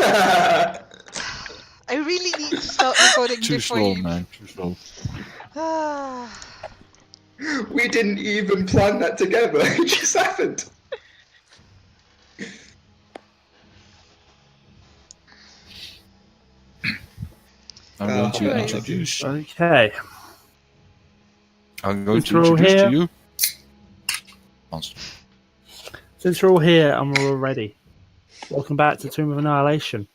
I really need to start recording Too before slow, you... man. Too slow. We didn't even plan that together. It just happened. I'm going to Right. introduce. Okay. I'm going Since to we're all introduce to here- you. Monster. Since we're all here and we're all ready, welcome back to Tomb of Annihilation.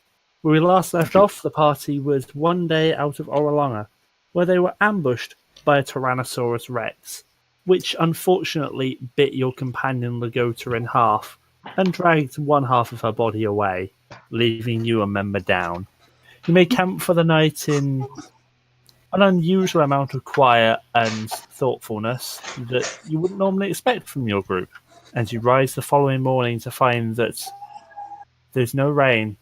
Where we last left off, the party was one day out of Orolanga, where they were ambushed by a Tyrannosaurus Rex, which unfortunately bit your companion Lagota in half and dragged one half of her body away, leaving you a member down. You made camp for the night in an unusual amount of quiet and thoughtfulness that you wouldn't normally expect from your group, as you rise the following morning to find that there's no rain.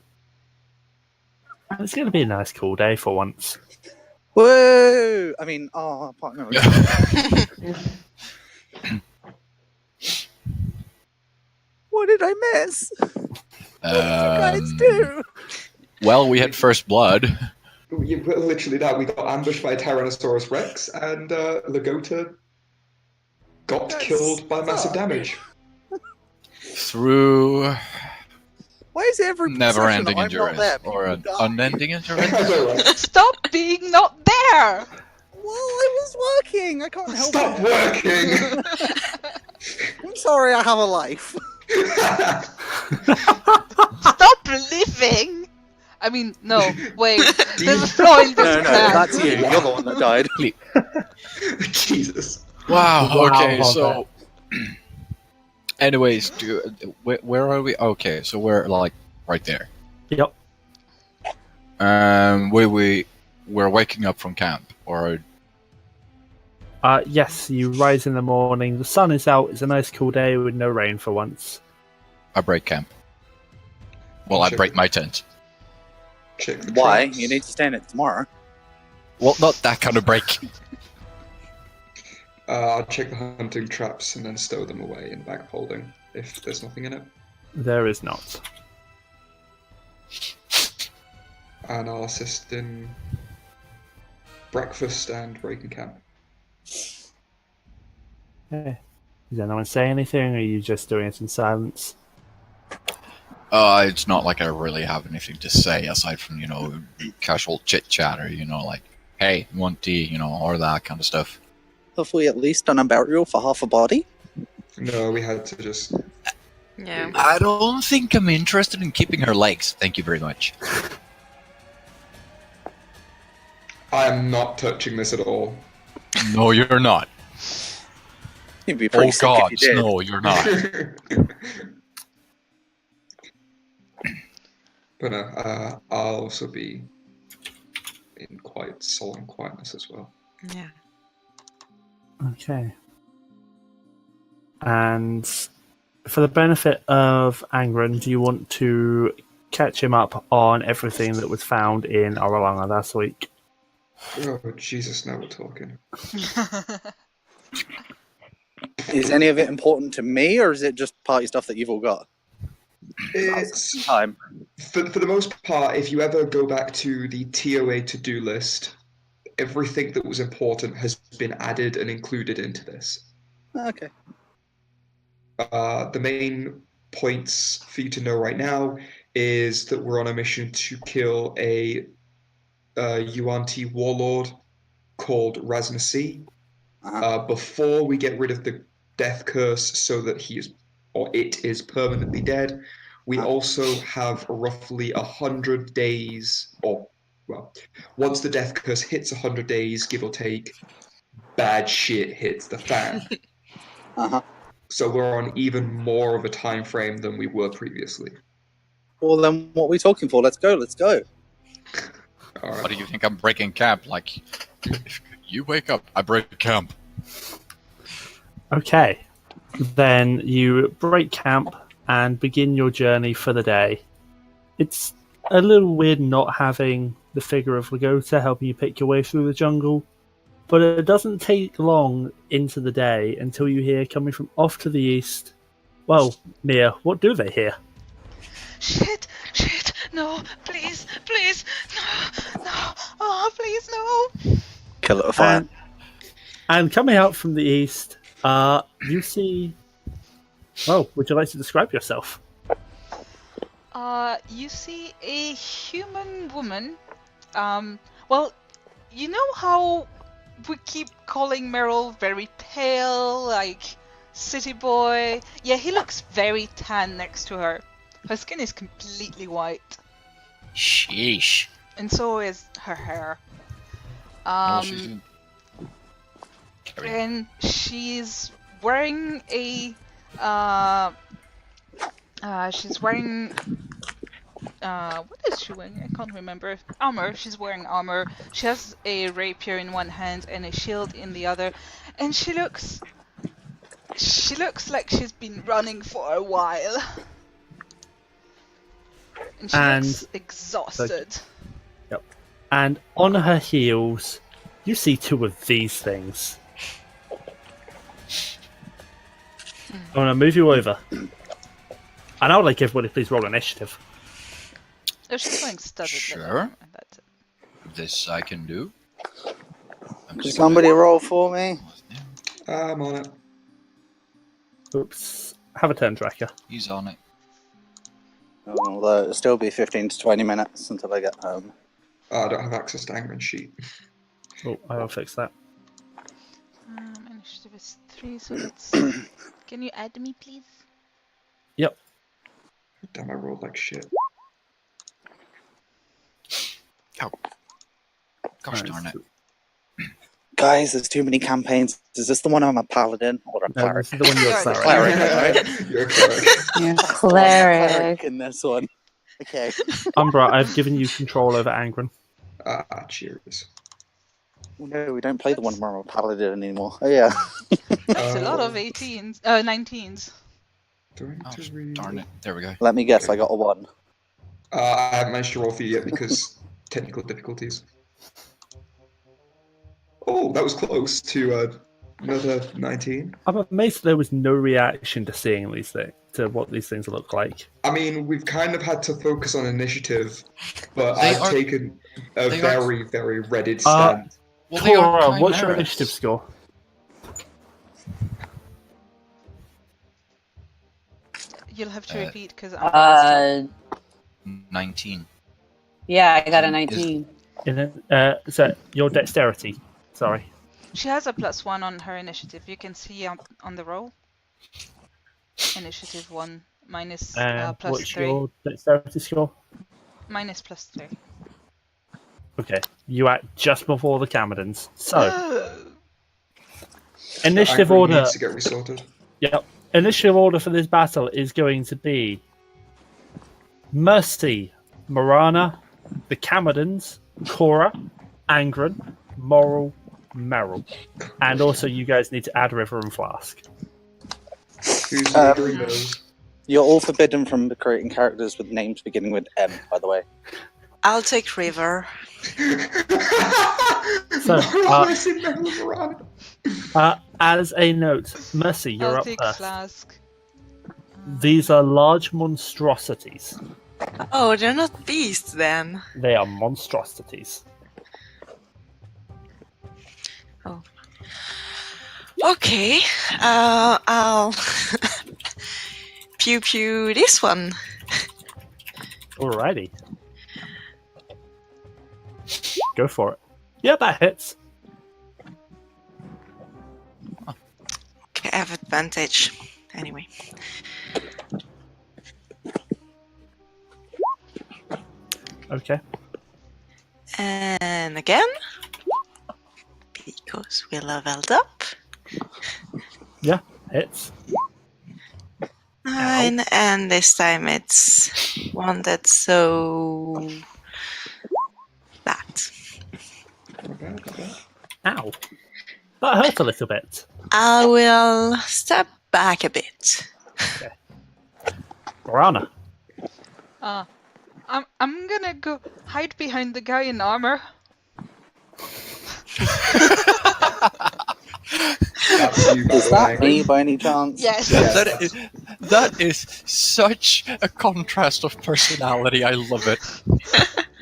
And it's going to be a nice cool day for once. Woo! I mean, partner. What did I miss? What did you guys do? Well, we had first blood. Literally that. We got ambushed by a Tyrannosaurus Rex, and Lagota got That's killed by massive fuck. damage. Through Why is every never-ending session I'm not endurance. there, Or people an die? unending endurance. I know, right? Stop being not there! Well, I was working. I can't help Stop it. working! I'm sorry, I have a life. Stop living! I mean, no, wait. There's a flaw in this No, plan. that's you. You're the one that died. Jesus. Wow, Wow, okay, love so... Anyways, where are we? Okay, so we're, like, right there. Yep. We're waking up from camp, or... Yes, you rise in the morning. The sun is out. It's a nice cool day with no rain for once. I break camp. Well, I Sure. break my tent. Check the Why? traps. You need to stay in it tomorrow. Well, not that kind of break. I'll check the hunting traps and then stow them away in bag of holding if there's nothing in it. There is not. And I'll assist in breakfast and breaking camp. Okay. Does anyone say anything, or are you just doing it in silence? It's not like I really have anything to say aside from, casual chit-chat or, like, hey, you want tea, or that kind of stuff. Have we at least done a burial for half a body? No, we had to just... Yeah. I don't think I'm interested in keeping her legs. Thank you very much. I am not touching this at all. No, you're not. You'd be pretty Oh sick god, if you did. no, you're not. But no, I'll also be in quite solemn quietness as well. Yeah. Okay. And for the benefit of Angren, do you want to catch him up on everything that was found in Orolanga last week? Oh, Jesus, now we're talking. Is any of it important to me, or is it just party stuff that you've all got? It's... Time. For the most part, if you ever go back to the TOA to-do list, everything that was important has been added and included into this. Okay. The main points for you to know right now is that we're on a mission to kill a Yuan-Ti warlord called Rasnasi before we get rid of the death curse so that it is permanently dead. We also have roughly 100 days, once the death curse hits 100 days, give or take, bad shit hits the fan. So we're on even more of a time frame than we were previously. Well, then what are we talking for? Let's go. All right. What do you think I'm breaking camp? Like, if you wake up, I break camp. Okay. Then you break camp and begin your journey for the day. It's a little weird not having the figure of Lagota helping you pick your way through the jungle, but it doesn't take long into the day until you hear coming from off to the east. Well, Miya, what do they hear? Shit! No, please, please, no, oh, please, no. Kill it with fire. And coming out from the east, you see. Oh, would you like to describe yourself? You see a human woman. Well, you know how we keep calling Meiril very pale, like city boy? Yeah, he looks very tan next to her. Her skin is completely white, Sheesh. and so is her hair. Oh, she's gonna- Carry on. And she's wearing a she's wearing what is she wearing? I can't remember. Armor. She's wearing armor. She has a rapier in one hand and a shield in the other, and she looks like she's been running for a while. And she looks exhausted. Yep. And on her heels, you see two of these things. I'm going to move you over. And I would like everybody please roll initiative. Oh, she's wearing studded Sure. leather armor, that's it. This I can do. I'm Can just somebody gonna- roll for me? I'm on it. Oops. Have a turn tracker. He's on it. Although it'll still be 15 to 20 minutes until I get home. I don't have access to Angren sheet. Oh, I will fix that. Initiative is 3, so that's... Can you add me, please? Yep. Damn, I rolled like shit. Oh. Gosh darn it. Guys, there's too many campaigns. Is this the one I'm a paladin or a No, cleric? this is the one you're You're the cleric. Cleric, You're a cleric. Yeah, I'm a cleric. in this one. Okay. Umbra, I've given you control over Angren. Cheers. No, we don't play the one where I'm a paladin anymore. Oh yeah. That's a lot of 18s, 19s. Do I need Oh, to read? darn it. There we go. Let me guess, I got a 1. I haven't managed to roll for you yet because technical difficulties. Oh, that was close to another 19. I'm amazed there was no reaction to seeing these things, to what these things look like. I mean, we've kind of had to focus on initiative, but They I've are- taken a they are- very, very redded stand. Well, they are Cora, what's your chimeras. initiative score? You'll have to Uh, repeat because I'm 19. Yeah, I got a 19. So your dexterity. Sorry. She has a +1 on her initiative. You can see on the roll. Initiative 1 minus And plus what's 3. your dexterity score? Minus +3. Okay, you act just before the Camadons. So, Oh. initiative Angren order. needs to get resorted. Yep. Initiative order for this battle is going to be Mercy, Morana, the Camadons, Cora, Angren, Moril, Meiril. And also you guys need to add River and Flask. Who's leadering those? You're all forbidden from creating characters with names beginning with M, by the way. I'll take River. So, Mercy, Meiril, Morana. as a note, Mercy, you're I'll up take first. Flask. These are large monstrosities. Oh, they're not beasts then. They are monstrosities. Okay, I'll pew pew this one. Alrighty. Go for it. Yeah, that hits. Okay, I have advantage. Anyway. Okay. And again. Because we leveled up. Yeah, hits. 9, and this time it's wounded, so that. Not bad, not bad. Ow. That hurt a little bit. I will step back a bit. Morana. I'm gonna go hide behind the guy in armor. That's you, by Is the that way. me by any chance? Yes. Yes, That is such a contrast of personality. I love it.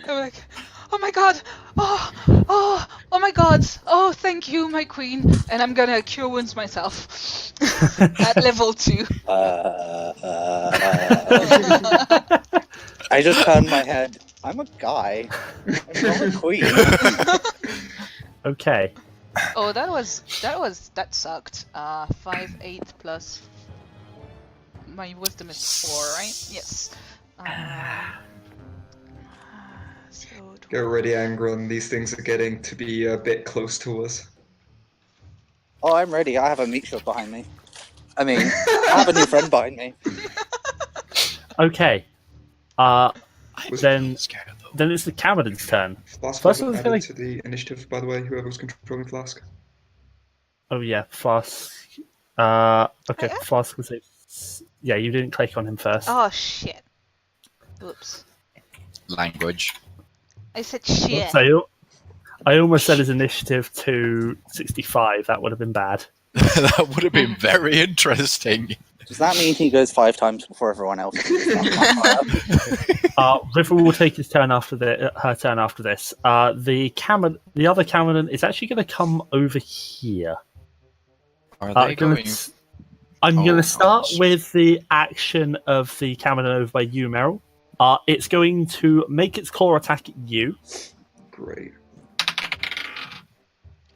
I'm like, oh my god, oh my god, oh thank you, my queen, and I'm gonna cure wounds myself at level 2. I just turned my head. I'm a guy. I'm not a queen. Okay. Oh, that sucked. 5, 8 plus. My wisdom is 4, right? Yes. So Get ready, Angren. These things are getting to be a bit close to us. Oh, I'm ready. I have a meat shield behind me. I mean, I have a new friend behind me. Okay. Was Then Scared though. then it's the Camerden's turn. Flask First wasn't one's added gonna- to the initiative, by the way, whoever was controlling Flask. Oh yeah, Flask. Okay, Yeah. Flask was it. Yeah, you didn't click on him first. Oh shit. Oops. Language. I said shit. So I almost said his initiative to 65. That would have been bad. That would have been very interesting. Does that mean he goes 5 times before everyone else? River will take his turn after her turn after this. The other Camerden is actually going to come over here. Are they going? I'm Oh, going to start gosh. with the action of the Camerden over by you, Meiril. It's going to make its claw attack at you. Great.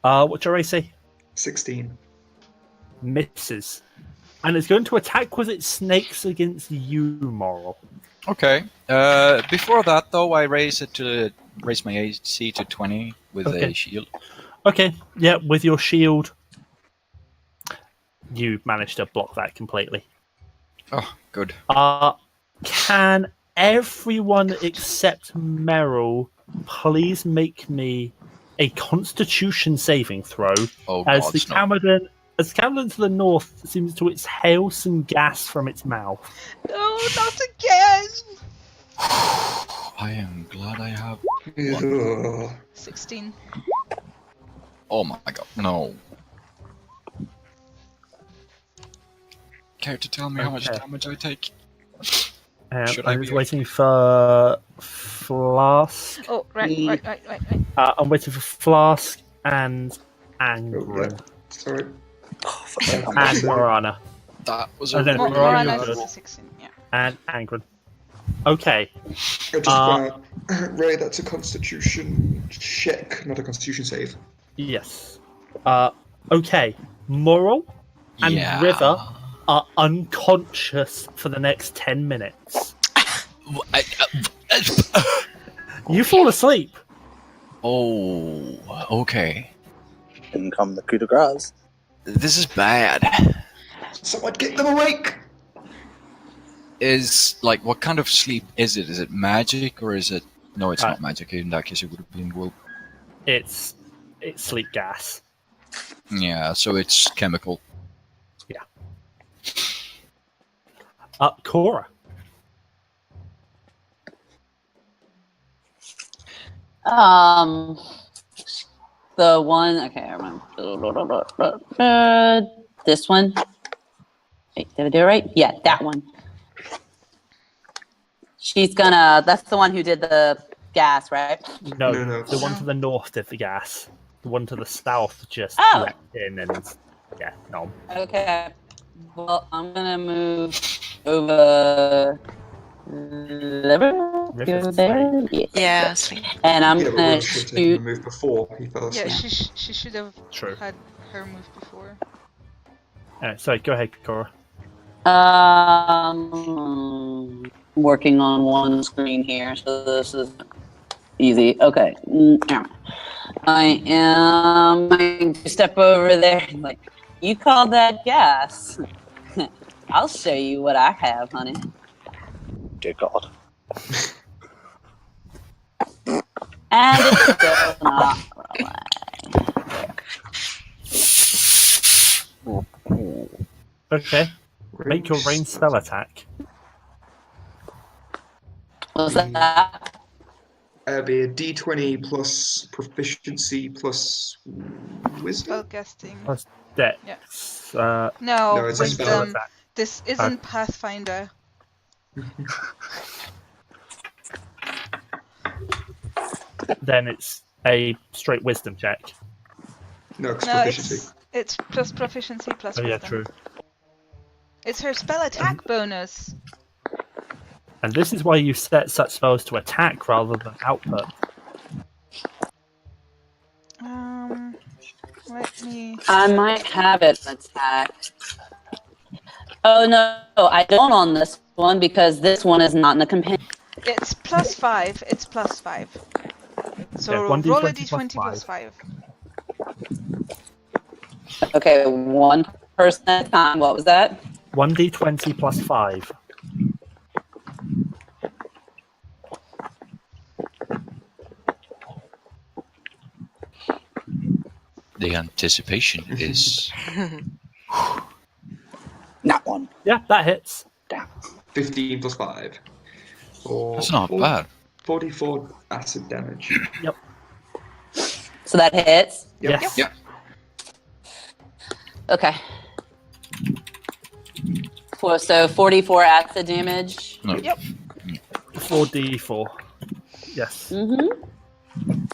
What's your AC? 16. Misses. And it's going to attack with its snakes against you, Moril. Okay. Before that, though, I raise my AC to 20 with Okay. a shield. Okay, yeah, with your shield, you managed to block that completely. Oh, good. Can everyone except Meiril please make me a Constitution saving throw? Oh, As God, the no. Camerden to the north seems to exhale some gas from its mouth. No, not again. I am glad I have. Ugh. 16. Oh my God, no. Care to tell me how much Okay. damage I take? I'm Should I just be- waiting for Flask. Oh, right. I'm waiting for Flask and Oh, Angren. yeah. Sorry. And Morana. That was Oh, a no, really Morana good is roll. 16, yeah. And Angren. Okay. I just want to... Ray, that's a Constitution check, not a Constitution save. Yes. Okay. Moril and Yeah. River are unconscious for the next 10 minutes. You fall asleep. Oh, okay. In come the coup de grace. This is bad. Someone get them awake! Like, what kind of sleep is it? Is it magic or is it... No, it's Uh, not magic. In that case, it would have been wool. It's sleep gas. Yeah, so it's chemical. Cora. The one. Okay, I remember. This one. Wait, did I do it right? Yeah, that one. She's gonna. That's the one who did the gas, right? No, No. the one to the north did the gas. The one to the south just Oh. leapt in and yeah, no. Okay. Well, I'm gonna move over River's there. Yeah. Yeah, sleep. And I'm Yeah, but gonna Will should have taken the shoot. move before he fell Yeah, asleep. she should have True. had her move before. Sorry, go ahead, Cora. Working on one screen here, so this is easy. Okay. I am going to step over there and like, you call that gas? I'll show you what I have, honey. Dear God. And it's still not rolling. Okay. Make your rain spell attack. What's that? It'll be a D20 plus proficiency plus wisdom. Spellcasting. Plus Dex. No, No, it's a spell. wisdom. This isn't Pathfinder. Then it's a straight wisdom check. No, it's No, proficiency. it's plus proficiency plus Oh wisdom. yeah, true. It's her spell attack bonus. And this is why you set such spells to attack rather than output. Let me. I might have it attack. Oh no, I don't on this one because this one is not in the companion. It's +5. It's +5. So Okay, roll 1d20 a d20 plus 5. Okay, one person at a time. What was that? 1d20 plus 5. The anticipation is. That one. Yeah, that hits. 15 plus 5. That's not bad. 44 acid damage. Yep. So that hits. Yep. Yes. Yep. Okay. So 44 acid damage. No. Yep. 4d4. Yes. Mm-hmm.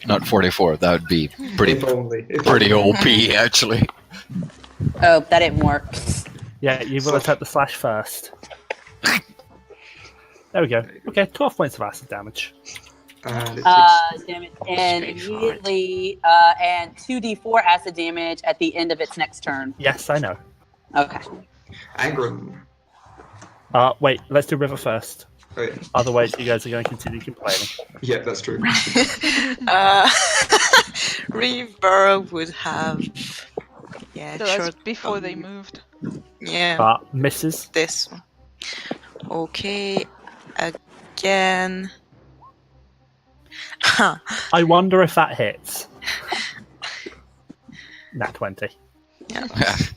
Not 44. That would be pretty If only. pretty OP actually. Oh, that didn't work. Yeah, you've got to attack the slash first. There we go. Okay, 12 points of acid damage. And it takes Damage, and immediately, and 2d4 acid damage at the end of its next turn. Yes, I know. Okay. Angren. Wait, let's do River first. Oh yeah. Otherwise, you guys are going to continue complaining. Yeah, that's true. River would have. Yeah, So that's short. before they moved. Yeah, Misses. this one. Okay, again. I wonder if that hits. Nat 20.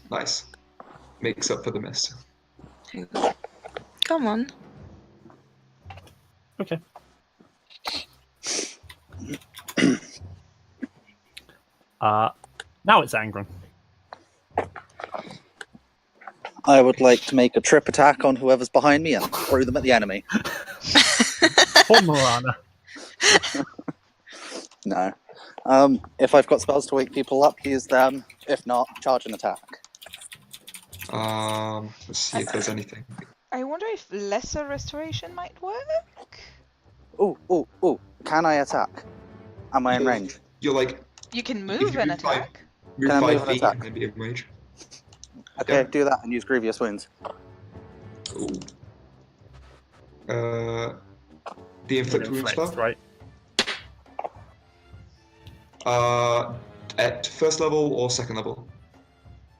Nice. Makes up for the miss. Come on. Okay. Now it's Angren. I would like to make a trip attack on whoever's behind me and throw them at the enemy. Or Morana. No. If I've got spells to wake people up, use them. If not, charge and attack. Let's see if there's anything. I wonder if lesser restoration might work. Ooh. Can I attack? Am I in range? You're like, You can If move you and move five- attack. move Can I 5 move and feet attack? and then be in range. Okay, Yeah. do that and use Grievous Wounds. Ooh. The inflict wound spell. Right. At first level or second level?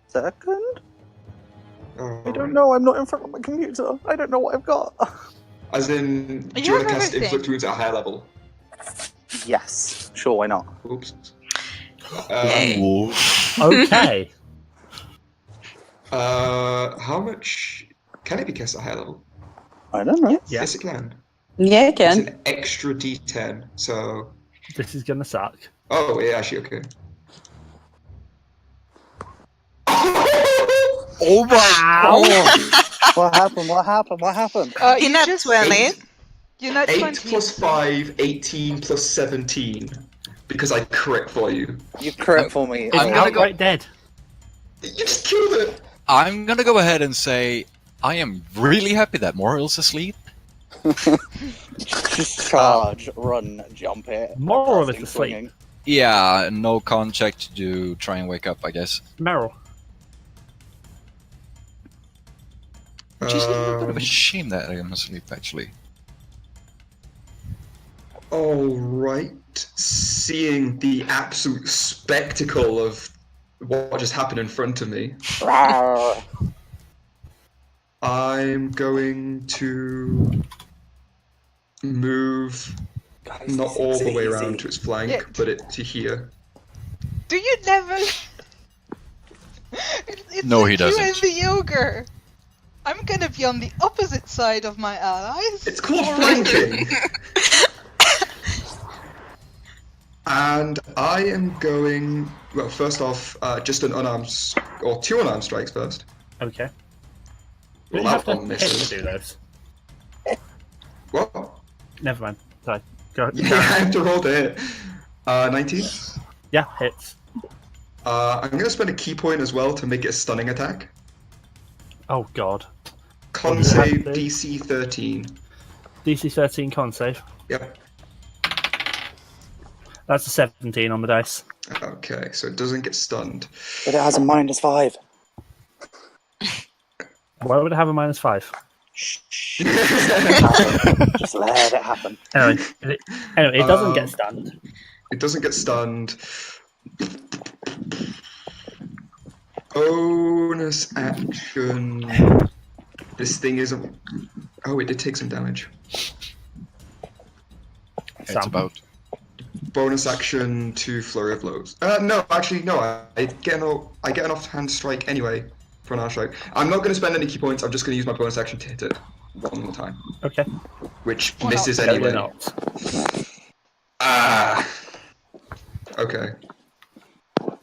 Second? I Alright. don't know, I'm not in front of my computer. I don't know what I've got. As in, do You you want to have cast everything. inflict wounds at a higher level? Yes, sure, why not? Oops. Yay. Okay. How much can it be cast at a higher level? I don't know. Yeah. Yes, it can. Yeah, it It's can. an extra D10. So, This is gonna suck. oh yeah, actually okay. Oh my! What happened? In You that just 20. You're not 8 20. plus 5, 18 plus 17. Because I crit for you. You crit for me. It's I'm gonna go- outright dead. You just killed it! I'm gonna go ahead and say I am really happy that Moril's asleep. Charge, run, jump it. Moril is casting, asleep. swinging. Yeah, no con check to do. Try and wake up, I guess. Meryl. Which is a little bit of a shame that I am asleep, actually. Alright. Seeing the absolute spectacle of what just happened in front of me, Rawr. I'm going to move Guys, not this all is the way easy. around to its flank, Yeah. but it to here. Do you never? It's No, like he doesn't. You and the ogre. I'm gonna be on the opposite side of my allies. It's called flanking! And I am going. Well, first off, just an unarmed or 2 unarmed strikes first. Okay. But Well, you have that to one hit misses. to do those. What? Never mind. Sorry. Go. Yeah, I have to roll to hit. 19. Yeah, hits. I'm going to spend a key point as well to make it a stunning attack. Oh god. Con does it have save to do? DC 13. DC 13 con save. Yep. That's a 17 on the dice. Okay, so it doesn't get stunned. But it has a -5. Why would it have a -5? Shh. Just let it happen. Anyway, it doesn't get stunned. It doesn't get stunned. Bonus action. This thing isn't. Oh, it did take some damage. It's Some. about. Bonus action to flurry of blows. No, actually, no. I get an offhand strike anyway for an arm strike. I'm not going to spend any key points. I'm just going to use my bonus action to hit it one more time, Okay. which Well, misses not. No, anyway. you're not. Ah. Okay.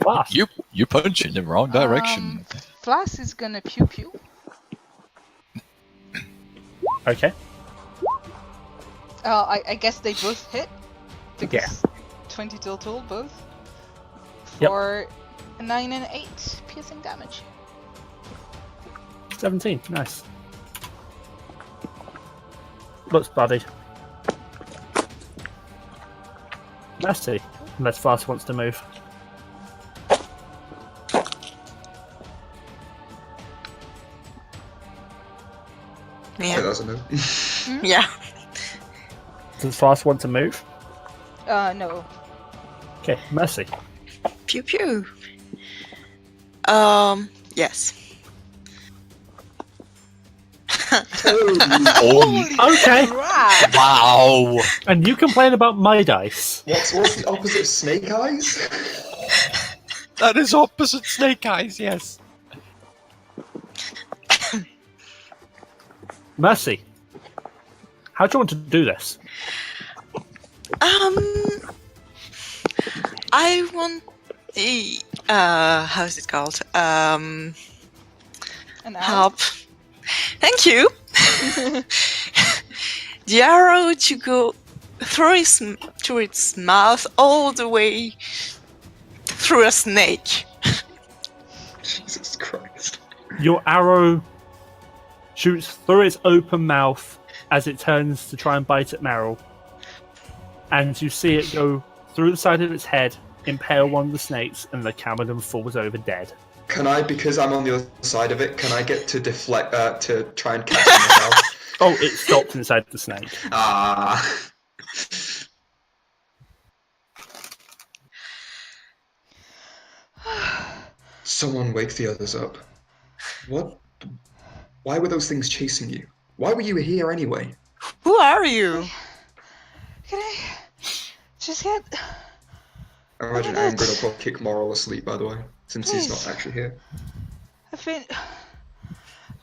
Flask. You punch in the wrong direction. Flask is gonna pew pew. Okay. I guess they both hit. Because 20 total, both. Yep. For 9 and 8 piercing damage. 17. Nice. Looks bloody. Let's see. Unless Flask wants to move. Okay, Yeah. that's a move. Yeah. Does Flask want to move? No. Okay, Mercy. Pew pew. Yes. Oh, Okay. Crap! wow! And you complain about my dice. What's the opposite of snake eyes? That is opposite Snake Eyes, yes. Mercy. How do you want to do this? I want the how's it called? An arrow? Help. Thank you. The arrow to go through its mouth all the way through a snake. Jesus Christ. Your arrow shoots through its open mouth as it turns to try and bite at Meiril. And you see it go through the side of its head, impale one of the snakes, and the Camadon falls over dead. Can I, because I'm on the other side of it, can I get to deflect, to try and catch it myself? Oh, it stopped inside the snake. Ah. Someone wake the others up. What? Why were those things chasing you? Why were you here anyway? Who are you? Can I just get... I imagine What? Angren will probably kick Moril asleep, by the way, since he's not Please. actually here. I've been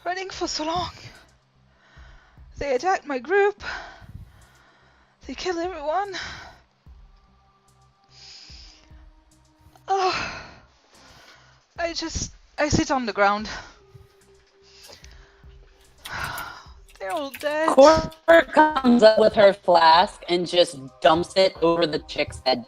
running for so long. They attacked my group. They killed everyone. Oh, I sit on the ground. They're all dead. Cora comes up with her flask and just dumps it over the chick's head.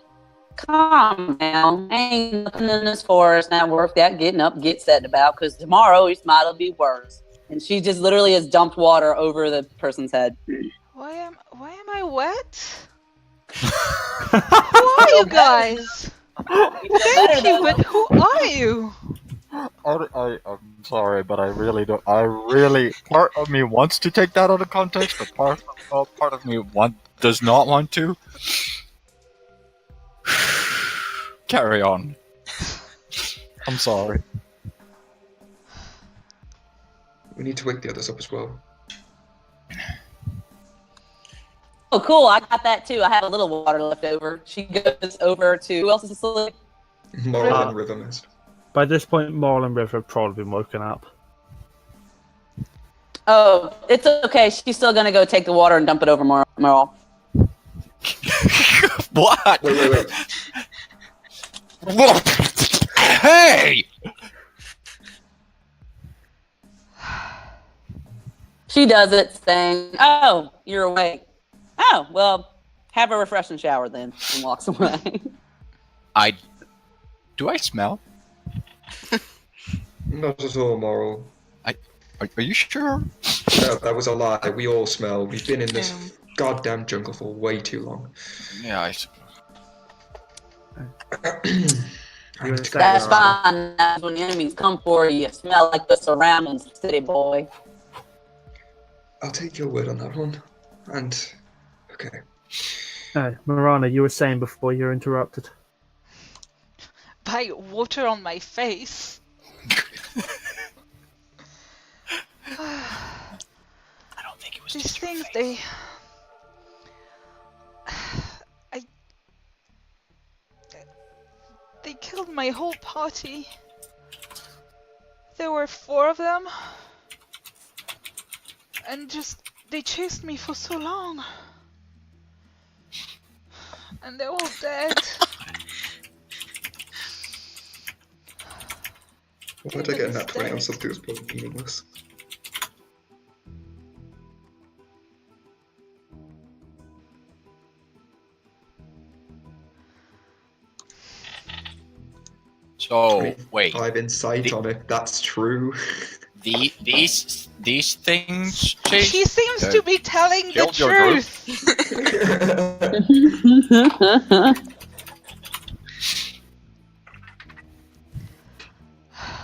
Calm down. Ain't nothing in this forest not worth that getting up, get set about, because tomorrow it might'll be worse. And she just literally has dumped water over the person's head. Why am I wet? Who are you guys? Thank you, but who are you? I'm sorry, but I really don't. Part of me wants to take that out of context, but part of me does not want to. Carry on. I'm sorry. We need to wake the others up as well. Oh, cool. I got that too. I have a little water left over. She goes over to... Who else is asleep? Moril and River Mist. By this point, Moril and River have probably been woken up. Oh, it's okay. She's still going to go take the water and dump it over Moril. What? Wait. Hey! She does it saying, "Oh, you're awake. Oh, well, have a refreshing shower then," and walks away. Do I smell? Not at all, Moril. Are you sure? No, that was a lie. We all smell. We've been in this Yeah. goddamn jungle for way too long. Yeah, I. I need to go That's now. fine. That's when the enemies come for you. You smell like the surroundings, city boy. I'll take your word on that one. And okay. Morana, you were saying before you were interrupted. By water on my face. I don't think it was These just your things, face. they killed my whole party. There were 4 of them. And they chased me for so long. And they're all dead. Why did I get a nat 20 on something that's probably meaningless? So wait, 5 insight on it. That's true. these things chase. She seems to be telling the Killed your group. truth.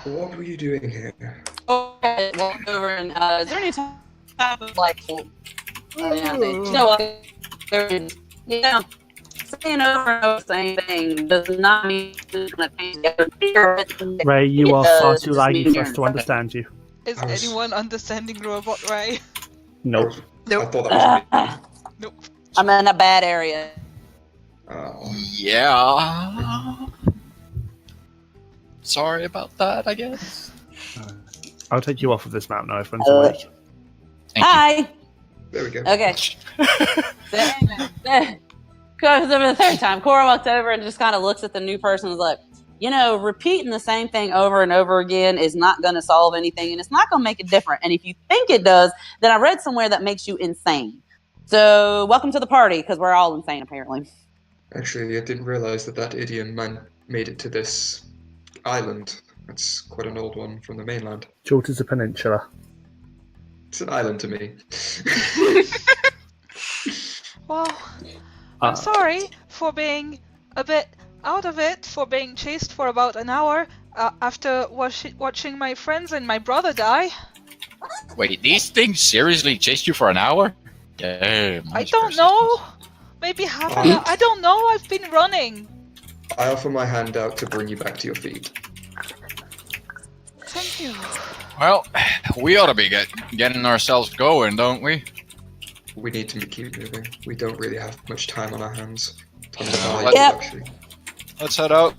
What were you doing here? Okay, walk over and is there any type of like, saying over and over the same thing does not mean it's gonna change the other. Ray, you are far It too does laggy mean for us you're to understand you. Is I was- anyone understanding Robot Ray? Nope. I thought that was me. Nope. I'm in a bad area. Oh. Yeah. Sorry about that, I guess. I'll take you off of this map now if I'm Uh, awake. Thank Hi. There we go. Okay. Goes over the third time. Cora walks over and just kind of looks at the new person and is like, repeating the same thing over and over again is not going to solve anything and it's not going to make it different. And if you think it does, then I read somewhere that makes you insane. So welcome to the party because we're all insane apparently. Actually, I didn't realize that idiom made it to this island. That's quite an old one from the mainland. Jordan's a peninsula. It's an island to me. Well, I'm sorry for being a bit out of it, for being chased for about an hour after watching my friends and my brother die. Wait, these things seriously chased you for an hour? Damn. I don't know. Maybe half an hour. I don't know. I've been running. I offer my hand out to bring you back to your feet. Thank you. Well, we ought to be getting ourselves going, don't we? We need to keep moving. We don't really have much time on our hands. Yep. Actually. Let's head out.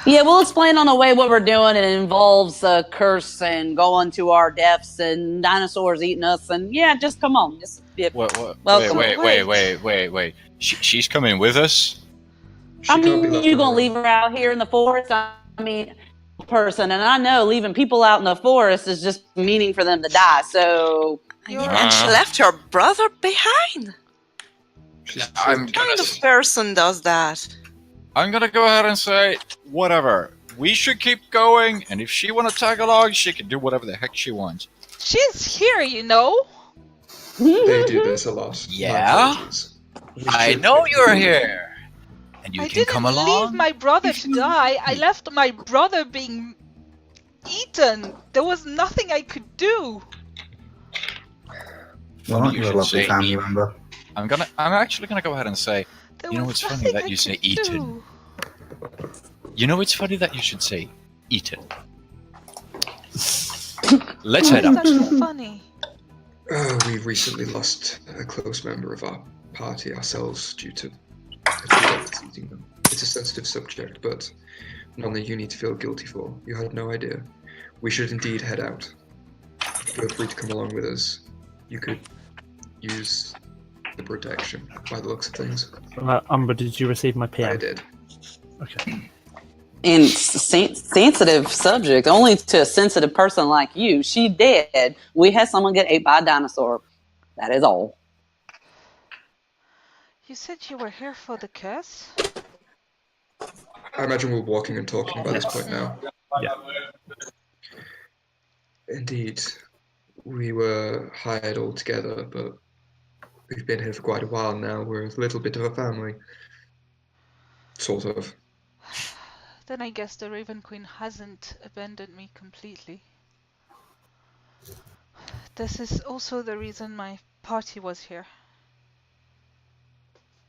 Yeah, we'll explain on the way what we're doing. It involves a curse and going to our deaths and dinosaurs eating us. And yeah, just come on. Just What? Welcome. Wait. She's coming with us? She can't be left you on gonna her leave her out here in the forest? I mean, person, and I know leaving people out in the forest is just meaning for them to die. So And she left her brother behind. I'm What kind of person does that? gonna go ahead and say, whatever. We should keep going, and if she wanna tag along, she can do whatever the heck she wants. She's here, you know. They do this a lot. My Yeah? apologies. We I should- know you're here. And you I can didn't come leave along. my brother to die. I left my brother being eaten. There was nothing I could do. Well, aren't You you a should lovely say family eat. member? I'm actually gonna go ahead and say, There You know, was it's funny nothing that I you say could eaten. do. you know, it's funny that you should say, eaten. Let's head Why out. is that funny? We recently lost a close member of our party ourselves due to eating them. It's a sensitive subject, but none that you need to feel guilty for. You had no idea. We should indeed head out. Feel free to come along with us. You could use the protection by the looks of things. Umbra, did you receive my I PM? did. Okay. And sensitive subject, only to a sensitive person like you. She dead. We had someone get ate by a dinosaur. That is all. You said you were here for the curse? I imagine we're walking and talking by this point now. Yeah. Indeed, we were hired all together, but we've been here for quite a while now. We're a little bit of a family. Sort of. Then I guess the Raven Queen hasn't abandoned me completely. This is also the reason my party was here.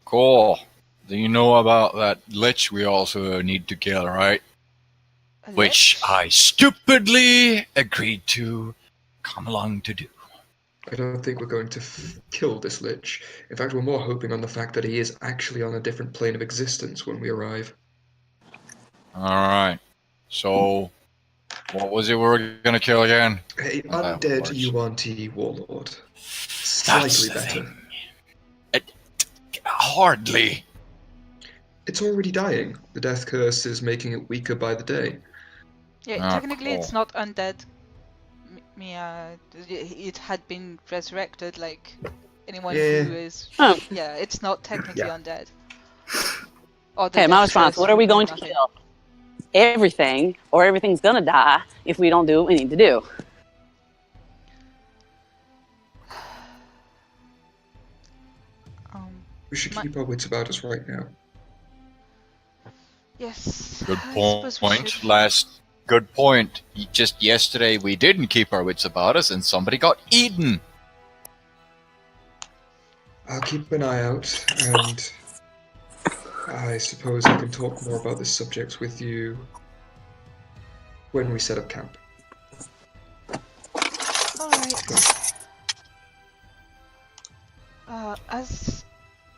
Cool. Do you know about that lich we also need to kill, right? A Which lich? I stupidly agreed to come along to do. I don't think we're going to kill this lich. In fact, we're more hoping on the fact that he is actually on a different plane of existence when we arrive. Alright. So, what was it we were gonna kill again? A That undead works. Yuan-Ti warlord. That's Slightly the better. thing. Hardly. It's already dying. The death curse is making it weaker by the day. Yeah, Ah, technically it's cool. not undead. Miya, it had been resurrected like anyone Yeah. who is... Oh. Yeah, it's not technically Yeah. undead. Or the Okay, my death response. curse What are we would do going to nothing. kill? Everything, or everything's gonna die if we don't do what we need to do. We should My- keep our wits about us right now. Yes, Good I suppose we point. should. Good point. Just yesterday we didn't keep our wits about us and somebody got eaten. I'll keep an eye out, and I suppose I can talk more about this subject with you when we set up camp. Alright.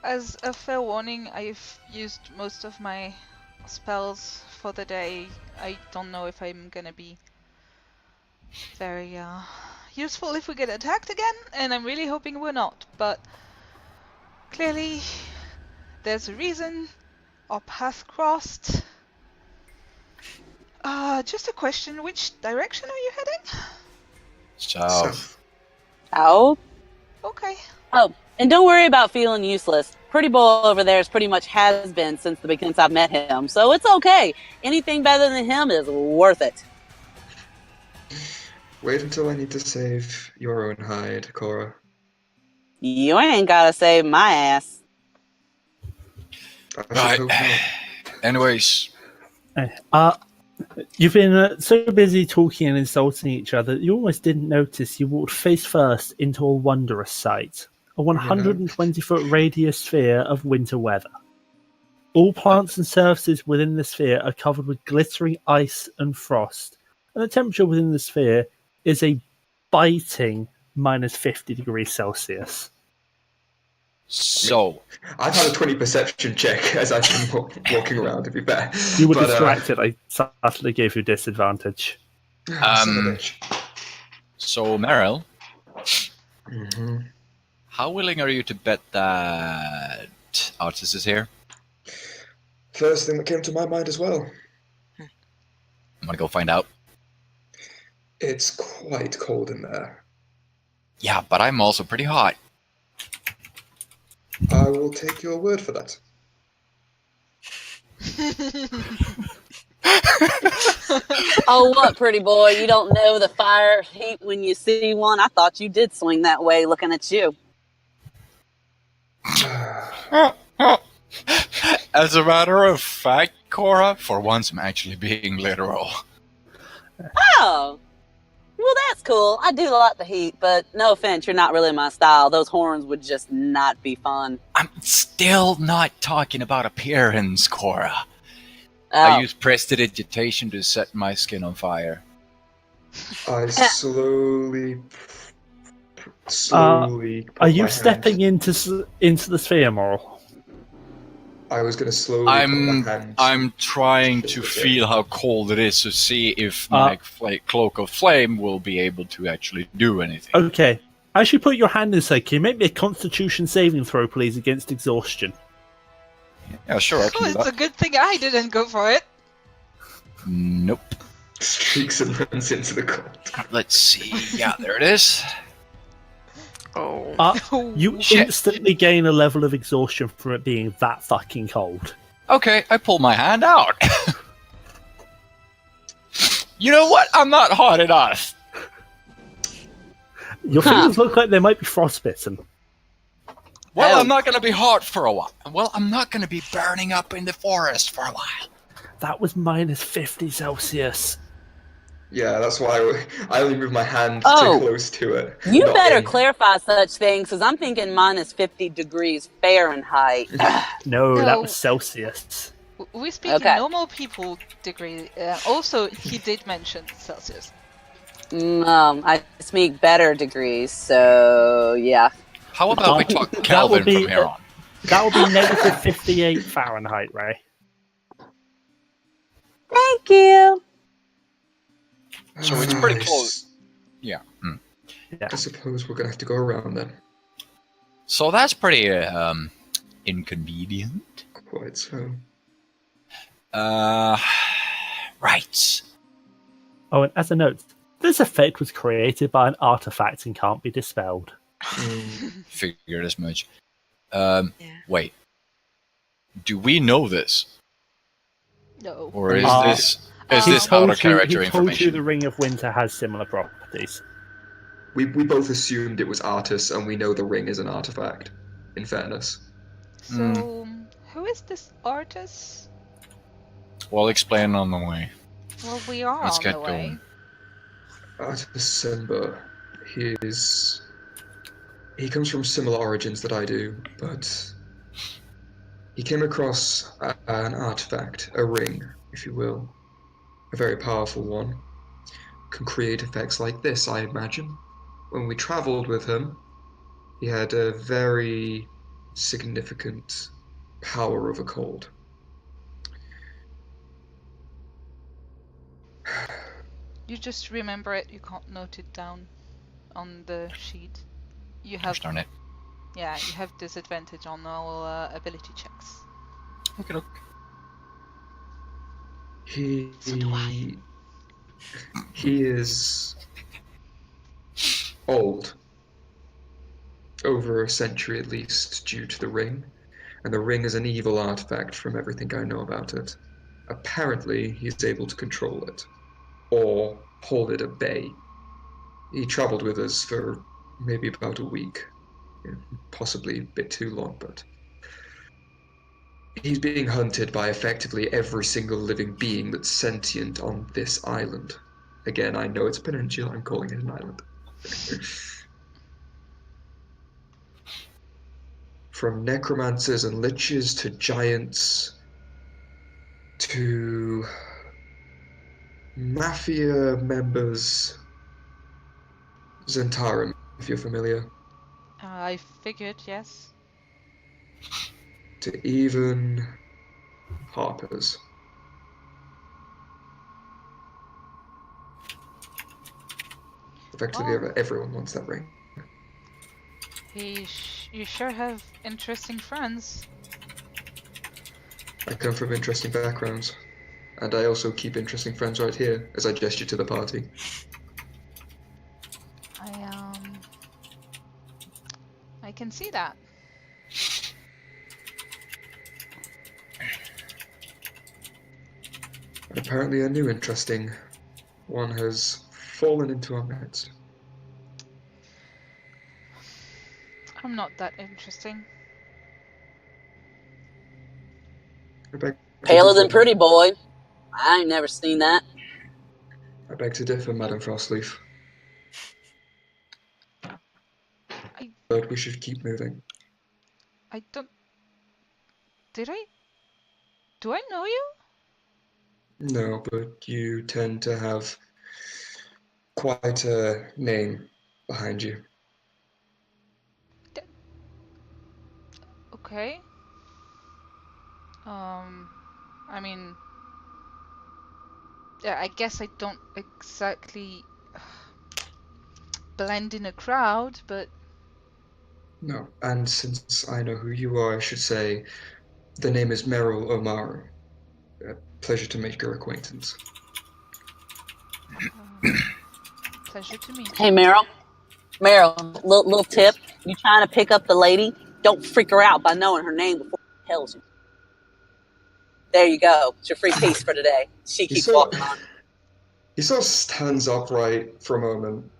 As a fair warning, I've used most of my spells for the day. I don't know if I'm gonna be very useful if we get attacked again, and I'm really hoping we're not, but clearly there's a reason our path crossed. Just a question, which direction are you heading? South. Oh, Okay. and don't worry about feeling useless. Pretty boy over there is pretty much has been since the beginning I've met him, so it's okay. Anything better than him is worth it. Wait until I need to save your own hide, Cora. You ain't gotta save my ass. I should Right. hope not. Anyways, You've been so busy talking and insulting each other that you almost didn't notice you walked face first into a wondrous sight. A 120-foot radius sphere of winter weather. All plants and surfaces within the sphere are covered with glittering ice and frost, and the temperature within the sphere is a biting minus 50 degrees Celsius. so I've had a 20 perception check as I've been walking around, to be fair. You were But, distracted. I subtly gave you disadvantage. Son of a bitch. so Meiril, Mhm. how willing are you to bet that Artsie is here? First thing that came to my mind as well. I'm gonna go find out. It's quite cold in there. Yeah, but I'm also pretty hot. I will take your word for that. Oh, what, pretty boy? You don't know the fire heat when you see one? I thought you did swing that way looking at you. As a matter of fact, Cora, for once I'm actually being literal. Oh, well, that's cool. I do like the heat, but no offense, you're not really my style. Those horns would just not be fun. I'm still not talking about appearance, Cora. Oh. I use prestidigitation to set my skin on fire. I slowly. Are put you my stepping hand. into the sphere, Moril? I was going to slowly put my hand. I'm trying Just to a bit. feel how cold it is to see if my cloak of flame will be able to actually do anything. Okay. As you put your hand inside, can you make me a Constitution saving throw, please, against exhaustion? Yeah, sure, I can Oh, do it's a that. good thing I didn't go for it. Nope. Streaks and runs into the cold. Let's see. Yeah, there it is. Oh. You Shit. instantly gain a level of exhaustion from it being that fucking cold. Okay, I pull my hand out. You know what? I'm not hot enough. Your fingers look like they might be frostbitten. Well, Oh. I'm not going to be hot for a while. Well, I'm not going to be burning up in the forest for a while. That was minus 50 Celsius. Yeah, that's why I only move my hand Oh. too close to it. You not better in. clarify such things, because I'm thinking minus 50 degrees Fahrenheit. No, that No. was Celsius. We speak Okay. in normal people degree. Also, he did mention Celsius. I speak better degrees, so yeah. How about we talk That Kelvin would be- from here on? That would be negative 58 Fahrenheit, Ray. Thank you. So it's pretty close. Yeah. I suppose we're gonna have to go around then. So that's pretty inconvenient. Quite so. Right. Oh, and as a note, this effect was created by an artifact and can't be dispelled. Figured as much. Yeah. Wait. Do we know this? No. Or is Uh, this out He of told you character the information? Ring of Winter has similar properties. We both assumed it was Artis, and we know the ring is an artifact. In fairness, So, who is this artist? We'll explain on the way. Well, we are Let's on get the way. going. Artis Simba, he comes from similar origins that I do, but he came across an artifact, a ring, if you will, a very powerful one. Can create effects like this, I imagine. When we traveled with him, he had a very significant power of a cold. You just remember it. You can't note it down on the sheet. You have, Darn it. yeah, you have disadvantage on all ability checks. Okay, look. So do I. He is old, over a century at least, due to the ring, and the ring is an evil artifact from everything I know about it. Apparently, he's able to control it, or hold it at bay. He traveled with us for maybe about a week, possibly a bit too long, but he's being hunted by effectively every single living being that's sentient on this island. Again, I know it's a peninsula, I'm calling it an island. From necromancers and liches to giants to mafia members, Zentarum, if you're familiar, I figured, yes. to even harpers. Oh. Effectively, everyone wants that ring. You sure have interesting friends. I come from interesting backgrounds, and I also keep interesting friends right here, as I gesture to the party. I can see that. And apparently a new interesting one has fallen into our midst. I'm not that interesting. I beg to Paler than differ. pretty boy. I ain't never seen that. I beg to differ, Madam Frostleaf. But we should keep moving. I don't... Did I? Do I know you? No, but you tend to have quite a name behind you. Okay. I mean... Yeah, I guess I don't exactly blend in a crowd, but... No, and since I know who you are, I should say The name is Meiril Omar. Pleasure to make your acquaintance. Pleasure to meet Hey, you. Meryl. Meryl, little tip. You trying to pick up the lady? Don't freak her out by knowing her name before she tells you. There you go. It's your free piece for today. She He keeps sort walking on. he sort of stands upright for a moment.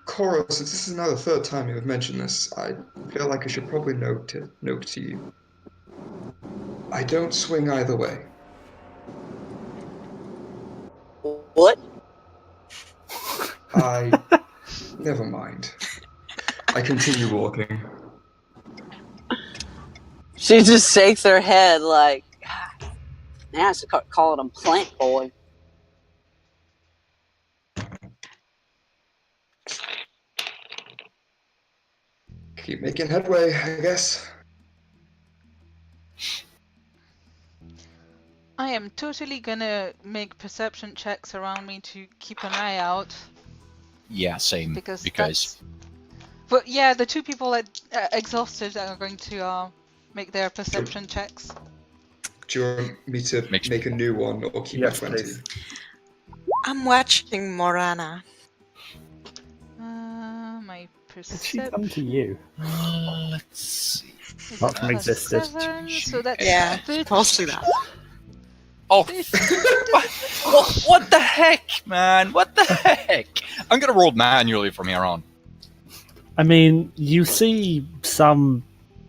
Cora, since this is now the third time you have mentioned this, I feel like I should probably note to you. I don't swing either way. What? Never mind. I continue walking. She just shakes her head like, God, now I should call him Plant Boy. Keep making headway, I guess. I am totally gonna make perception checks around me to keep an eye out. Yeah, same. Because Because But yeah, the two people exhausted are going to make their perception checks. Do you want me to make a new one or keep Yes, my 20? please. I'm watching Morana. My Did she come perception. to you? let's see. Apart from existed. 7, so that's Yeah, 15. mostly that. Oh, 15. what the heck, man? What the heck? I'm gonna roll manually from here on. I mean, you see some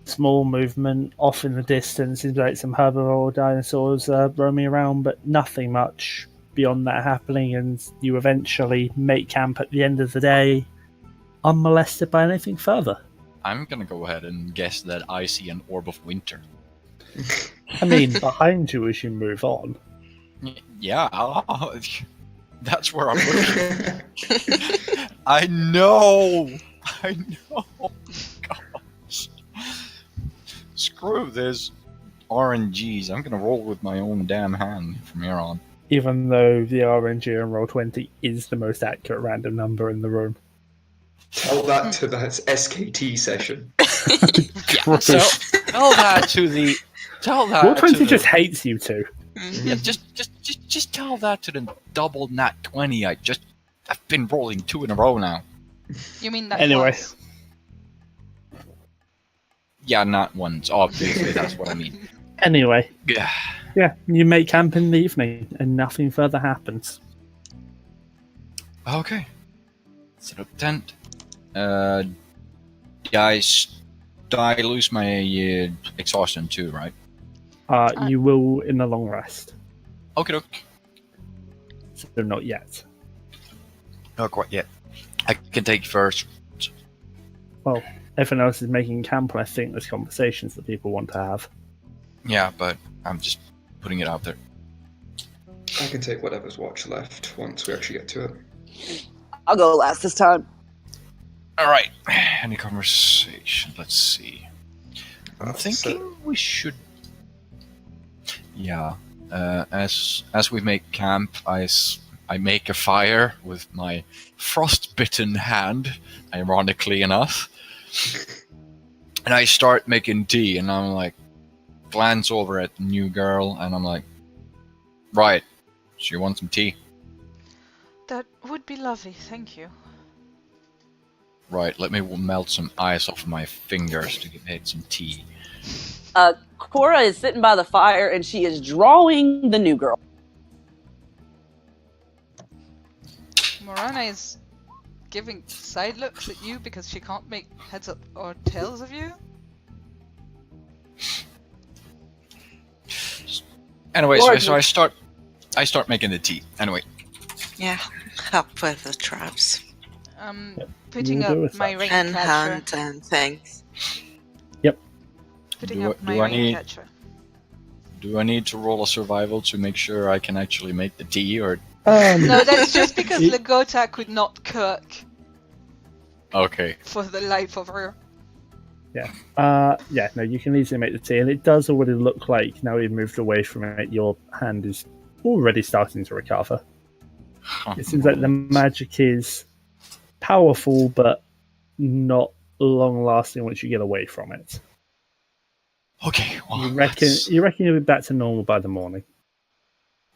small movement off in the distance, seems like some herbivore dinosaurs roaming around, but nothing much beyond that happening, and you eventually make camp at the end of the day, unmolested by anything further. I'm gonna go ahead and guess that I see an orb of winter. I mean, behind you as you move on. Yeah, that's where I'm looking. I know. Gosh. Screw this RNGs. I'm gonna roll with my own damn hand from here on. Even though the RNG on Roll20 is the most accurate random number in the room. Tell that to that SKT session. Yeah, so tell that to the. Tell that. Roll20 to the, just hates you two. Yeah, just tell that to the double nat 20. I've been rolling 2 in a row now. You mean that Anyway. once? Yeah, not once. Obviously, that's what I mean. Anyway, Yeah. yeah, you make camp in the evening, and nothing further happens. Okay. Set up tent. I lose my exhaustion too, right? You will in the long rest. Okay, So not yet. not quite yet. I can take first. Well, everyone else is making camp, and I think there's conversations that people want to have. Yeah, but I'm just putting it out there. I can take whatever's watch left once we actually get to it. I'll go last this time. All right. Any conversation? Let's see. I'm thinking So, we should. Yeah. As we make camp, I make a fire with my frostbitten hand, ironically enough, and I start making tea. And I'm like, glance over at the new girl, and I'm like, right. So you want some tea? That would be lovely, thank you. Right. Let me melt some ice off my fingers to make some tea. Cora is sitting by the fire and she is drawing the new girl. Morana is giving side looks at you because she can't make heads up or tails of you. Anyway, Lord, so I start making the tea. Anyway. Yeah, help with the traps Putting We'll do up with my that. rain and catcher. hunt and things. Putting Do up I- my do I rain need- catcher. Do I need to roll a survival to make sure I can actually make the tea, or No, that's just because You- Lagota could not cook okay? for the life of her. Yeah, no, you can easily make the tea, and it does already look like now you've moved away from it, your hand is already starting to recover. It seems like the magic is powerful, but not long lasting once you get away from it. Okay, well, You reckon you'll be back to normal by the morning?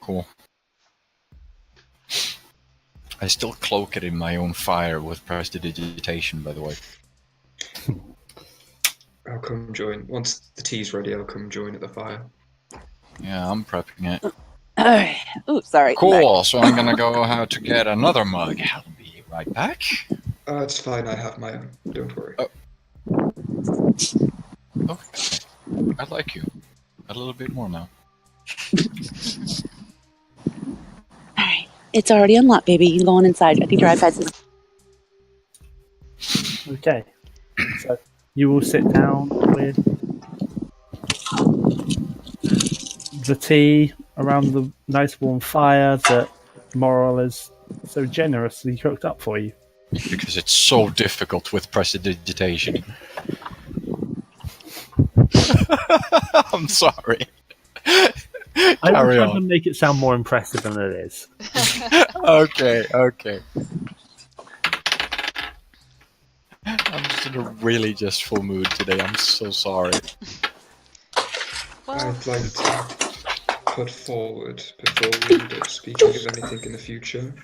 cool. I still cloak it in my own fire with prestidigitation, by the way. I'll come join. Once the tea's ready, I'll come join at the fire. Yeah, I'm prepping it. Alright. Ooh, sorry. Cool, so I'm gonna go how to get another mug. I'll be right back. It's fine, I have my own. Don't worry. Okay, I like you. A little bit more now. Alright. It's already unlocked, baby. You can go on inside. I think your iPad's. Okay. So you will sit down with the tea around the nice warm fire that Moril has so generously cooked up for you. Because it's so difficult with prestidigitation. I'm sorry. I will Carry try on. to make it sound more impressive than it is. Okay. I'm just in a really just full mood today. I'm so sorry. Well, I'd like to put forward, before we end up speaking of anything in the future,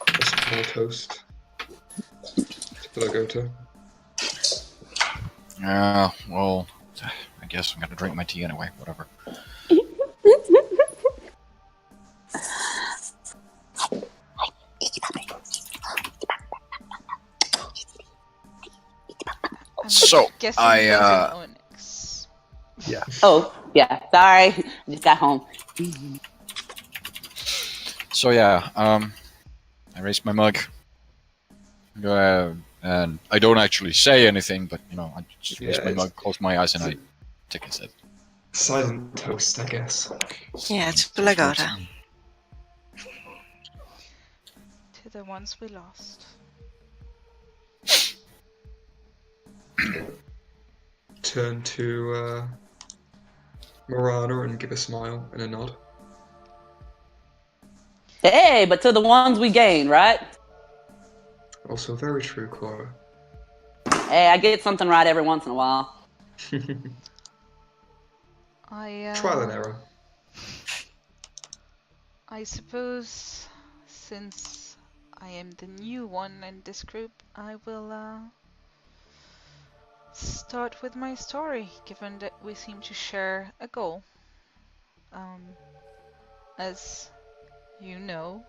a small toast to Pelagota. Yeah, well, I guess I'm gonna drink my tea anyway. Whatever. I'm So, guessing I, it was in Onyx. Yeah. Oh, yeah. Sorry. I just got home. So yeah, I raised my mug. And I don't actually say anything, but I just raise Yeah, my it's- mug, close my eyes, and I take a sip. Silent toast, I guess. Yeah, to Pelagota. To the ones we lost. Turn to Morana and give a smile and a nod. Hey, but to the ones we gained, right? Also very true, Cora. Hey, I get something right every once in a while. Trial and error. I suppose, since I am the new one in this group, I will start with my story, given that we seem to share a goal. As you know,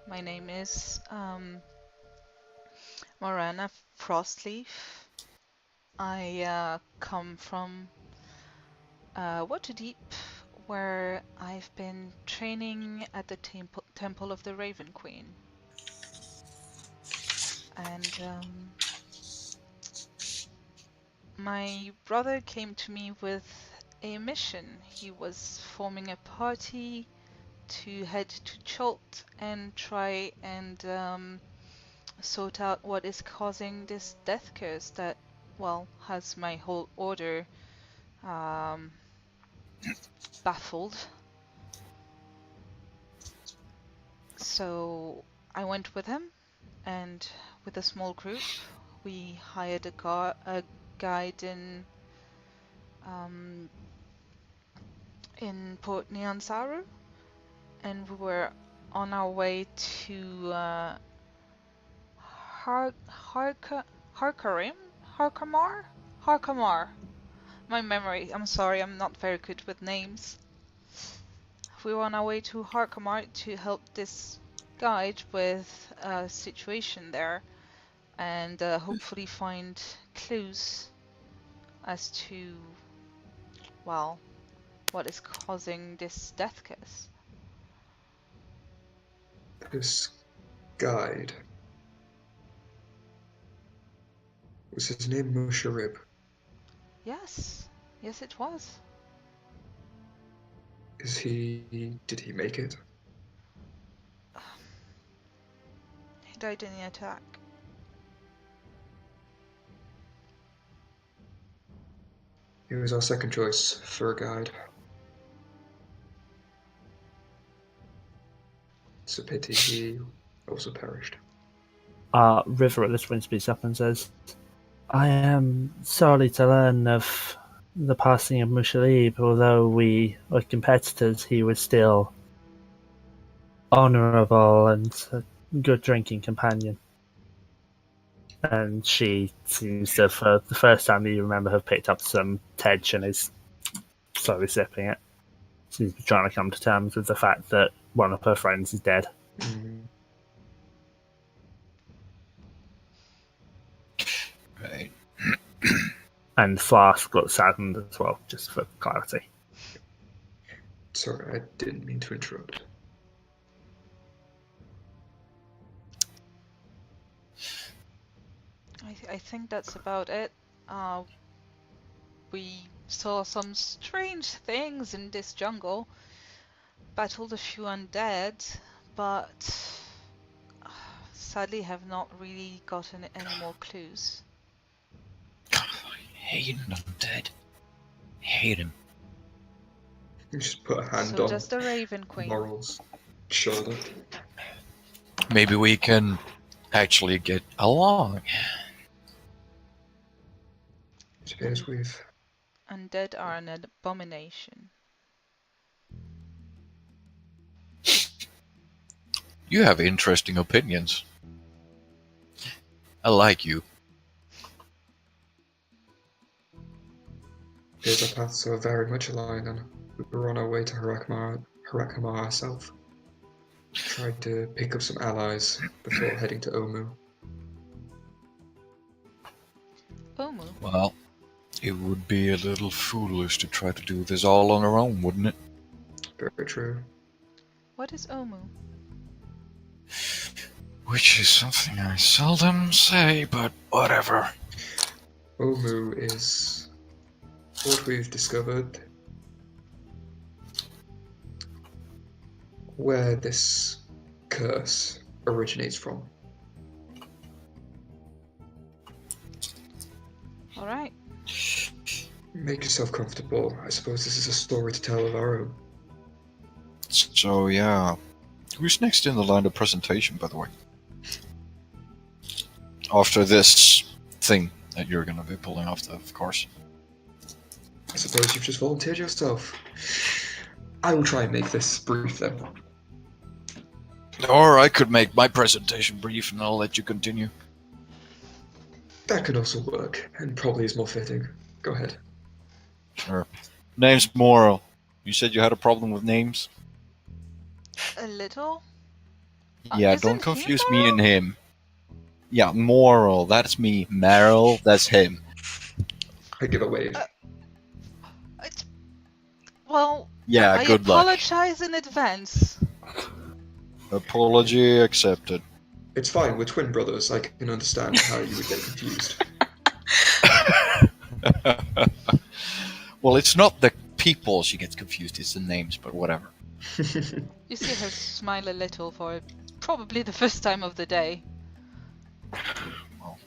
my name is Morana Frostleaf. I come from Waterdeep, where I've been training at the Temple of the Raven Queen. And my brother came to me with a mission. He was forming a party to head to Cholt and try and sort out what is causing this death curse that, well, has my whole order baffled. So I went with him, and with a small group, we hired a guide in Port Nyansaru, and we were on our way to Harkamar. My memory, I'm sorry, I'm not very good with names. We were on our way to Harkamar to help this guide with a situation there, and hopefully find clues as to, well, what is causing this death curse. This guide. Was his name Musharib? Yes, it was. Did he make it? He died in the attack. He was our second choice for a guide. It's a pity he also perished. River at this point speaks up and says, I am sorry to learn of the passing of Mushalib, although we were competitors, he was still honourable and a good drinking companion. And she seems to, for the first time that you remember, have picked up some Tedge and is slowly sipping it. She's trying to come to terms with the fact that one of her friends is dead. Right. And Flask got saddened as well, just for clarity. Sorry, I didn't mean to interrupt. I think that's about it. We saw some strange things in this jungle, battled a few undead, but sadly have not really gotten any more clues. I hate an undead. Hate him. You just put a hand So on just a Raven Queen. Moril's shoulder. Maybe we can actually get along. It appears we've... Undead are an abomination. You have interesting opinions. I like you. Appears our paths are very much aligned, and we were on our way to Harakmar ourselves. Tried to pick up some allies before heading to Omu. Omu? Well, it would be a little foolish to try to do this all on our own, wouldn't it? Very true. What is Omu? Which is something I seldom say, but whatever. Omu is what we've discovered where this curse originates from. Alright. Make yourself comfortable. I suppose this is a story to tell of our own. So, yeah. Who's next in the line of presentation, by the way? After this thing that you're going to be pulling off, of course. I suppose you've just volunteered yourself. I will try and make this brief then. Or I could make my presentation brief and I'll let you continue. That could also work, and probably is more fitting. Go ahead. Sure. Name's Moril. You said you had a problem with names? A little? Yeah, Isn't don't he confuse Moril? me and him. Yeah, Moril, that's me. Meiril, that's him. I give a wave. Well, Yeah, I good luck. apologize in advance. Apology accepted. It's fine, we're twin brothers. I can understand how you would get confused. Well, it's not the people she gets confused, it's the names, but whatever. You see her smile a little for probably the first time of the day. Well.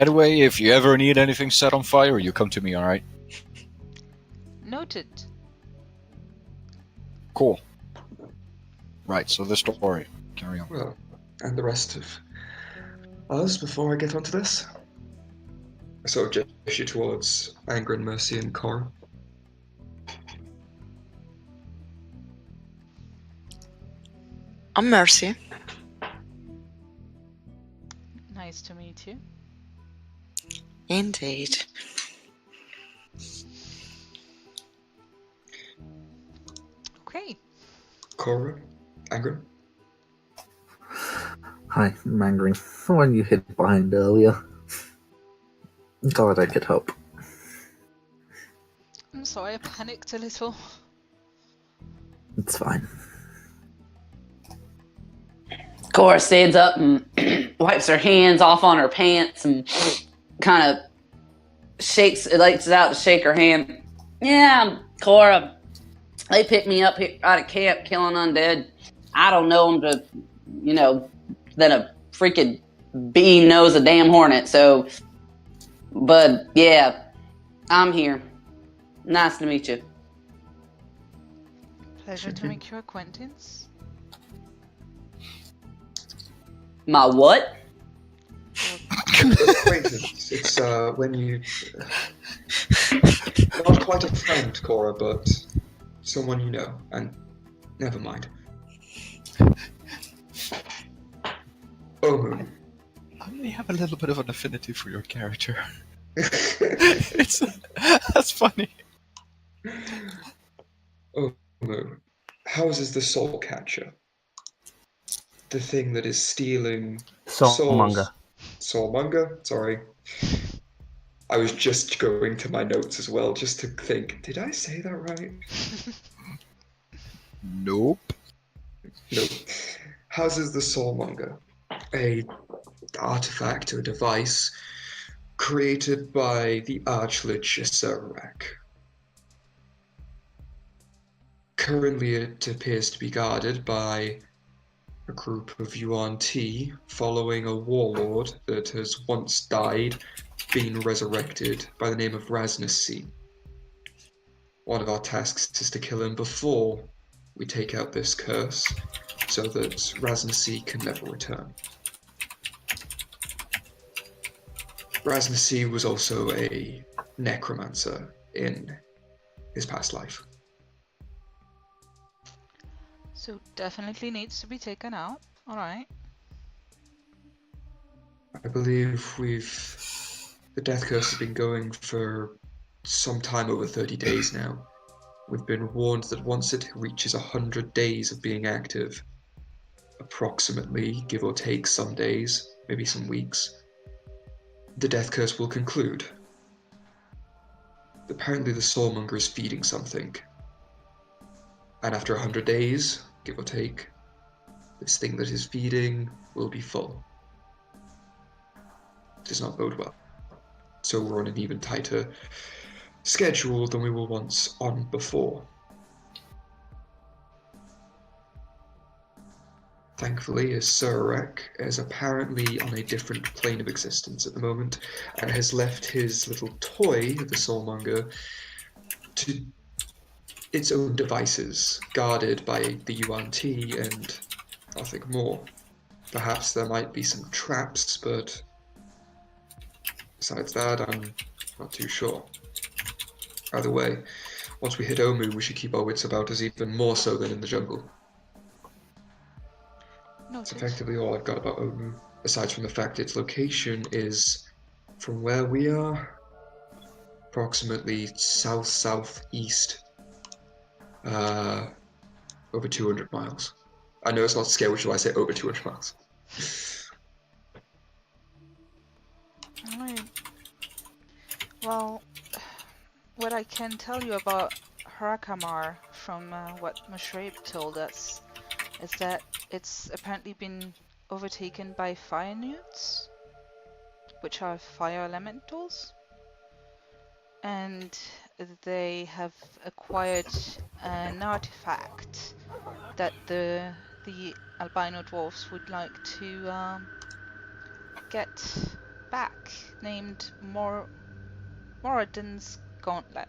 Anyway, if you ever need anything set on fire, you come to me, alright? Noted. Cool. Right, so the story. Carry on. Well, and the rest of us before I get onto this? I sort of gesture towards Angren, Mercy, and Cora. I'm Mercy. Nice to meet you. Indeed. Okay. Cora? Angren? Hi, I'm Angren. When you hid behind earlier. Glad I could help. I'm sorry, I panicked a little. It's fine. Cora stands up and wipes her hands off on her pants and kind of likes it out to shake her hand. Yeah, Cora. They picked me up here out of camp killing undead. I don't know them to, that a freaking bee knows a damn hornet. So, but yeah, I'm here. Nice to meet you. Pleasure to make your acquaintance. My what? Your Acquaintance. It's when you... not quite a friend, Cora, but someone you know. And never mind. Omu. I may have a little bit of an affinity for your character. Omu. That's funny. Houses the soul catcher. The thing that is stealing Soulmonger. Soulmonger? Sorry. I was just going to my notes as well, just to think, did I say that right? Nope. Nope. Houses the Soulmonger. A artifact or device created by the Archlich Sorcerer. Currently it appears to be guarded by a group of UNT following a warlord that has once died, been resurrected by the name of Rasnasi. One of our tasks is to kill him before we take out this curse, so that Rasnasi can never return. Rasnasi was also a necromancer in his past life. So definitely needs to be taken out. Alright. I believe the death curse has been going for some time over 30 days now. We've been warned that once it reaches 100 days of being active, approximately, give or take some days, maybe some weeks, the death curse will conclude. Apparently the Soulmonger is feeding something. And after 100 days, give or take, this thing that is feeding will be full. It does not bode well. So we're on an even tighter schedule than we were once on before. Thankfully, Sorcerer is apparently on a different plane of existence at the moment, and has left his little toy, the Soulmonger, to its own devices, guarded by the UNT and nothing more. Perhaps there might be some traps, but besides that, I'm not too sure. Either way, once we hit Omu, we should keep our wits about us even more so than in the jungle. That's effectively all I've got about Omu, aside from the fact its location is, from where we are, approximately south-southeast, over 200 miles. I know it's not scale, which is why I say over 200 miles. Alright. Well, what I can tell you about Harakamar from what Mushrib told us is that it's apparently been overtaken by fire newts, which are fire elementals, and they have acquired an artifact that the albino dwarfs would like to get back, named Moradin's Gauntlet.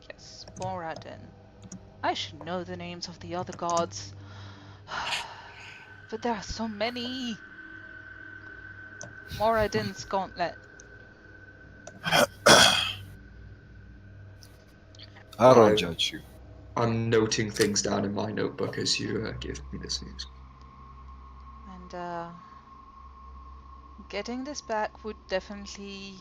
Yes, Moradin. I should know the names of the other gods. But there are so many. Moradin's Gauntlet. I don't judge you. I'm noting things down in my notebook as you give me this news. And getting this back would definitely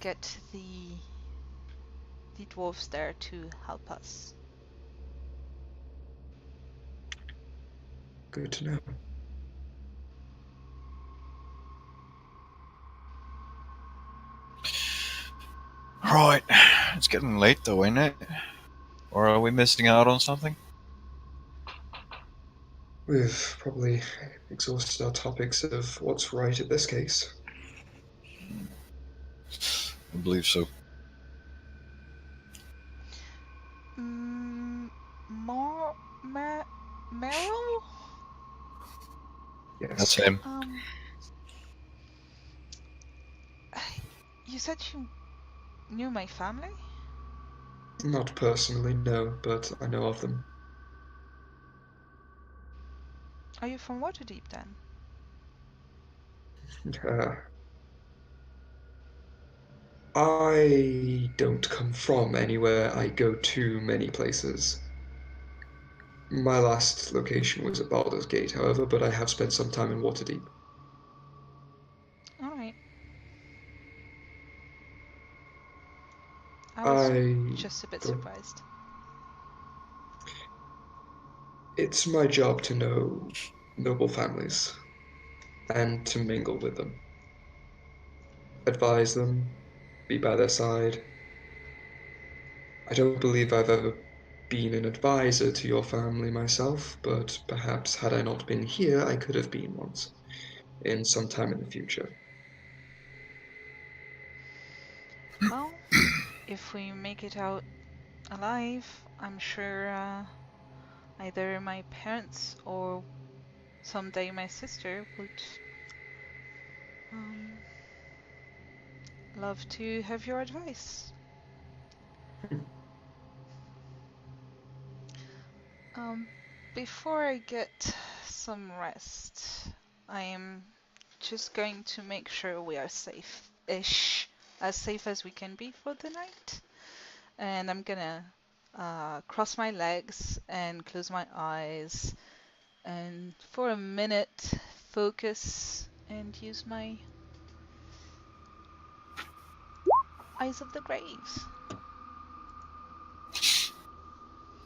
get the dwarves there to help us. Good to know. Right, it's getting late though, ain't it? Or are we missing out on something? We've probably exhausted our topics of what's right at this case. I believe so. Meiril? Yes. That's him. You said you knew my family? Not personally, no, but I know of them. Are you from Waterdeep then? I don't come from anywhere. I go to many places. My last location was at Baldur's Gate, however, but I have spent some time in Waterdeep. Alright. I was I just a bit go- surprised. It's my job to know noble families and to mingle with them, advise them, be by their side. I don't believe I've ever been an advisor to your family myself, but perhaps had I not been here, I could have been once, in some time in the future. Well, if we make it out alive, I'm sure either my parents or someday my sister would love to have your advice. Before I get some rest, I am just going to make sure we are safe-ish, as safe as we can be for the night. And I'm gonna cross my legs and close my eyes and for a minute focus and use my Eyes of the Graves.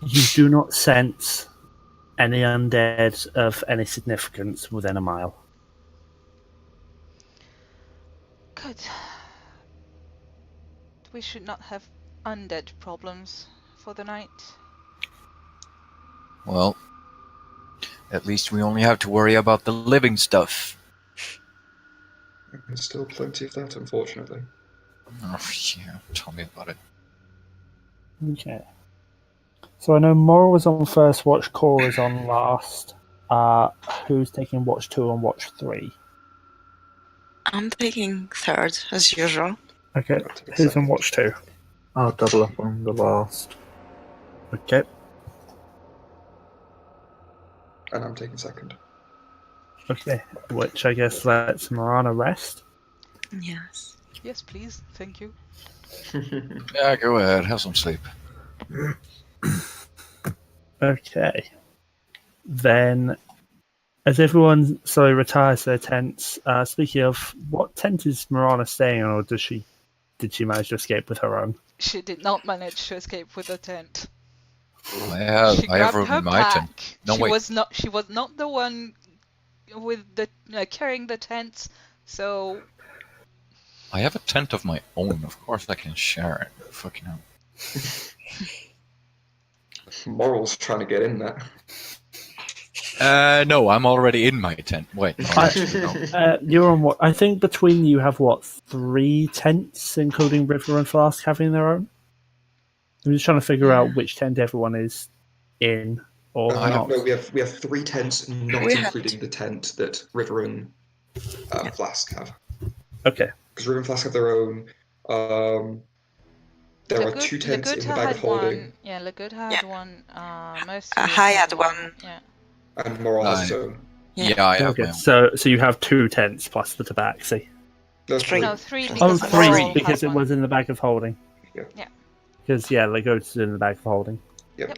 You do not sense any undead of any significance within a mile. Good. We should not have undead problems for the night. Well, at least we only have to worry about the living stuff. There's still plenty of that, unfortunately. Oh, yeah, tell me about it. Okay. So I know Moril was on first watch, Cora is on last. Who's taking watch 2 and watch 3? I'm taking third, as usual. Okay. I'll take Who's on second. watch 2? I'll double up on the last. Okay. And I'm taking second. Okay. Which I guess lets Morana rest. Yes. Yes, please. Thank you. Yeah, go ahead, have some sleep. Okay. Then, as everyone slowly retires to their tents, speaking of, what tent is Morana staying on, or did she manage to escape with her own? She did not manage to escape with the tent. I have She grabbed room her in my tent. pack. No, she wait. was not the one with the carrying the tent. So I have a tent of my own. Of course I can share it. Fucking hell. Moral's trying to get in there. No, I'm already in my tent. Wait, no, actually, no. You're on what? I think between you have what, 3 tents, including River and Flask having their own? I'm just trying to figure out which tent everyone is in or not. No, we have 3 tents, not We have including the tent that River and Flask have. Okay. Because River and Flask have their own. There are 2 tents in the bag of holding. One. Yeah, Lagutta had one. Mercy I had one. Yeah. And Moral has his own. Yeah, I have Okay. my own. So you have 2 tents plus the tabaxi. No, Three. No, 3 Oh, because 3 Moril because had it one. was in the bag of holding. Yeah. Yeah. Because Lagota's in the bag of holding. Yep.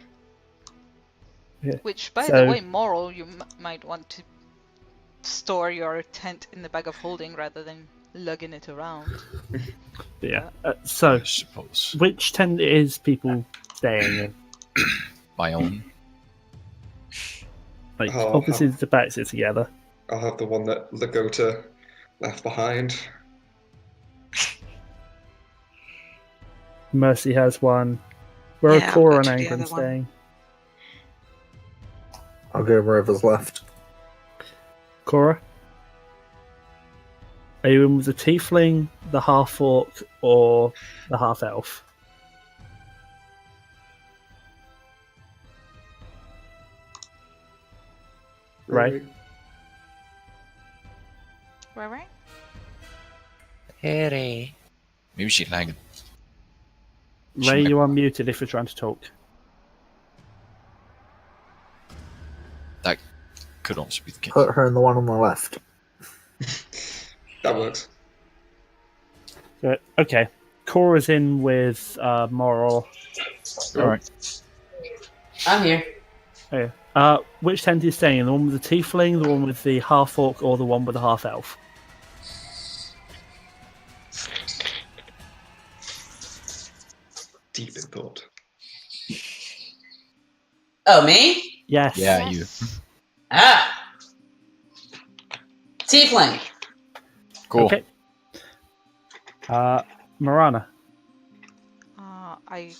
Which, by So- the way, Moril, you might want to store your tent in the bag of holding rather than lugging it around. Yeah. So, I suppose. which tent is people staying in? My own. Like, Oh, obviously the tabaxi together. I'll have the one that Lagota left behind. Mercy has one. Where Yeah, are Cora I'll and go to the Angren other one. staying? I'll go wherever's left. Cora? Are you in with the tiefling, the half-orc, or the half-elf? Right. Right? Maybe she's lagging. Ray, you are muted if you're trying to talk. could also be the case. Put her in the one on the left. That works. Okay. Cora's in with Moril. All right. I'm here. Okay. Which tent are you staying in? The one with the tiefling, the one with the half-orc, or the one with the half-elf? Deep in thought. Oh, me? Yes. Yeah, you. Ah. Tiefling. Cool. Okay. Morana. I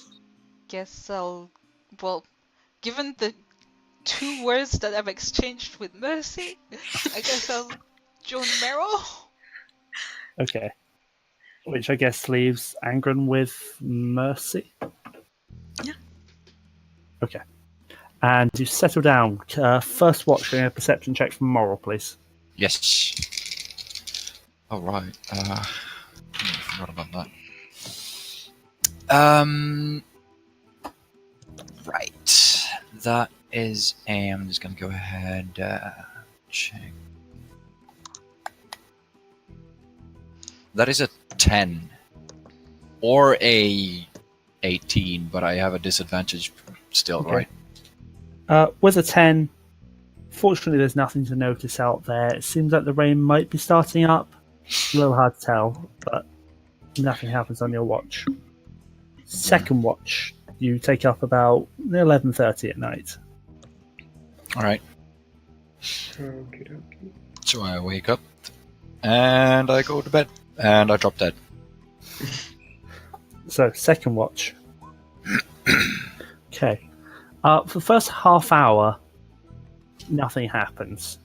guess I'll. Well, given the 2 words that I've exchanged with Mercy, I guess I'll join Meryl. Okay. Which I guess leaves Angren with Mercy. Yeah. Okay. And you settle down. First watch, a perception check from Moril, please. Yes. All right. I forgot about that. Right. That is I'm just gonna go ahead check. That is a 10 or a 18, but I have a disadvantage still, Okay. right? With a 10, fortunately there's nothing to notice out there. It seems like the rain might be starting up. A little hard to tell, but nothing happens on your watch. Second watch, you take up about 11:30 at night. All right. Okie dokie. So I wake up and I go to bed and I drop dead. So, second watch. Okay. For the first half hour, nothing happens.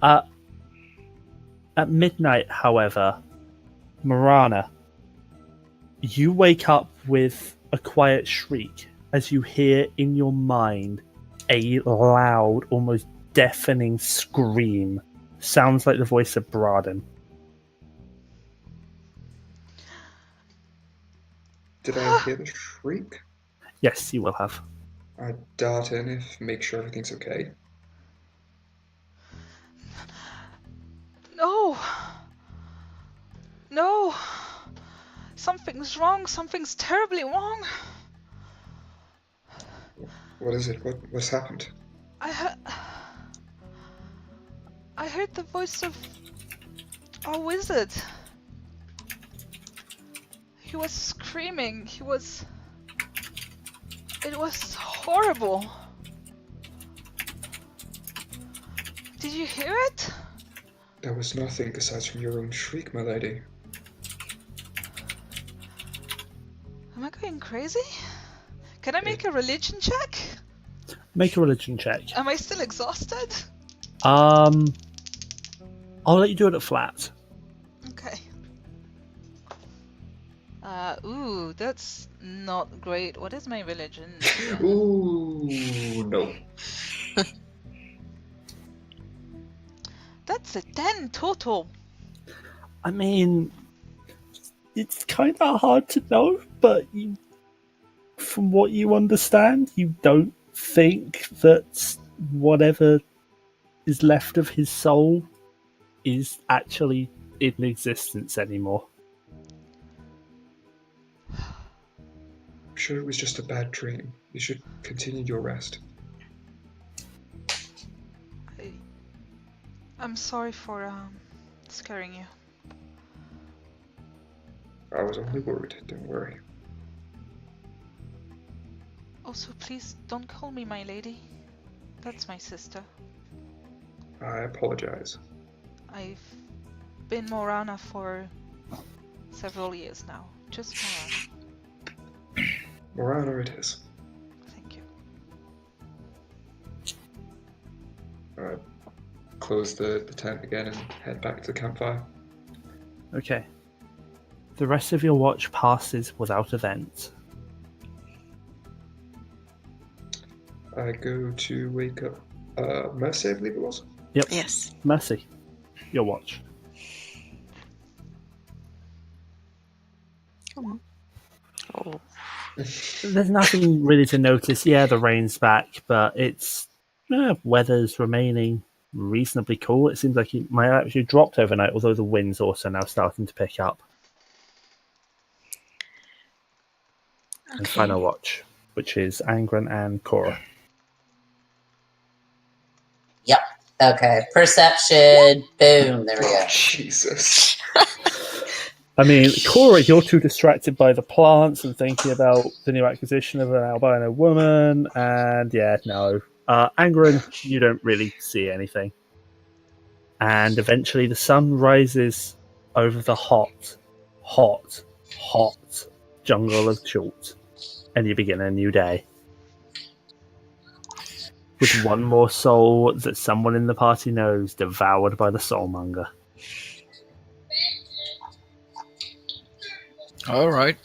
At midnight, however, Morana, you wake up with a quiet shriek as you hear in your mind a loud, almost deafening scream. Sounds like the voice of Braden. Did I hear the shriek? Yes, you will have. I dart in make sure everything's okay. No! No! Something's wrong. Something's terribly wrong. What is it? What's happened? I heard the voice of our wizard. He was screaming. It was horrible. Did you hear it? There was nothing aside from your own shriek, my lady. Am I going crazy? Can I make a religion check? Make a religion check. Am I still exhausted? I'll let you do it at flat. Okay. Ooh, that's not great. What is my religion? Ooh, no. That's a 10 total. I mean, it's kind of hard to know, but from what you understand, you don't think that whatever is left of his soul is actually in existence anymore. I'm sure it was just a bad dream. You should continue your rest. I'm sorry for scaring you. I was only worried, don't worry. Also, please don't call me my lady. That's my sister. I apologize. I've been Morana for several years now. Just Morana. Morana it is. Thank you. Close the tent again and head back to the campfire. Okay. The rest of your watch passes without event. I go to wake up Mercy, I believe it was. Yep. Yes. Mercy, your watch. Oh. There's nothing really to notice. Yeah, the rain's back, but it's Weather's remaining reasonably cool. It seems like it might have actually dropped overnight, although the wind's also now starting to pick up. And final watch, which is Angren and Cora. Yep. Okay. Perception. Boom. There we go. Jesus. I mean, Cora, you're too distracted by the plants and thinking about the new acquisition of an albino woman, and yeah, no. Angren, you don't really see anything. And eventually the sun rises over the hot jungle of Chult, and you begin a new day. With one more soul that someone in the party knows devoured by the soulmonger. Alright.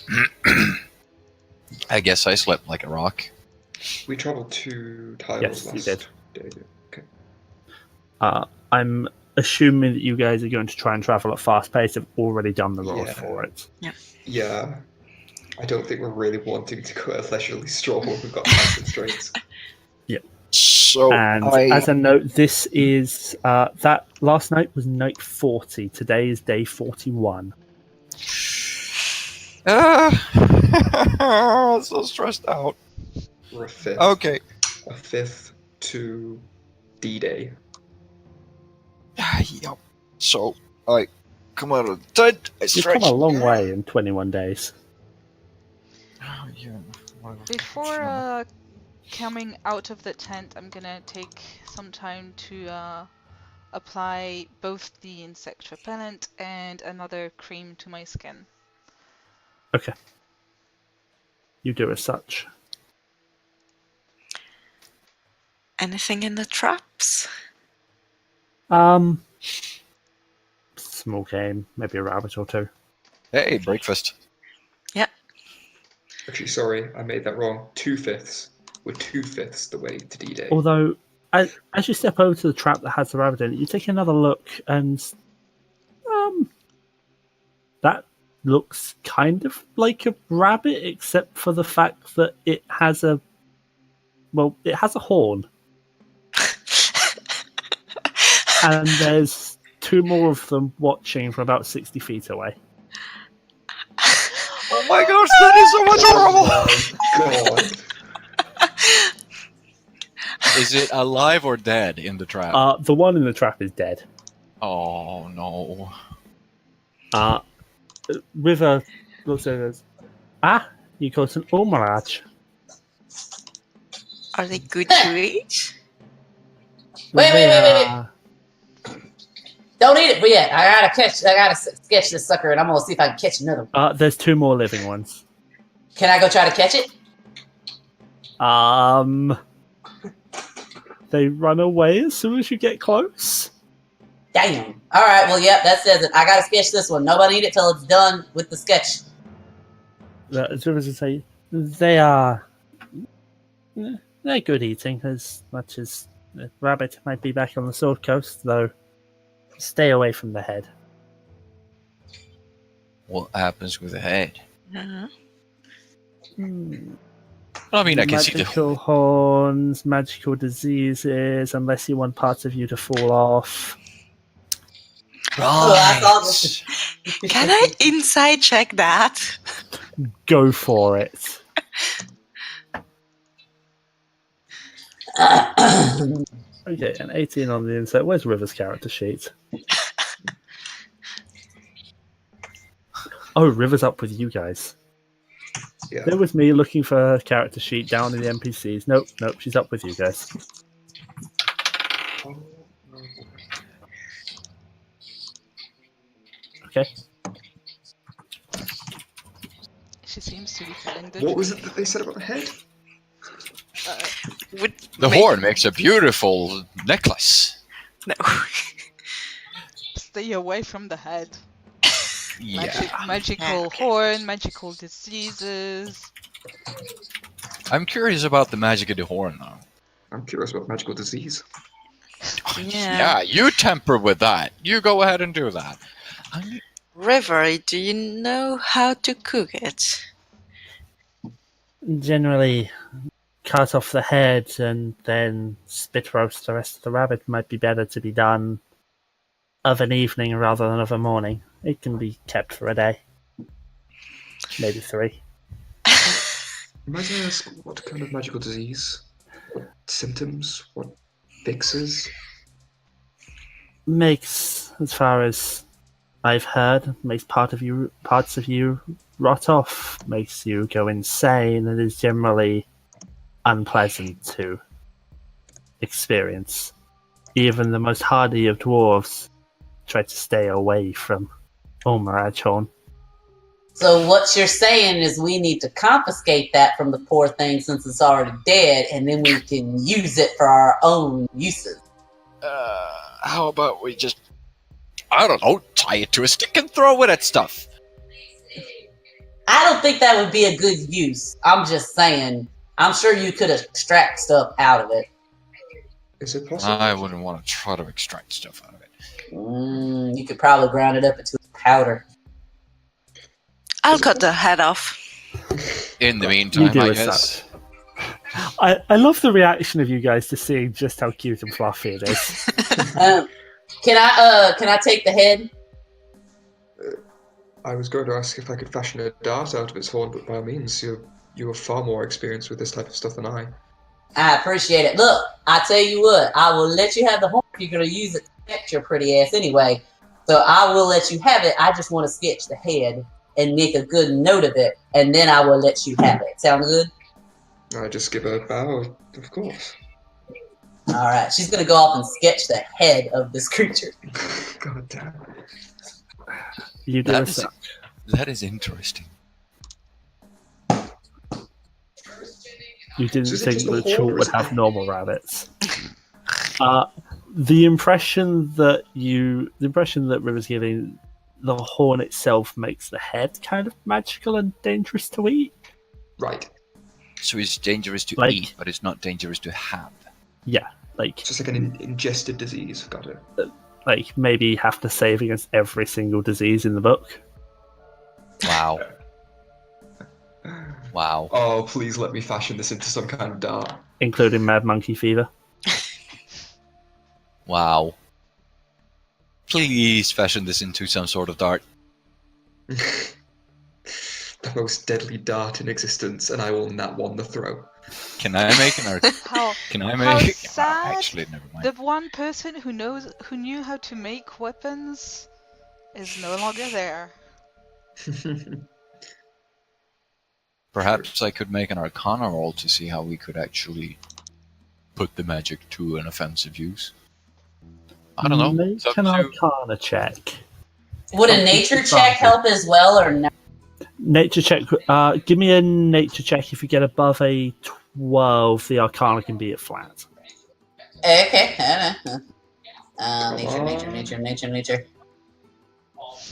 I guess I slept like a rock. We traveled to Tiles Yes, last you did. day. Okay. I'm assuming that you guys are going to try and travel at fast pace. I've already done the rolls Yeah. for it. Yeah. I don't think we're really wanting to go at a leisurely stroll when we've got time constraints. So And as a note, this is that last night was night 40. Today is day 41. so stressed out. We're a fifth. Okay. A fifth to D-Day. Yep. So I come out of the tent. I You've stretch. come a long way in 21 days. Yeah, whatever. Before coming out of the tent, I'm gonna take some time to apply both the insect repellent and another cream to my skin. Okay. You do as such. Anything in the traps? Small game, maybe a rabbit or two. Hey, breakfast. Actually, sorry, I made that wrong. 2/5. We're 2/5 the way to D-Day. Although, as you step over to the trap that has the rabbit in it, you take another look, and that looks kind of like a rabbit, except for the fact that it has a horn. And there's two more of them watching from about 60 feet away. Oh my gosh, that is so much horrible! God. Is it alive or dead in the trap? The one in the trap is dead. Oh no. River looks over and goes, you got an omaraj. Are they good to eat? Wait. Don't eat it yet. I gotta sketch this sucker, and I'm gonna see if I can catch another one. There's two more living ones. Can I go try to catch it? They run away as soon as you get close. Damn. All right. Well, yep. That says it. I gotta sketch this one. Nobody eat it till it's done with the sketch. As soon as I say, they're good eating, as much as the rabbit might be back on the Sword Coast, though. Stay away from the head. What happens with the head? Uh-huh. I mean, I can see the Magical horns, magical diseases, unless you want parts of you to fall off. right. Can I inside check that? Go for it. Okay, an 18 on the inside. Where's River's character sheet? Oh, River's up with you guys. Yeah. There was me looking for her character sheet down in the NPCs. Nope, she's up with you guys. Okay. She seems to be feeling the What was it that they said about the head? The horn makes a beautiful necklace. No. Stay away from the head. Yeah. Magical horn, magical diseases. I'm curious about the magic of the horn now. I'm curious about magical disease. Yeah, you temper with that. You go ahead and do that. River, do you know how to cook it? Generally, cut off the head and then spit roast the rest of the rabbit might be better to be done of an evening rather than of a morning. It can be kept for a day, maybe 3. Might I ask what kind of magical disease? What symptoms? What fixes? Makes, as far as I've heard, makes parts of you rot off, makes you go insane, and is generally unpleasant to experience. Even the most hardy of dwarves try to stay away from Umbra. So what you're saying is we need to confiscate that from the poor thing since it's already dead, and then we can use it for our own uses. How about we just, I don't know, tie it to a stick and throw it at stuff? I don't think that would be a good use. I'm just saying. I'm sure you could extract stuff out of it. Is it possible? I wouldn't want to try to extract stuff out of it. You could probably ground it up into powder. I'll cut the head off. In the meantime, I guess. I love the reaction of you guys to seeing just how cute and fluffy it is. Can I take the head? I was going to ask if I could fashion a dart out of its horn, but by all means, you are far more experienced with this type of stuff than I. I appreciate it. Look, I tell you what, I will let you have the horn if you're going to use it to protect your pretty ass anyway. So I will let you have it. I just want to sketch the head and make a good note of it, and then I will let you have it. Sound good? I just give a bow, of course. Alright, she's going to go off and sketch the head of this creature. God damn. You do as such. That is interesting. You didn't So is it think just a that horn, Chalk or would is it- have normal rabbits. The impression that River's giving, the horn itself makes the head kind of magical and dangerous to eat. Right. So it's dangerous to Like- eat, but it's not dangerous to have. Yeah, Just like an ingested disease. Got it. maybe have to save against every single disease in the book. Wow. Wow. Oh, please let me fashion this into some kind of dart. Including Mad Monkey Fever. Wow. Please fashion this into some sort of dart. The most deadly dart in existence, and I will nat one the throw. Can I make an art? How Can I how make? sad. Actually, never mind. The one person who knew how to make weapons is no longer there. Perhaps I could make an Arcana roll to see how we could actually put the magic to an offensive use. I don't know. Make It's up an to- Arcana check. Would a nature check help as well, or no? Nature check. Give me a nature check. If you get above a 12, the Arcana can be at flat. Okay. Nature.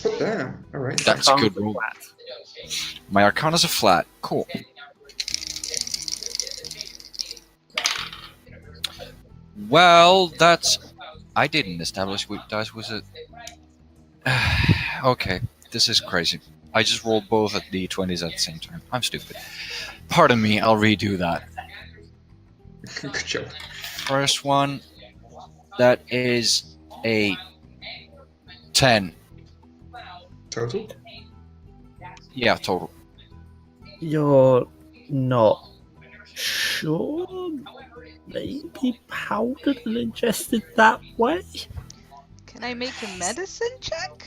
But damn, alright. That's a Arcana's good roll. flat. My Arcana's a flat. Cool. Well, that's... I didn't establish what dice was it. Okay, this is crazy. I just rolled both at d20s at the same time. I'm stupid. Pardon me, I'll redo that. Good job. First one, that is a 10. Total? Yeah, total. You're not sure? Maybe powdered and ingested that way? Can I make a medicine check?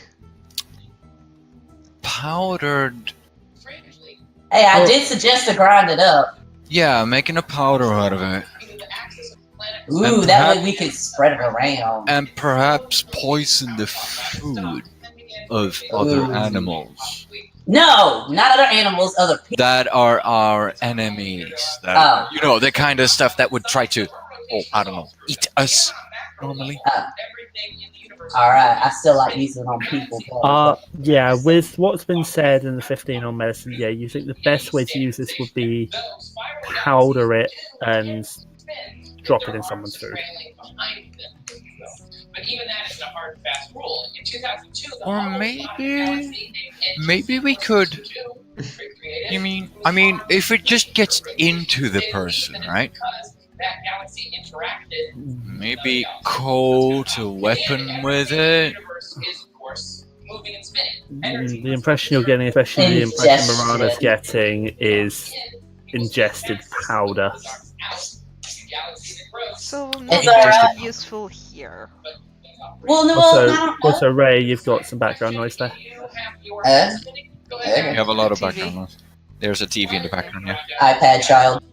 Powdered... Hey, I did suggest to grind it up. Yeah, making a powder out of it. Ooh, And that way perhaps- we could spread it around. And perhaps poison the food of other Ooh. animals No, not other animals, other people. that are our enemies. That, Oh. You know, the kind of stuff that would try to, I don't know, eat us normally. Alright, I still like using it on people. Yeah, with what's been said in the 15 on medicine, yeah, you think the best way to use this would be powder it and drop it in someone's food. Or maybe we could You mean? I mean, if it just gets into the person, right? Maybe coat a weapon with it. The impression you're getting, especially the impression Morana's getting, is ingested powder. So It's not alright. useful here. Well, no, I don't know. Also, Ray, you've got some background noise there. You have a lot of TV. background noise. There's a TV in the background, yeah. iPad child.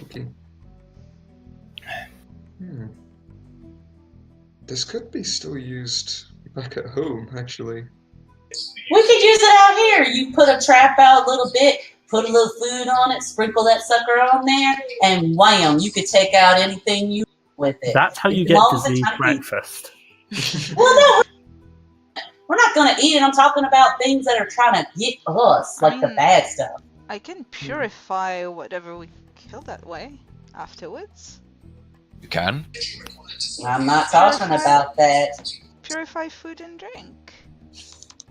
Okay. This could be still used back at home, actually. We could use it out here. You put a trap out a little bit, put a little food on it, sprinkle that sucker on there, and wham! You could take out anything you with it. That's how you get disease breakfast. Well, no, we're not going to eat it. I'm talking about things that are trying to get us, like the bad stuff. I can purify whatever we kill that way afterwards. You can? I'm not talking about that. Purify food and drink.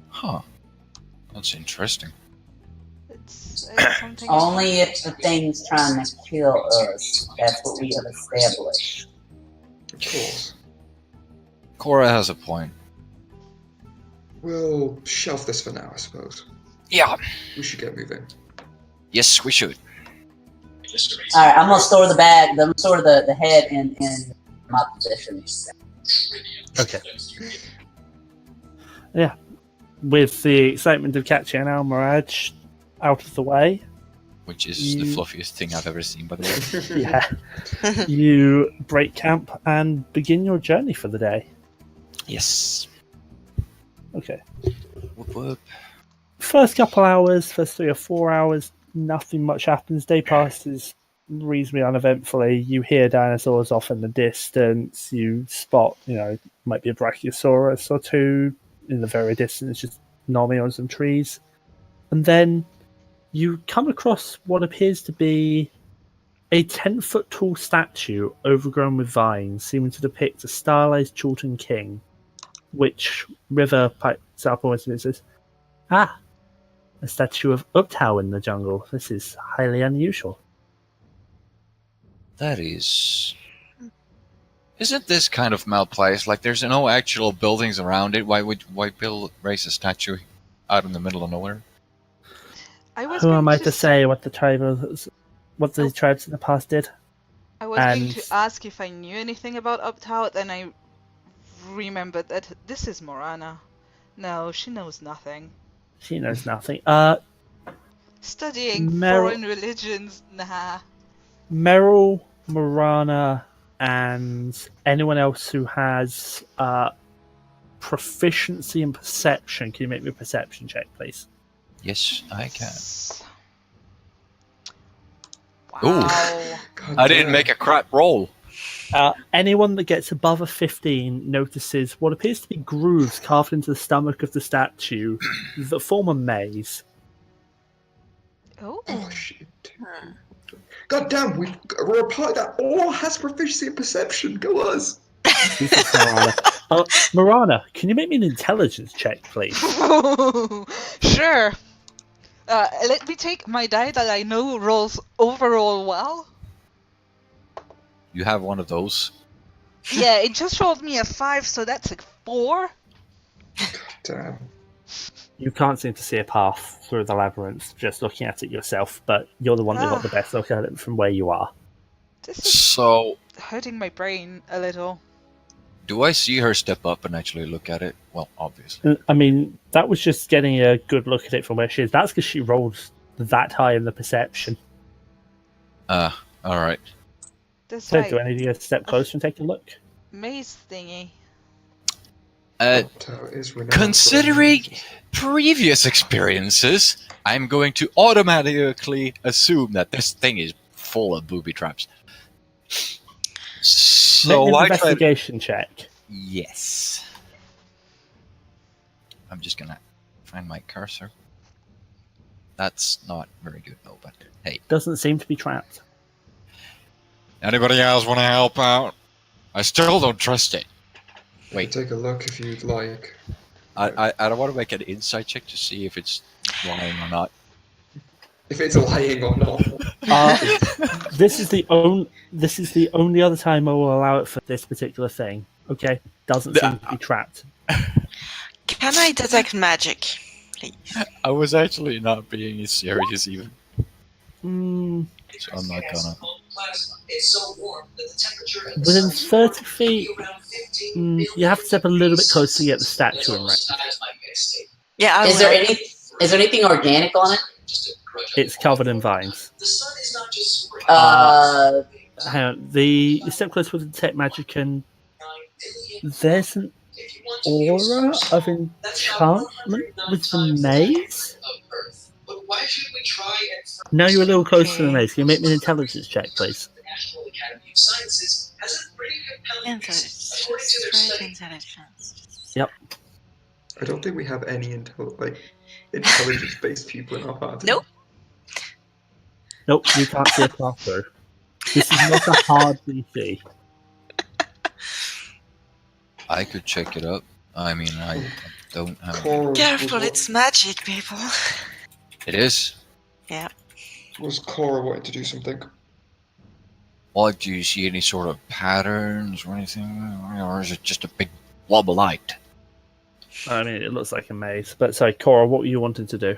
Huh. That's interesting. It's something. Only if the thing's trying to kill us. That's what we have established. Of course. Cora has a point. We'll shelf this for now, I suppose. Yeah. We should get moving. Yes, we should. Alright, I'm gonna store the bag, I'm gonna store the head in my possession. Okay. Yeah. With the excitement of catching an Almirage out of the way, Which is the fluffiest thing I've ever seen, by the way. yeah, you break camp and begin your journey for the day. Yes. Okay. Whoop whoop. First couple hours, first 3 or 4 hours, nothing much happens. Day passes reasonably uneventfully. You hear dinosaurs off in the distance. You spot, might be a Brachiosaurus or two in the very distance, just nomming on some trees. And then you come across what appears to be a 10-foot tall statue overgrown with vines, seeming to depict a stylized Chultan king, which River pipes up almost and says, "Ah, a statue of Uptau in the jungle. This is highly unusual." That is... Isn't this kind of malplaced? Like, there's no actual buildings around it. Why raise a statue out in the middle of nowhere? Who am I to say what the tribes in the past did? I was going to ask if I knew anything about Uptau, then I remembered that this is Morana. No, she knows nothing. She knows nothing. Studying foreign religions, nah. Meiril, Morana, and anyone else who has proficiency in perception. Can you make me a perception check, please? Yes, I can. Wow. Ooh, I didn't make a crap roll. Anyone that gets above a 15 notices what appears to be grooves carved into the stomach of the statue that form a maze. Oh, shit. God damn, we're a party that all has proficiency in perception. Go us! Morana, can you make me an intelligence check, please? Sure. Let me take my die that I know rolls overall well. You have one of those. Yeah, it just rolled me a 5, so that's a 4. God damn. You can't seem to see a path through the labyrinth just looking at it yourself, but you're the one who got the best look at it from where you are. This is So, hurting my brain a little. do I see her step up and actually look at it? Well, obviously. I mean, that was just getting a good look at it from where she is. That's because she rolled that high in the perception. Alright. So, do any of you step closer and take a look? Maze thingy. Considering previous experiences, I'm going to automatically assume that this thing is full of booby traps. So Make an investigation check. Yes. I'm just gonna find my cursor. That's not very good though, but hey. Doesn't seem to be trapped. Anybody else want to help out? I still don't trust it. Wait. Take a look if you'd like. I don't want to make an insight check to see if it's lying or not. If it's lying or not. This is the only other time I will allow it for this particular thing. Okay, doesn't seem to be trapped. Can I detect magic, please? I was actually not being serious even. So I'm not gonna. Within 30 feet, you have to step a little bit closer to get the statue in range. Yeah, I Is there anything organic on it? It's covered in vines. Hang on. You step close with the detect magic, and there's an aura of enchantment with the maze. Now you're a little closer to the maze. Can you make me an intelligence check, please? Intelligence. Yep. I don't think we have any intelligence-based people in our party. Nope. Nope, you can't see a path through. This is not a hard DC. I could check it up. I mean, I don't have. Cora Careful, was it's magic, people. It is. Yeah. Was Cora wanting to do something? Well, do you see any sort of patterns or anything, or is it just a big blob of light? I mean, it looks like a maze. But sorry, Cora, what were you wanting to do?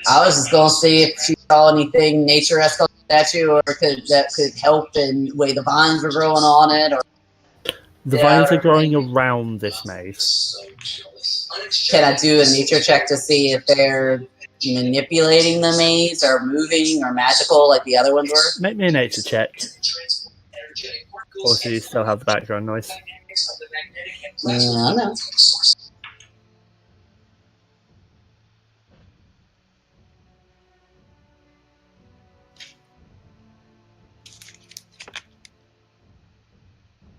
I was just going to see if she saw anything nature-esque on the statue, or that could help in the way the vines were growing on it. Or The vines are growing around this maze. can I do a nature check to see if they're manipulating the maze, or moving, or magical like the other ones were? Make me a nature check. Also, you still have the background noise. No.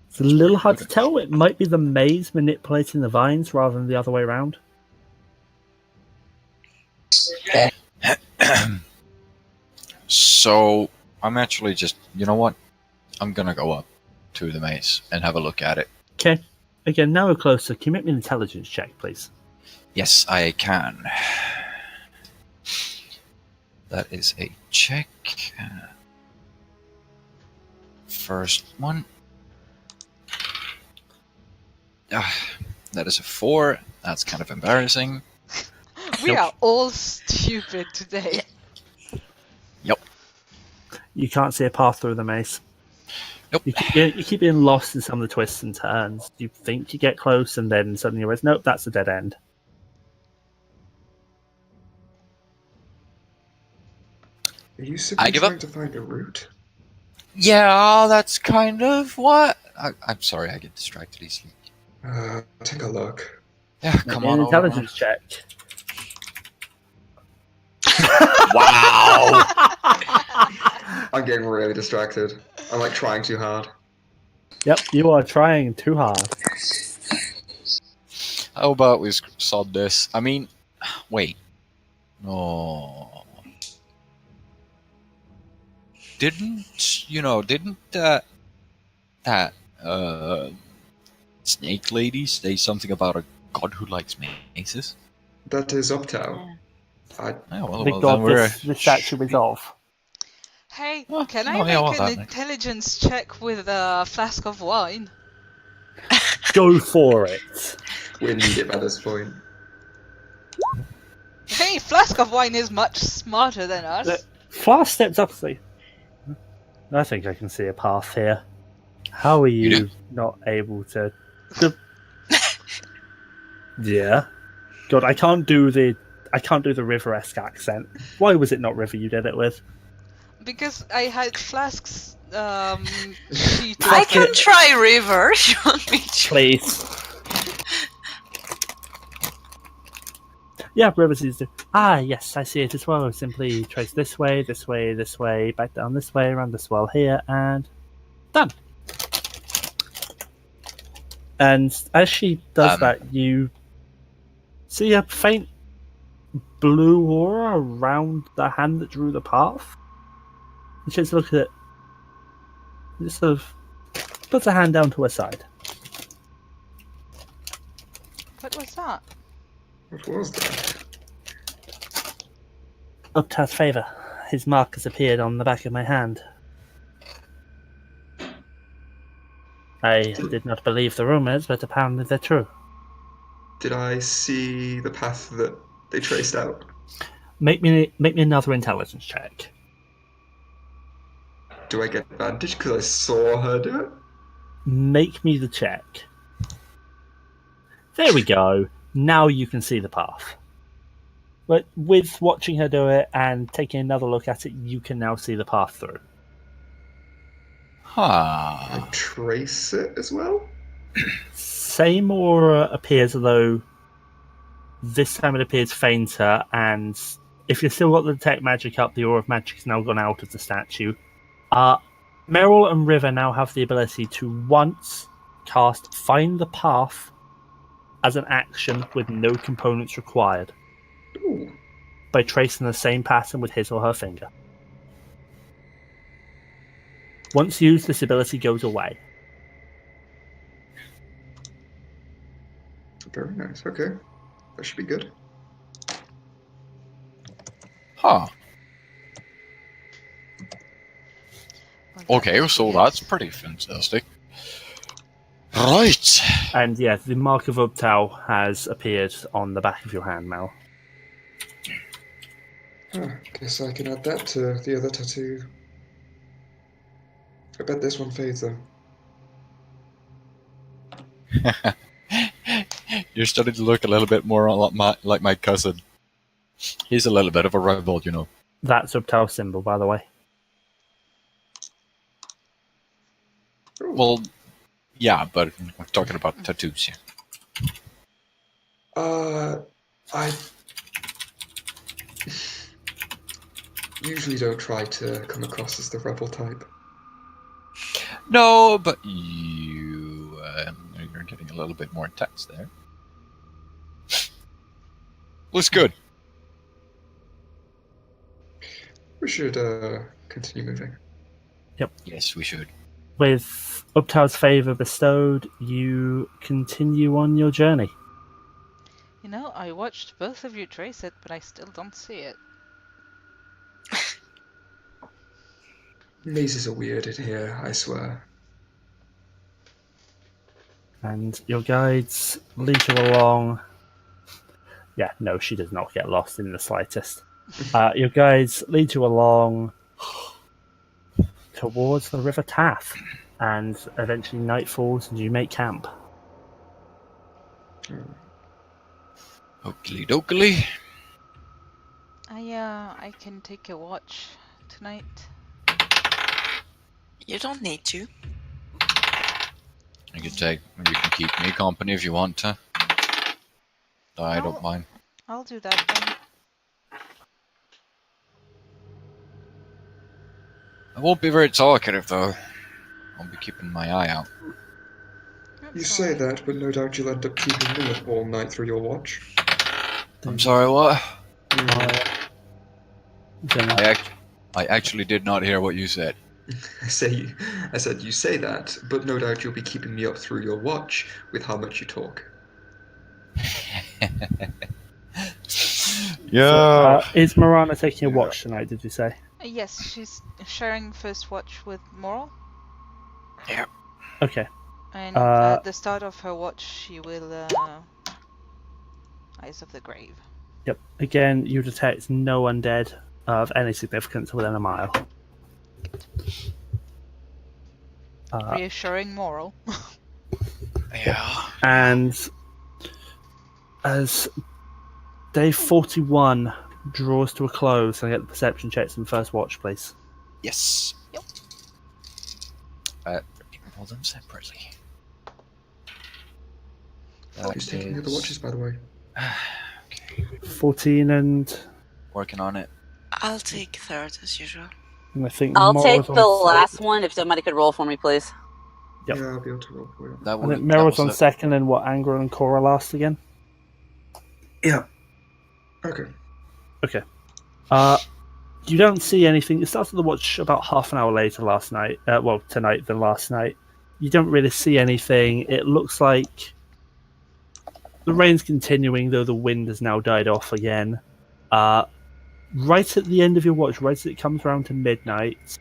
It's a little hard to tell. It might be the maze manipulating the vines rather than the other way around. Okay. So I'm actually just, you know what? I'm gonna go up to the maze and have a look at it. Okay. Again, now we're closer. Can you make me an intelligence check, please? Yes, I can. That is a check. First one. That is a 4. That's kind of embarrassing. We are all stupid today. Yep. You can't see a path through the maze. Nope. You keep being lost in some of the twists and turns. You think you get close, and then suddenly you realize, nope, that's a dead end. Are you simply give trying up. to find a route? Yeah, that's kind of what. I'm sorry, I get distracted easily. Take a look. Yeah, Make come me on. an over. intelligence check. Wow! I'm getting really distracted. I'm like trying too hard. Yep, you are trying too hard. How about we sod this? I mean, wait. No. Didn't that snake lady say something about a god who likes mazes? That is Uptown. Oh, well, The well, god then we're... the statue is of. Hey, Oh, can oh, I yeah, make well, an that makes- intelligence check with a flask of wine? Go for it. We need it by this point. Hey, flask of wine is much smarter than us. Flask steps up to you. I think I can see a path here. How are you not able to... Yeah. God, I can't do the river-esque accent. Why was it not river you did it with? Because I had flasks sheeted. I can try river if you want me to. Please. Yeah, rivers is... yes, I see it as well. Simply trace this way, this way, this way, back down this way, around this well here, and... done. And as she does that, you see a faint blue aura around the hand that drew the path. And she just looks at it. And just sort of puts her hand down to her side. What was that? What was that? Uptar's favour. His mark has appeared on the back of my hand. I did not believe the rumours, but apparently they're true. Did I see the path that they traced out? Make me another intelligence check. Do I get advantage because I saw her do it? Make me the check. There we go. Now you can see the path. But with watching her do it and taking another look at it, you can now see the path through. I trace it as well? Same aura appears, although this time it appears fainter, and if you've still got the detect magic up, the aura of magic has now gone out of the statue. Meiril and River now have the ability to once cast Find the Path as an action with no components required. Ooh. By tracing the same pattern with his or her finger. Once used, this ability goes away. Very nice, okay. That should be good. Huh. Okay, so that's pretty fantastic. Right. And yeah, the mark of Ubtao has appeared on the back of your hand now. Guess I can add that to the other tattoo. I bet this one fades though. You're starting to look a little bit more like my cousin. He's a little bit of a rebel, you know. That's Ubtao's symbol, by the way. Well, yeah, but we're talking about tattoos here. I usually don't try to come across as the rebel type. No, but you're getting a little bit more intense there. Looks good. We should continue moving. Yep. Yes, we should. With Ubtao's favour bestowed, you continue on your journey. You know, I watched both of you trace it, but I still don't see it. Mazes are weird in here, I swear. And your guides lead you along. Yeah, no, she does not get lost in the slightest. Your guides lead you along towards the River Taff, and eventually night falls and you make camp. Oakley dokley. I can take a watch tonight. You don't need to. You can keep me company if you want to. I don't mind. I'll do that then. I won't be very talkative though. I'll be keeping my eye out. You say that, but no doubt you'll end up keeping me up all night through your watch. I'm sorry, what? General. I actually did not hear what you said. I said you say that, but no doubt you'll be keeping me up through your watch with how much you talk. Yeah. Is Morana taking a watch tonight, did you say? Yes, she's sharing first watch with Moril. Yeah. Okay. And at the start of her watch, she will Eyes of the Grave. Yep. Again, you detect no undead of any significance within a mile. Reassuring Moril. Yeah. And as day 41 draws to a close, I get the perception checks in first watch, please. Yes. Yep. We can roll them separately. Who's taking the other watches, by the way? Okay. 14 and Working on it. I'll take third as usual. I think I'll Morrow's take the on last one if somebody could roll for me, please. Yep. Yeah, I'll be able to roll for you. That I think Meril's on second, and what, Angren and Cora last again? Yeah. Okay. Okay. You don't see anything. You started the watch about half an hour later last night. Tonight than last night. You don't really see anything. It looks like The rain's continuing, though the wind has now died off again. Right at the end of your watch, right as it comes around to midnight,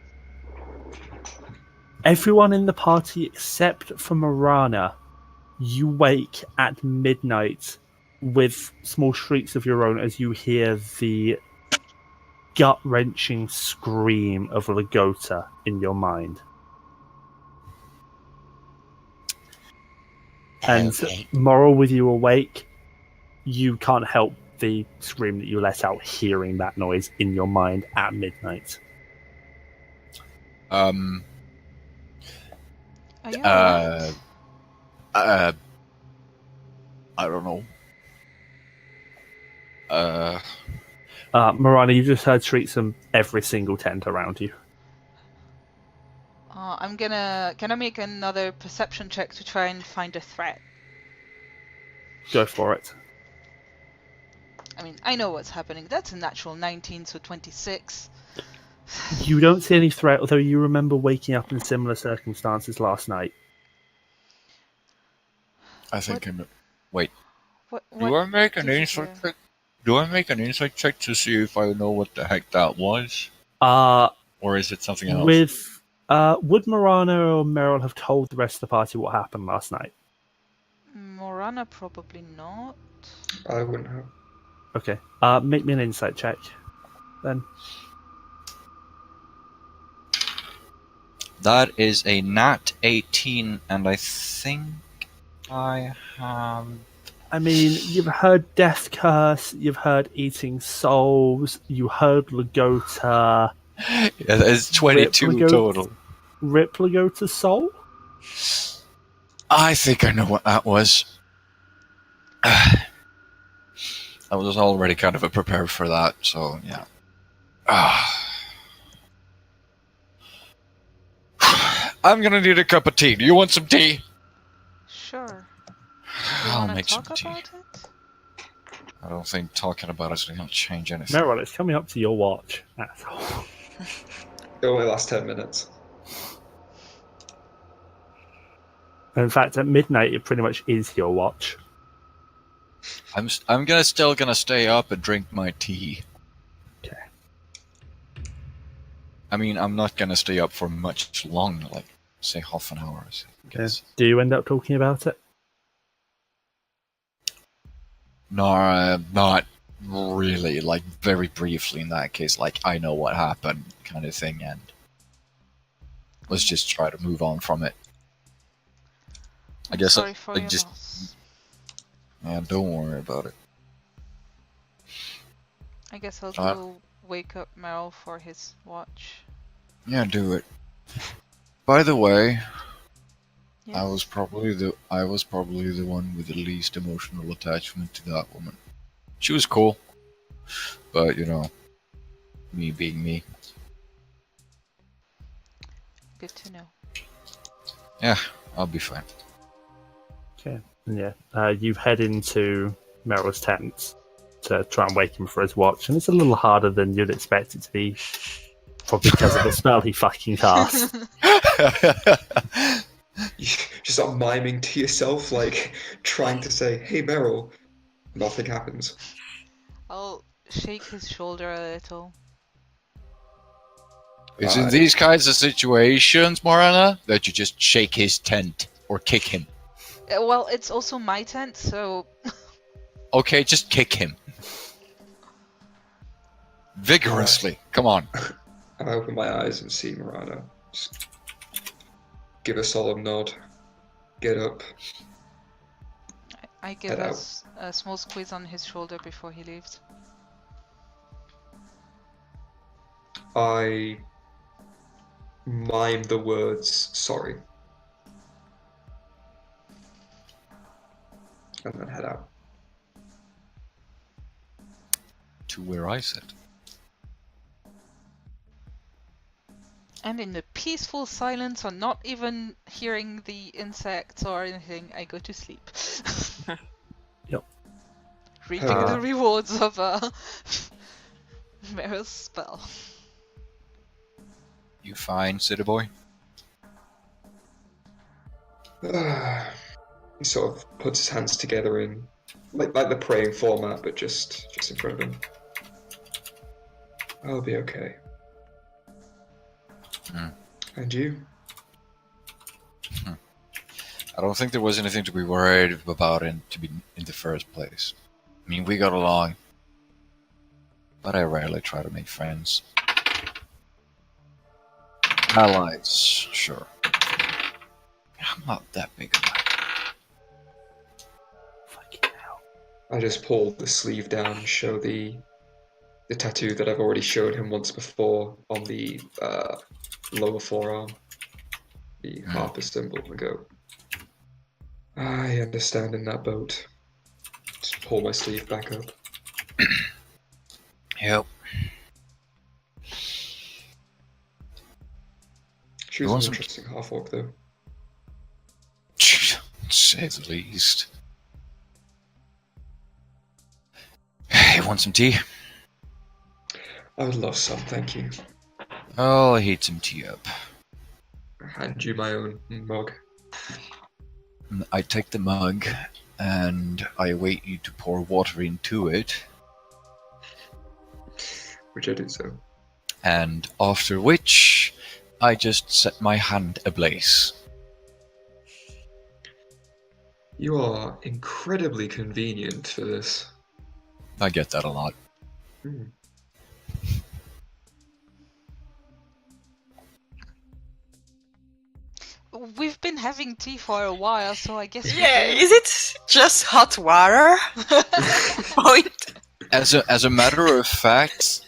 everyone in the party except for Morana, you wake at midnight with small shrieks of your own as you hear the gut-wrenching scream of Lagota in your mind. And Moril, with you awake, you can't help the scream that you let out hearing that noise in your mind at midnight. Are you alright? I don't know. Morana, you just heard shrieks from every single tent around you. Can I make another perception check to try and find a threat? Go for it. I mean, I know what's happening. That's a natural 19, so 26. You don't see any threat, although you remember waking up in similar circumstances last night. I think wait. What Do I make an did you insight hear? check? Do I make an insight check to see if I know what the heck that was? Or is it something else? Would Morana or Meiril have told the rest of the party what happened last night? Morana probably not. I wouldn't have. Okay. Make me an insight check, then. That is a nat 18, and I think I have... I mean, you've heard Death Curse, you've heard Eating Souls, you heard Lagota. Yeah, it's 22 total. Rip Lagota's soul? I think I know what that was. I was already kind of prepared for that, so yeah. I'm gonna need a cup of tea. Do you want some tea? Sure. I'll make some talk tea. about it? I don't think talking about it's going to change anything. Meiril, it's coming up to your watch. That's all. It only lasts 10 minutes. In fact, at midnight, it pretty much is your watch. I'm still gonna stay up and drink my tea. Okay. I mean, I'm not gonna stay up for much longer, like say half an hour. I guess. Do you end up talking about it? No, not really. Like very briefly in that case. Like I know what happened, kind of thing, and let's just try to move on from it. I guess Sorry for your just. loss. Yeah, don't worry about it. I guess I'll go wake up Meiril for his watch. Yeah, do it. By the way, Yes. I was probably the one with the least emotional attachment to that woman. She was cool, but you know, me being me. Good to know. Yeah, I'll be fine. Okay. Yeah. You head into Meiril's tent to try and wake him for his watch, and it's a little harder than you'd expect it to be, probably because of the spell he fucking cast. You just start miming to yourself, like trying to say, "Hey, Meiril." Nothing happens. I'll shake his shoulder a little. It's in these kinds of situations, Morana, that you just shake his tent or kick him. Well, it's also my tent, so... Okay, just kick him. Vigorously. Come on. I open my eyes and see Morana. Just give a solemn nod. Get up. I give us a small squeeze on his shoulder before he leaves. I mime the words "sorry" and then head out. To where I sit. And in the peaceful silence, or not even hearing the insects or anything, I go to sleep. Yep. Reaping the rewards of Meiril's spell. You fine, city boy? He sort of puts his hands together in like the praying format, but just in front of him. I'll be okay. And you? I don't think there was anything to be worried about in the first place. I mean, we got along, but I rarely try to make friends. Allies, sure. I'm not that big of a... Fucking hell. I just pull the sleeve down and show the tattoo that I've already showed him once before on the lower forearm. The harper symbol. I go, I understand in that boat. Just pull my sleeve back up. Yep. She was an interesting half-orc, though. To say the least. You want some tea? I would love some, thank you. I'll heat some tea up. I hand you my own mug. I take the mug and I await you to pour water into it. Which I do so. And after which, I just set my hand ablaze. You are incredibly convenient for this. I get that a lot. We've been having tea for a while, so I guess Yeah, is it just hot water? Point. As a matter of fact,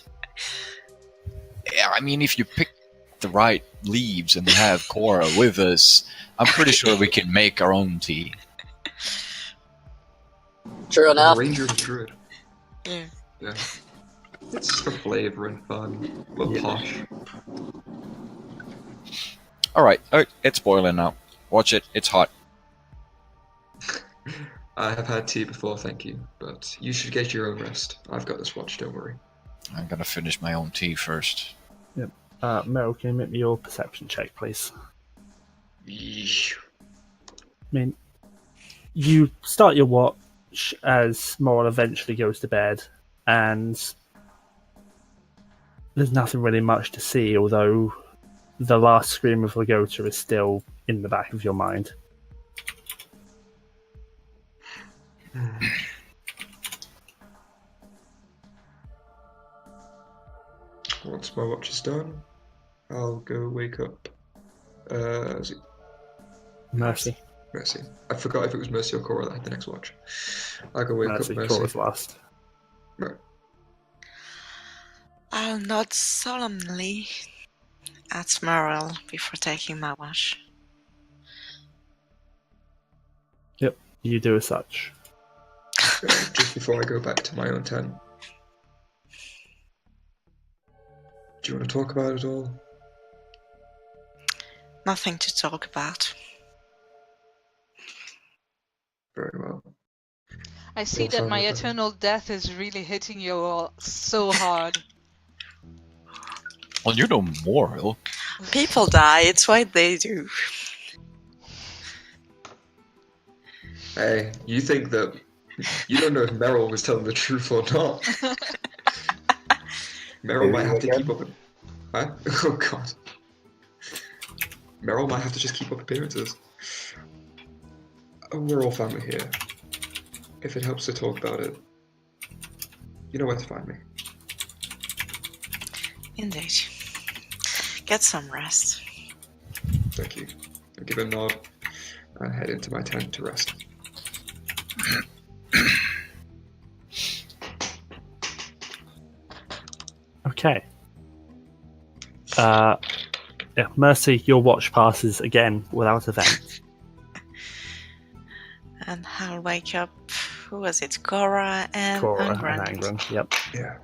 yeah, I mean, if you pick the right leaves and have Cora with us, I'm pretty sure we can make our own tea. True A enough. ranger and druid. Yeah. Yeah. It's just for flavor and fun. A little posh. Alright, it's boiling now. Watch it, it's hot. I have had tea before, thank you. But you should get your own rest. I've got this watch, don't worry. I'm gonna finish my own tea first. Yep. Meryl, can you make me your perception check, please? Yeesh. I mean, you start your watch as Moril eventually goes to bed, and there's nothing really much to see, although the last scream of Lagota is still in the back of your mind. Once my watch is done, I'll go wake up. Is it Mercy. Mercy? I forgot if it was Mercy or Cora that had the next watch. I'll go wake Mercy. up Mercy. Cora's last. Right. I'll nod solemnly at Meiril before taking my watch. Yep, you do as such. Just before I go back to my own tent. Do you want to talk about it all? Nothing to talk about. Very well. I see that my eternal death is really hitting you all so hard. Well, you're no Moril. People die, it's what they do. Hey, you think that... You don't know if Meryl was telling the truth or not. Meryl might have to keep up... Huh? Oh god. Meryl might have to just keep up appearances. We're all family here. If it helps to talk about it, you know where to find me. Indeed. Get some rest. Thank you. I give a nod and head into my tent to rest. Okay. Yeah, Mercy, your watch passes again without event. And I'll wake up. Who was it? Cora and Cora Angren. and Angren. Yep. Yeah.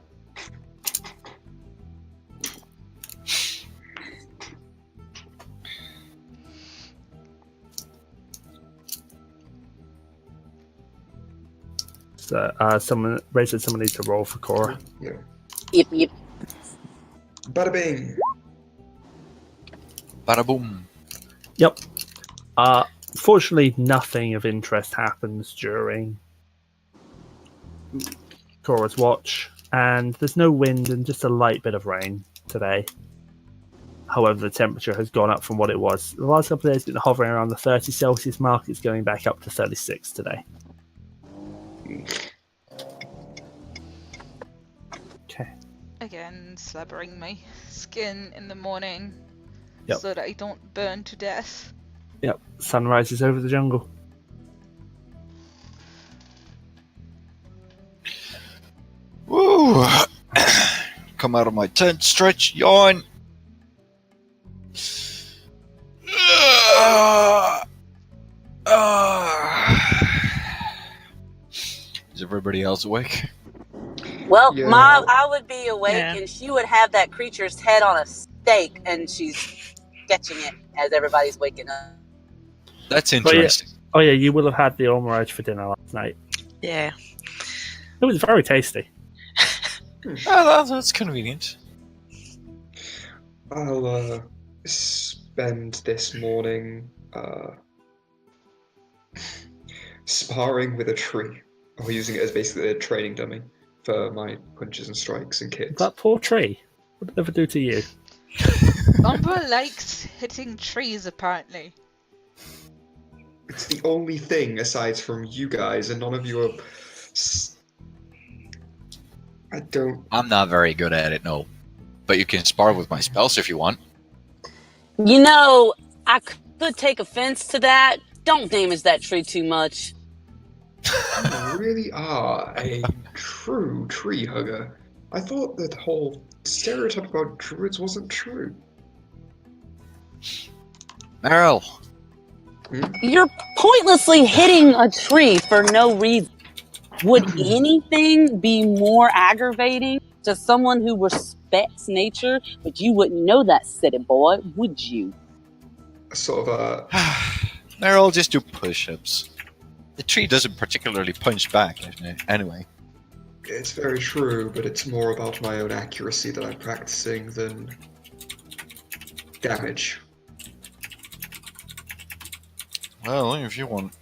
So, someone needs to roll for Cora. Yeah. Yep. Bada bing! Bada boom. Yep. Fortunately, nothing of interest happens during Cora's watch, and there's no wind and just a light bit of rain today. However, the temperature has gone up from what it was. The last couple of days it's been hovering around the 30 Celsius mark. It's going back up to 36 today. Okay. Again, slabbering my skin in the morning Yep. so that I don't burn to death. Yep. Sun rises over the jungle. Woo! Come out of my tent, stretch, yawn. Is everybody else awake? Well, Yeah. I would be awake, Yeah. and she would have that creature's head on a stake, and she's sketching it as everybody's waking up. That's interesting. Oh yeah, you will have had the omelette for dinner last night. Yeah. It was very tasty. Oh, that's convenient. I'll spend this morning sparring with a tree, or using it as basically a training dummy for my punches and strikes and kicks. That poor tree. What did it ever do to you? Umbra likes hitting trees, apparently. It's the only thing aside from you guys, and none of you are. I don't. I'm not very good at it, no. But you can spar with my spells if you want. You know, I could take offense to that. Don't damage that tree too much. You really are a true tree hugger. I thought that whole stereotype about druids wasn't true. Meiril, You're pointlessly hitting a tree for no reason. Would anything be more aggravating to someone who respects nature? But you wouldn't know that, city boy, would you? Sort of Meiril, just do push-ups. The tree doesn't particularly punch back, anyway. It's very true, but it's more about my own accuracy that I'm practicing than damage. Well, if you want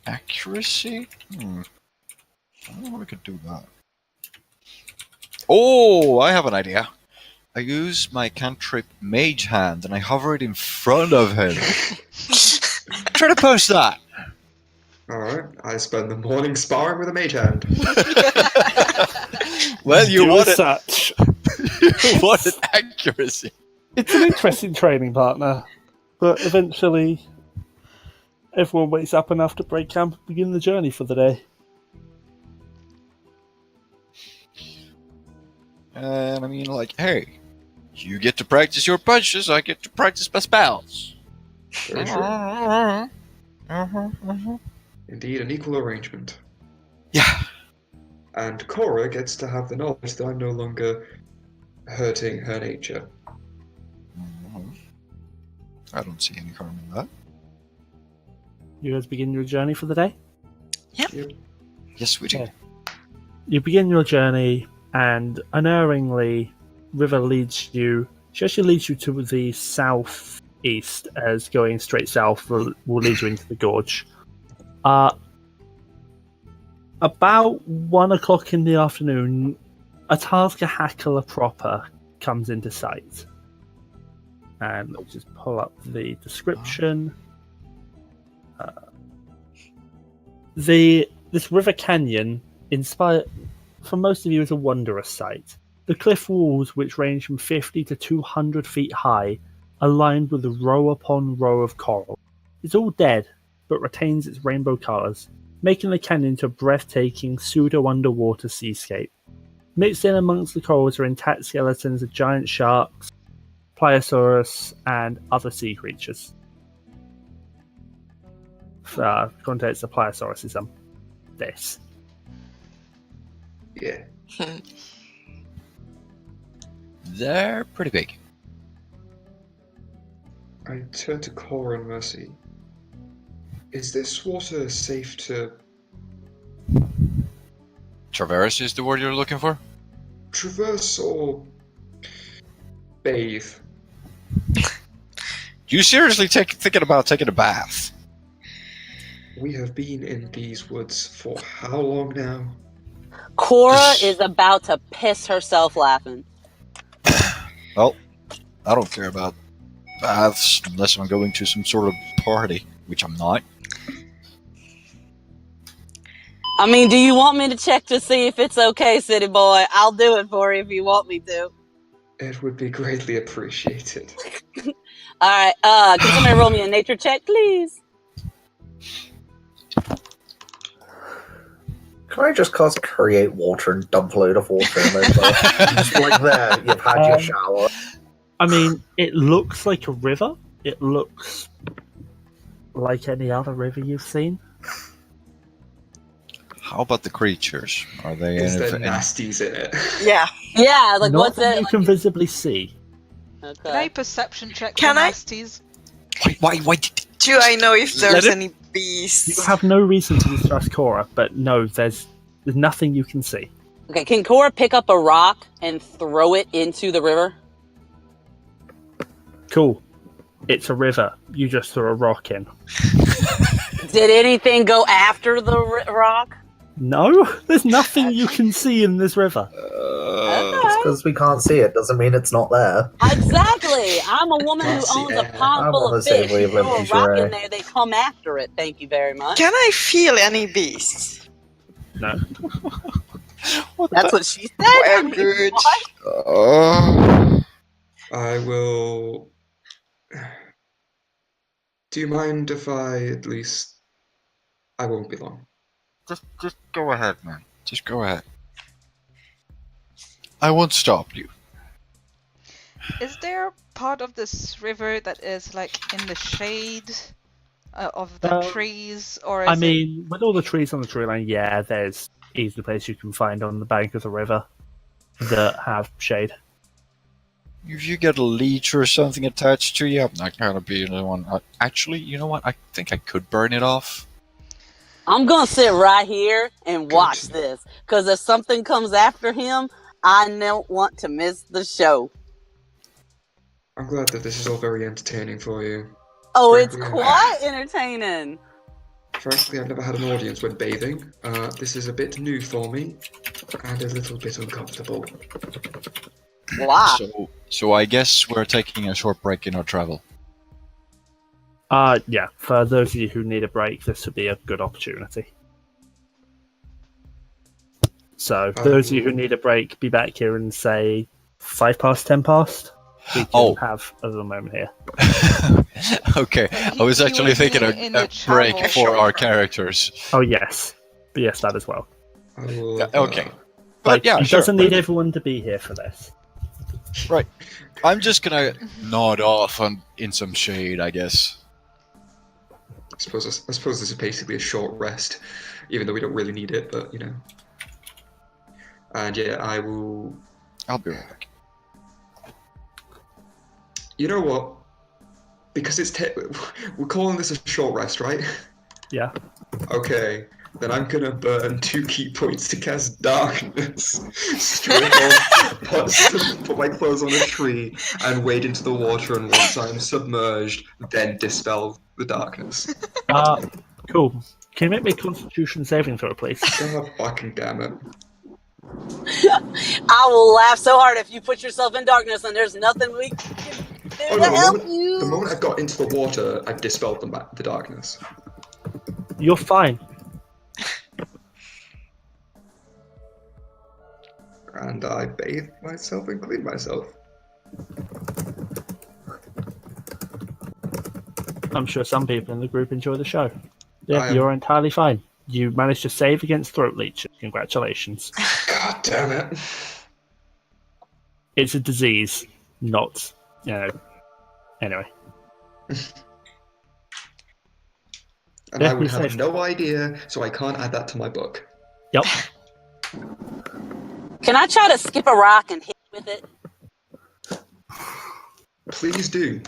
accuracy, I don't know if we could do that. Oh, I have an idea. I use my cantrip Mage Hand and I hover it in front of him. Try to post that. Alright, I spend the morning sparring with a mage hand. Well, you Do wanted, as such. you wanted accuracy. It's an interesting training partner, but eventually everyone wakes up enough to break camp and begin the journey for the day. And I mean, like, hey, you get to practice your punches, I get to practice my spells. Very true. Indeed, an equal arrangement. Yeah. And Cora gets to have the knowledge that I'm no longer hurting her nature. I don't see any harm in that. You guys begin your journey for the day? Yes, we do. Okay. You begin your journey, and unerringly, River leads you. She actually leads you to the southeast, as going straight south will lead you into the gorge. About 1 o'clock in the afternoon, a Khellar proper comes into sight. And let's just pull up the description. This river canyon, inspired for most of you, is a wondrous sight. The cliff walls, which range from 50 to 200 feet high, are lined with row upon row of coral. It's all dead, but retains its rainbow colours, making the canyon into a breathtaking pseudo-underwater seascape. Mixed in amongst the corals are intact skeletons of giant sharks, Pliosaurus, and other sea creatures. Context of Pliosaurus is this. Yeah. They're pretty big. I turn to Cora and Mercy. Is this water safe to Traverse is the word you're looking for? traverse or bathe? You seriously thinking about taking a bath? We have been in these woods for how long now? Cora is about to piss herself laughing. Well, I don't care about baths unless I'm going to some sort of party, which I'm not. I mean, do you want me to check to see if it's okay, city boy? I'll do it for you if you want me to. It would be greatly appreciated. Alright, can somebody roll me a nature check, please? Can I just create water and dump a load of water in those? Just like there, you've had your shower. I mean, it looks like a river. It looks like any other river you've seen. How about the creatures? Are they Is there anything? nasties in it? Yeah. Yeah, like Not what's that it? you can visibly see. Can I perception check Can for I? nasties? Why did Do I know if Let there's it- any beasts? You have no reason to distrust Cora, but no, there's nothing you can see. Okay, can Cora pick up a rock and throw it into the river? Cool. It's a river. You just threw a rock in. Did anything go after the rock? No, there's nothing you can see in this river. Okay. Because we can't see it doesn't mean it's not there. Exactly. I'm a woman who Can't see owns a air. pond I'm full on of the same fish. You wavelength throw a as rock you, in there, they come after it. Thank you very much. Can I feel any beasts? No. That's what she said. Well, I mean, good. what? I will. Do you mind if I at least? I won't be long. Just go ahead, man. Just go ahead. I won't stop you. Is there part of this river that is like in the shade of the trees, or is I mean, with all the trees on the tree line, yeah, there's easy place you can find on the bank of the river that have shade. If you get a leech or something attached to you, I'm not gonna be the one. Actually, you know what? I think I could burn it off. I'm gonna sit right here and watch this, because if something comes after him, I don't want to miss the show. I'm glad that this is all very entertaining for you. Oh, it's Frankly, quite entertaining. Frankly, I've never had an audience when bathing. This is a bit new for me, and a little bit uncomfortable. Wow. So I guess we're taking a short break in our travel. Yeah, for those of you who need a break, this would be a good opportunity. So, those of you who need a break, be back here in, say, 5 past, 10 past. We can have a little moment here. Okay, I was actually thinking a break for our characters. Oh, yes. But yes, that as well. I will, Okay. But Like, yeah, it sure. doesn't need everyone to be here for this. Right. I'm just gonna nod off in some shade, I guess. I suppose this is basically a short rest, even though we don't really need it, but you know. And yeah, I'll be right back. You know what? Because we're calling this a short rest, right? Yeah. Okay, then I'm gonna burn 2 key points to cast darkness. Strip off, put my clothes on a tree, and wade into the water. And once I'm submerged, then dispel the darkness. Cool. Can you make me a Constitution saving throw, please? God fucking damn it! I will laugh so hard if you put yourself in darkness and there's nothing we can do to help you. The moment I got into the water, I dispelled the darkness. You're fine. And I bathed myself and cleaned myself. I'm sure some people in the group enjoy the show. Yeah, I am- you're entirely fine. You managed to save against throat leeches. Congratulations. God damn it! It's a disease, not, Anyway. And Yeah, I would you have saved. no idea, so I can't add that to my book. Yep. Can I try to skip a rock and hit with it? Please do.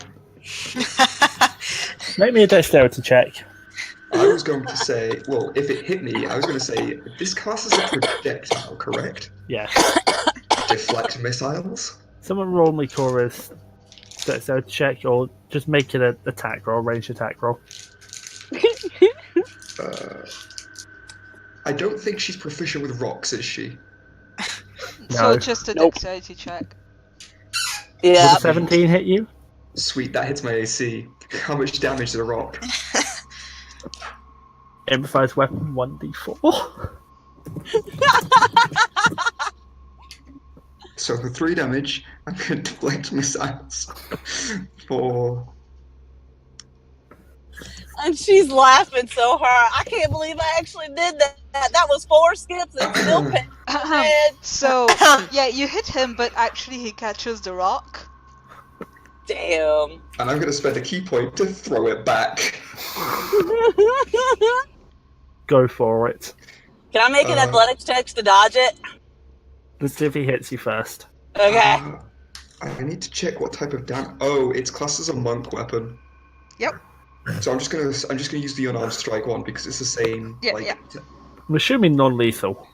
Make me a dexterity check. I was going to say, well, if it hit me, I was going to say, this casts as a projectile, correct? Yes. Deflect missiles? Someone roll me Cora's So check, or just make it an attack roll, ranged attack roll. I don't think she's proficient with rocks, is she? So No. just a Nope. dexterity check. Will Yeah. the 17 hit you? Sweet, that hits my AC. How much damage did a rock? Improvised weapon 1d4. So for 3 damage, I'm going to deflect missiles for... And she's laughing so hard. I can't believe I actually did that. That was 4 skips and still paid. So, yeah, you hit him, but actually he catches the rock. Damn. And I'm going to spend a key point to throw it back. Go for it. Can I make an athletics check to dodge it? Let's see if he hits you first. Okay. I need to check what type of damage. Oh, it's classed as a monk weapon. Yep. So I'm just gonna use the unarmed strike one because it's the same. Yeah, like, yeah. I'm assuming non-lethal.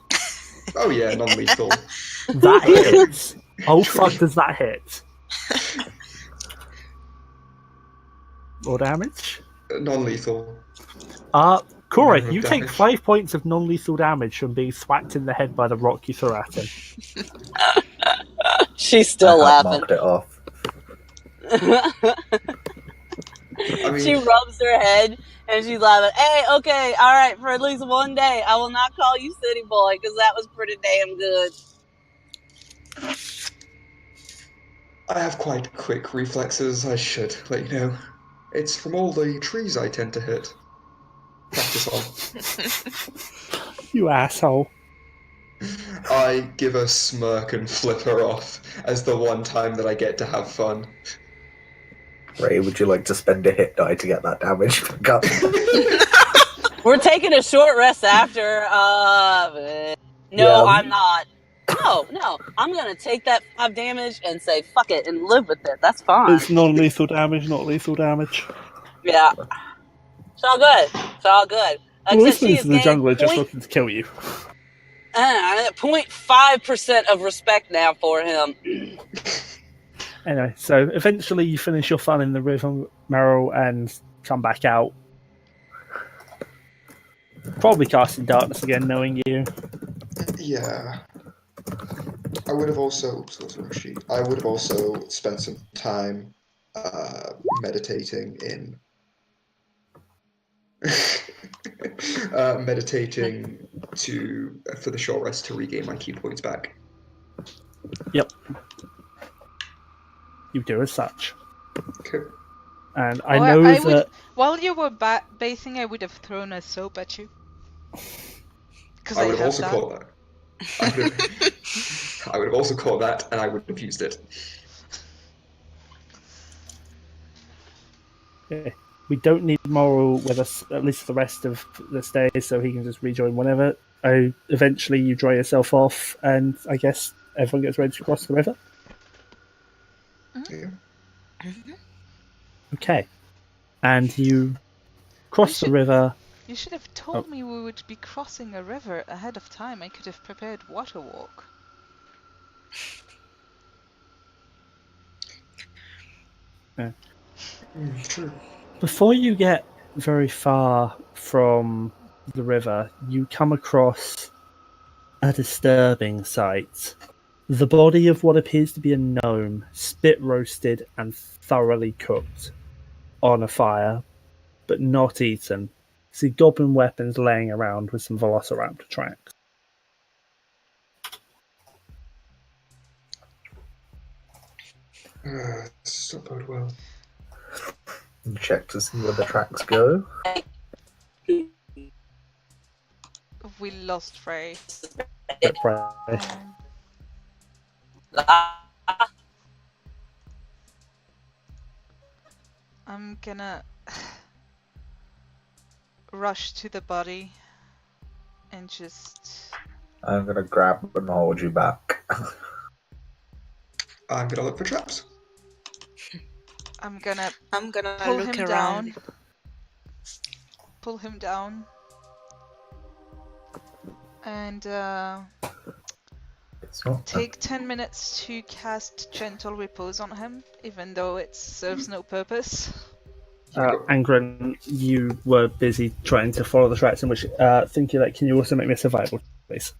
Oh yeah, non-lethal. That hits. Oh fuck, does that hit? More damage? Non-lethal. Cora, No you take damage. 5 points of non-lethal damage from being thwacked in the head by the rock you threw at him. She's still I laughing. marked it off. I mean, She rubs her head and she's laughing. Hey, okay, all right, for at least one day, I will not call you city boy because that was pretty damn good. I have quite quick reflexes. I should let you know. It's from all the trees I tend to hit. Practice on. You asshole. I give a smirk and flip her off as the one time that I get to have fun. Ray, would you like to spend a hit die to get that damage back up? We're taking a short rest after. No, Yeah. I'm not. No, I'm gonna take that 5 damage and say fuck it and live with it. That's fine. It's non-lethal damage, not lethal damage. Yeah, it's all good. It's all good. Well, this Except she one's is in the jungle, gaining just looking to kill you. 0.5% of respect now for him. Anyway, so eventually you finish your fun in the river, Meiril, and come back out. Probably casting darkness again, knowing you. Yeah. I would have also spent some time meditating in for the short rest to regain my key points back. Yep. You do as such. Okay. And I know that... While you were bathing, I would have thrown a soap at you. Because I would have also caught that. I would have also caught that, and I would have used it. Yeah. We don't need Moril with us at least for the rest of this day, so he can just rejoin whenever. Eventually you dry yourself off, and I guess everyone gets ready to cross the river. Yeah. Okay. And you cross the river. You should have told me we would be crossing a river ahead of time. I could have prepared water walk. Yeah. True. Before you get very far from the river, you come across a disturbing sight. The body of what appears to be a gnome, spit roasted and thoroughly cooked on a fire, but not eaten. See goblin weapons laying around with some velociraptor tracks. This does not bode well. Check to see where the tracks go. We lost Frey. I'm gonna rush to the body and just... I'm gonna grab and hold you back. I'm gonna look for traps. I'm gonna pull look him around. down. Pull him down. And So, take 10 minutes to cast Gentle Repose on him, even though it serves no purpose. Angren, you were busy trying to follow the tracks in which thinking that can you also make me a survival check, please?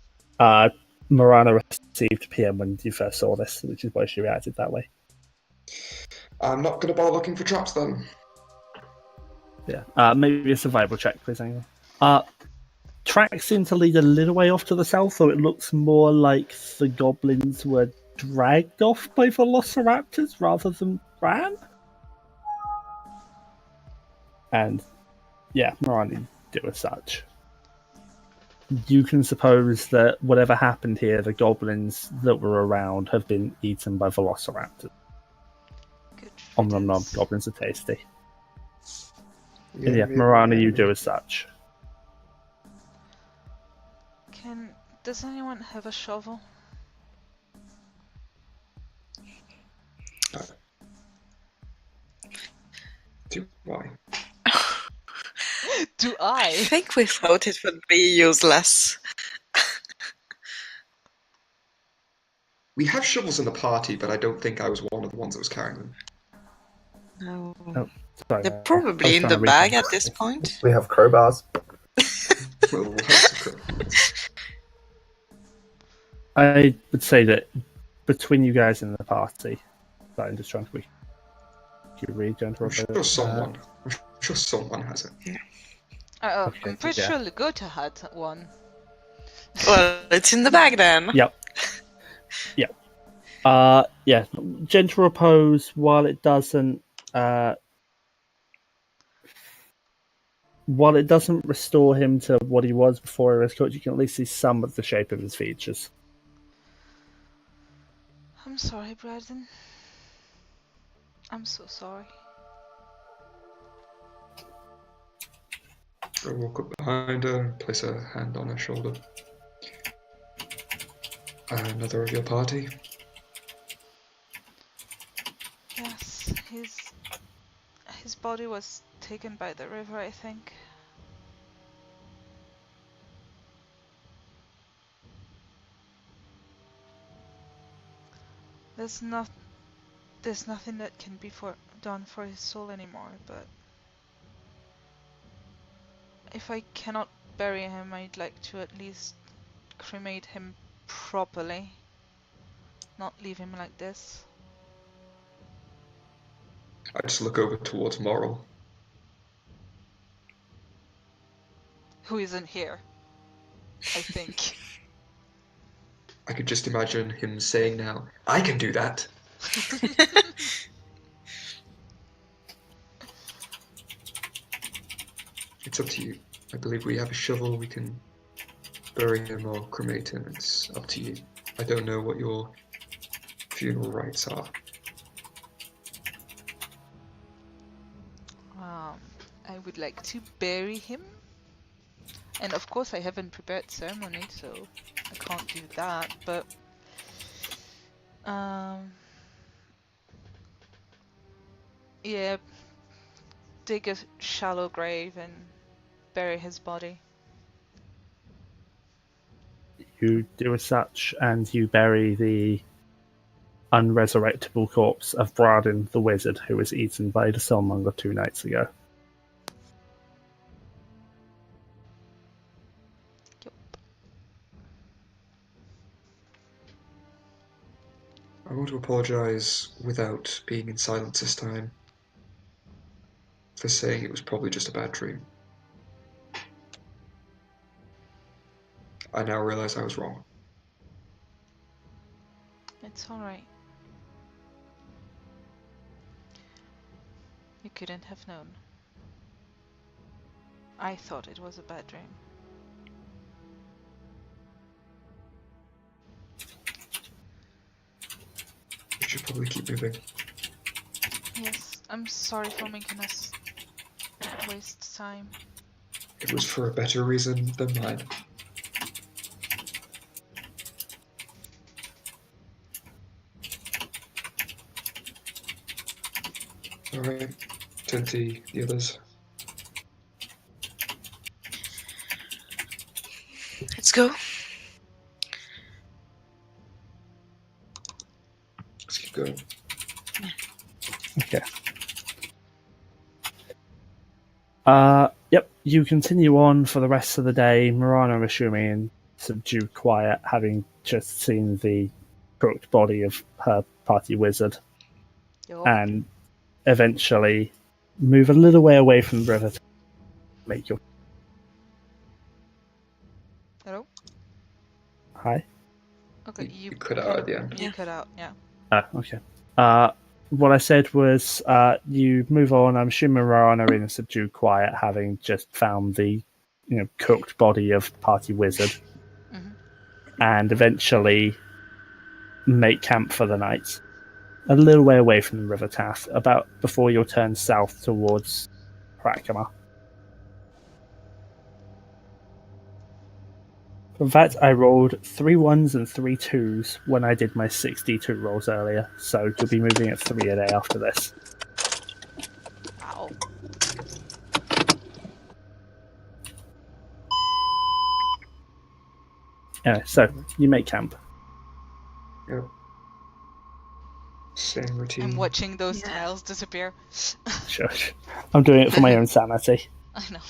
Morana received PM when you first saw this, which is why she reacted that way. I'm not going to bother looking for traps then. Yeah. Maybe a survival check, please, Angren. Tracks seem to lead a little way off to the south, though it looks more like the goblins were dragged off by velociraptors rather than ran. And yeah, Morana do as such. You can suppose that whatever happened here, the goblins that were around have been eaten by velociraptors. Good Om nom nom, riddance. goblins are tasty. Yeah, Morana, you do as such. Does anyone have a shovel? Do I? Do I I? think we thought it would be useless. We have shovels in the party, but I don't think I was one of the ones that was carrying them. No. Oh, sorry, They're I was probably in trying the to read bag them. at this point. we have crowbars. We'll have some crowbars. I would say that between you guys and the party, but I'm just trying to read Gentle I'm sure Repose. someone. I'm sure someone has it. Okay, I'm pretty yeah. sure Lagota had one. Well, it's in the bag then. Yep. Yeah. Gentle Repose, while it doesn't restore him to what he was before he was cooked, you can at least see some of the shape of his features. I'm sorry, Braden. I'm so sorry. I walk up behind her and place a hand on her shoulder. Another of your party? Yes, his body was taken by the river, I think. There's nothing that can be done for his soul anymore, but if I cannot bury him, I'd like to at least cremate him properly. Not leave him like this. I just look over towards Moril. Who isn't here, I think. I could just imagine him saying now, I can do that. It's up to you. I believe we have a shovel, we can bury him or cremate him. It's up to you. I don't know what your funeral rites are. I would like to bury him. And of course I haven't prepared ceremony, so I can't do that, but yeah, dig a shallow grave and bury his body. You do as such, and you bury the unresurrectable corpse of Braden the wizard, who was eaten by the Soulmonger 2 nights ago. I want to apologise without being in silence this time for saying it was probably just a bad dream. I now realise I was wrong. It's alright. You couldn't have known. I thought it was a bad dream. We should probably keep moving. Yes, I'm sorry for making us waste time. It was for a better reason than mine. Alright, turn to the others. Let's go. go. Okay. Yep, you continue on for the rest of the day. Morana, I'm assuming, in subdued quiet, having just seen the cooked body of her party wizard, Yup. and eventually move a little way away from the river to make your... Hello? Hi? Okay, You cut out at the end. You cut out, yeah. Okay. What I said was you move on. I'm assuming Morana in subdued quiet, having just found the cooked body of party wizard, Mhm. and eventually make camp for the night. A little way away from the river Tath, about before you'll turn south towards Krakama. In fact, I rolled 3 1s and 3 2s when I did my 62 rolls earlier, so you'll be moving at 3 a day after this. Wow. Anyway, so you make camp. Yep. Same routine. I'm watching those Yeah. tiles disappear. Sure. I'm doing it for my own sanity. I know.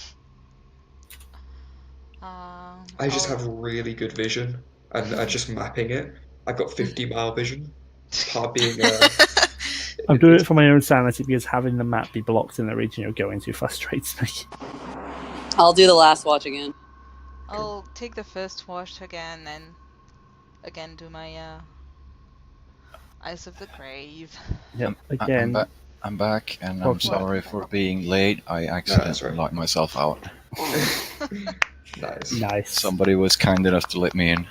I just I'll- have really good vision, and I'm just mapping it. I've got 50-mile vision. Part being I'm doing it for my own sanity because having the map be blocked in the region you're going to frustrates me. I'll do the last watch again. I'll take the first watch again and again do my Eyes of the Grave. Yep. I'm Again, back, and Oh, I'm sorry for being late. I accidentally right. locked myself out. Nice. nice. Somebody was kind enough to let me in.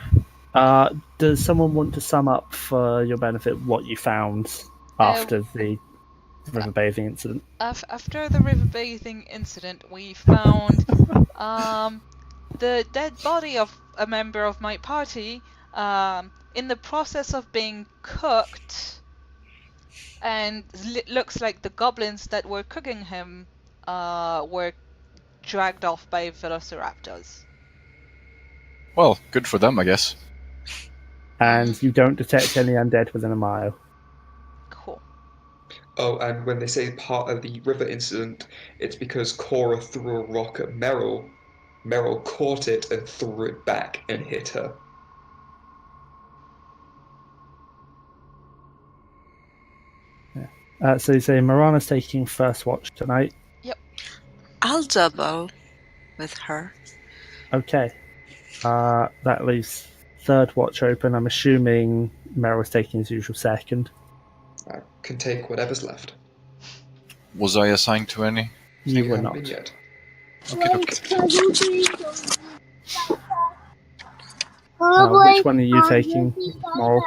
Does someone want to sum up for your benefit what you found after the river bathing incident? After the river bathing incident, we found the dead body of a member of my party in the process of being cooked, and looks like the goblins that were cooking him were dragged off by velociraptors. Well, good for them, I guess. And you don't detect any undead within a mile. Cool. Oh, and when they say part of the river incident, it's because Cora threw a rock at Meiril. Meiril caught it and threw it back and hit her. So you say Morana's taking first watch tonight. I'll double with her. Okay. That leaves third watch open. I'm assuming Meryl's taking his usual second. I can take whatever's left. Was I assigned to any? You were haven't not. been yet. Okay. Which one are you taking, Moril?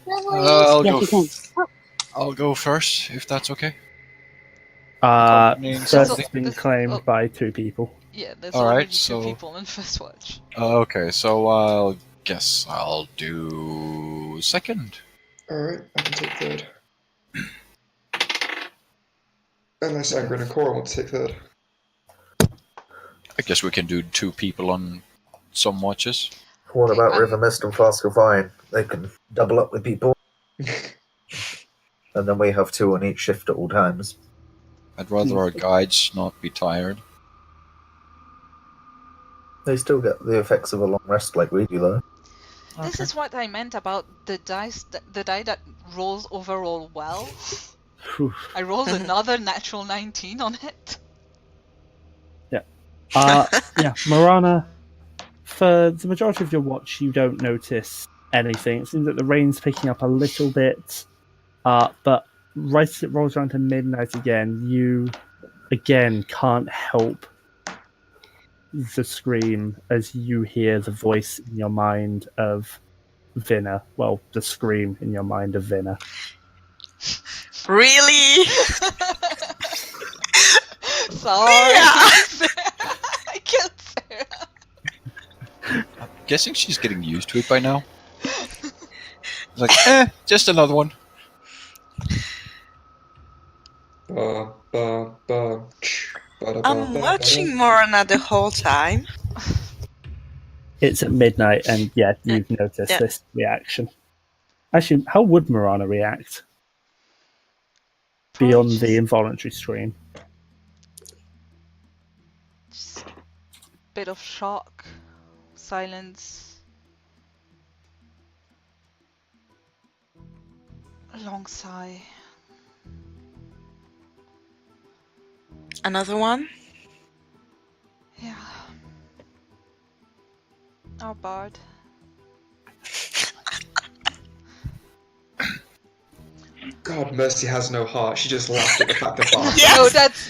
Yes, you can. I'll go first, if that's okay. First has So- been this- claimed oh. by 2 people. Yeah, there's Alright, already so- 2 people in first watch. Okay, so I'll guess I'll do second. Alright, I can take third. Unless Angren and Cora want to take third. I guess we can do 2 people on some watches. What about I'm- River Mist and Flask of Wine? They can double up with people. And then we have 2 on each shift at all times. I'd rather our guides not be tired. They still get the effects of a long rest like we do, though. This is what I meant about the the die that rolls overall well. Whew. I rolled another natural 19 on it. Yeah, Morana, for the majority of your watch, you don't notice anything. It seems that the rain's picking up a little bit, but right as it rolls around to midnight again, you again can't help the scream as you hear the voice in your mind of Vinna. Well, the scream in your mind of Vinna. Really? Sorry. Yeah. I killed Sarah. I'm guessing she's getting used to it by now. It's like, just another one. Ba, ba, ba, ch, ba, da, ba, I'm ba, watching ba, Morana the whole time. It's at midnight, and yeah, you've noticed Yeah. this reaction. Actually, how would Morana react Probably beyond the involuntary scream? just bit of shock, silence, a long sigh. Another one? Yeah. Our bard. God, Mercy has no heart. She just laughed at the fact that Bart. Yeah. No,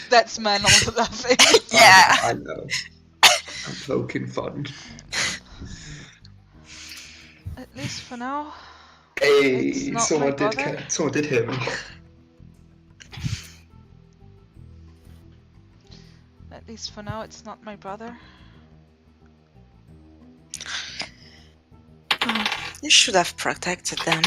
that's man also laughing. Yeah. I know. I'm poking fun. At least for now. Hey, It's not someone my brother. someone did hear me. At least for now, it's not my brother. Oh, you should have protected them.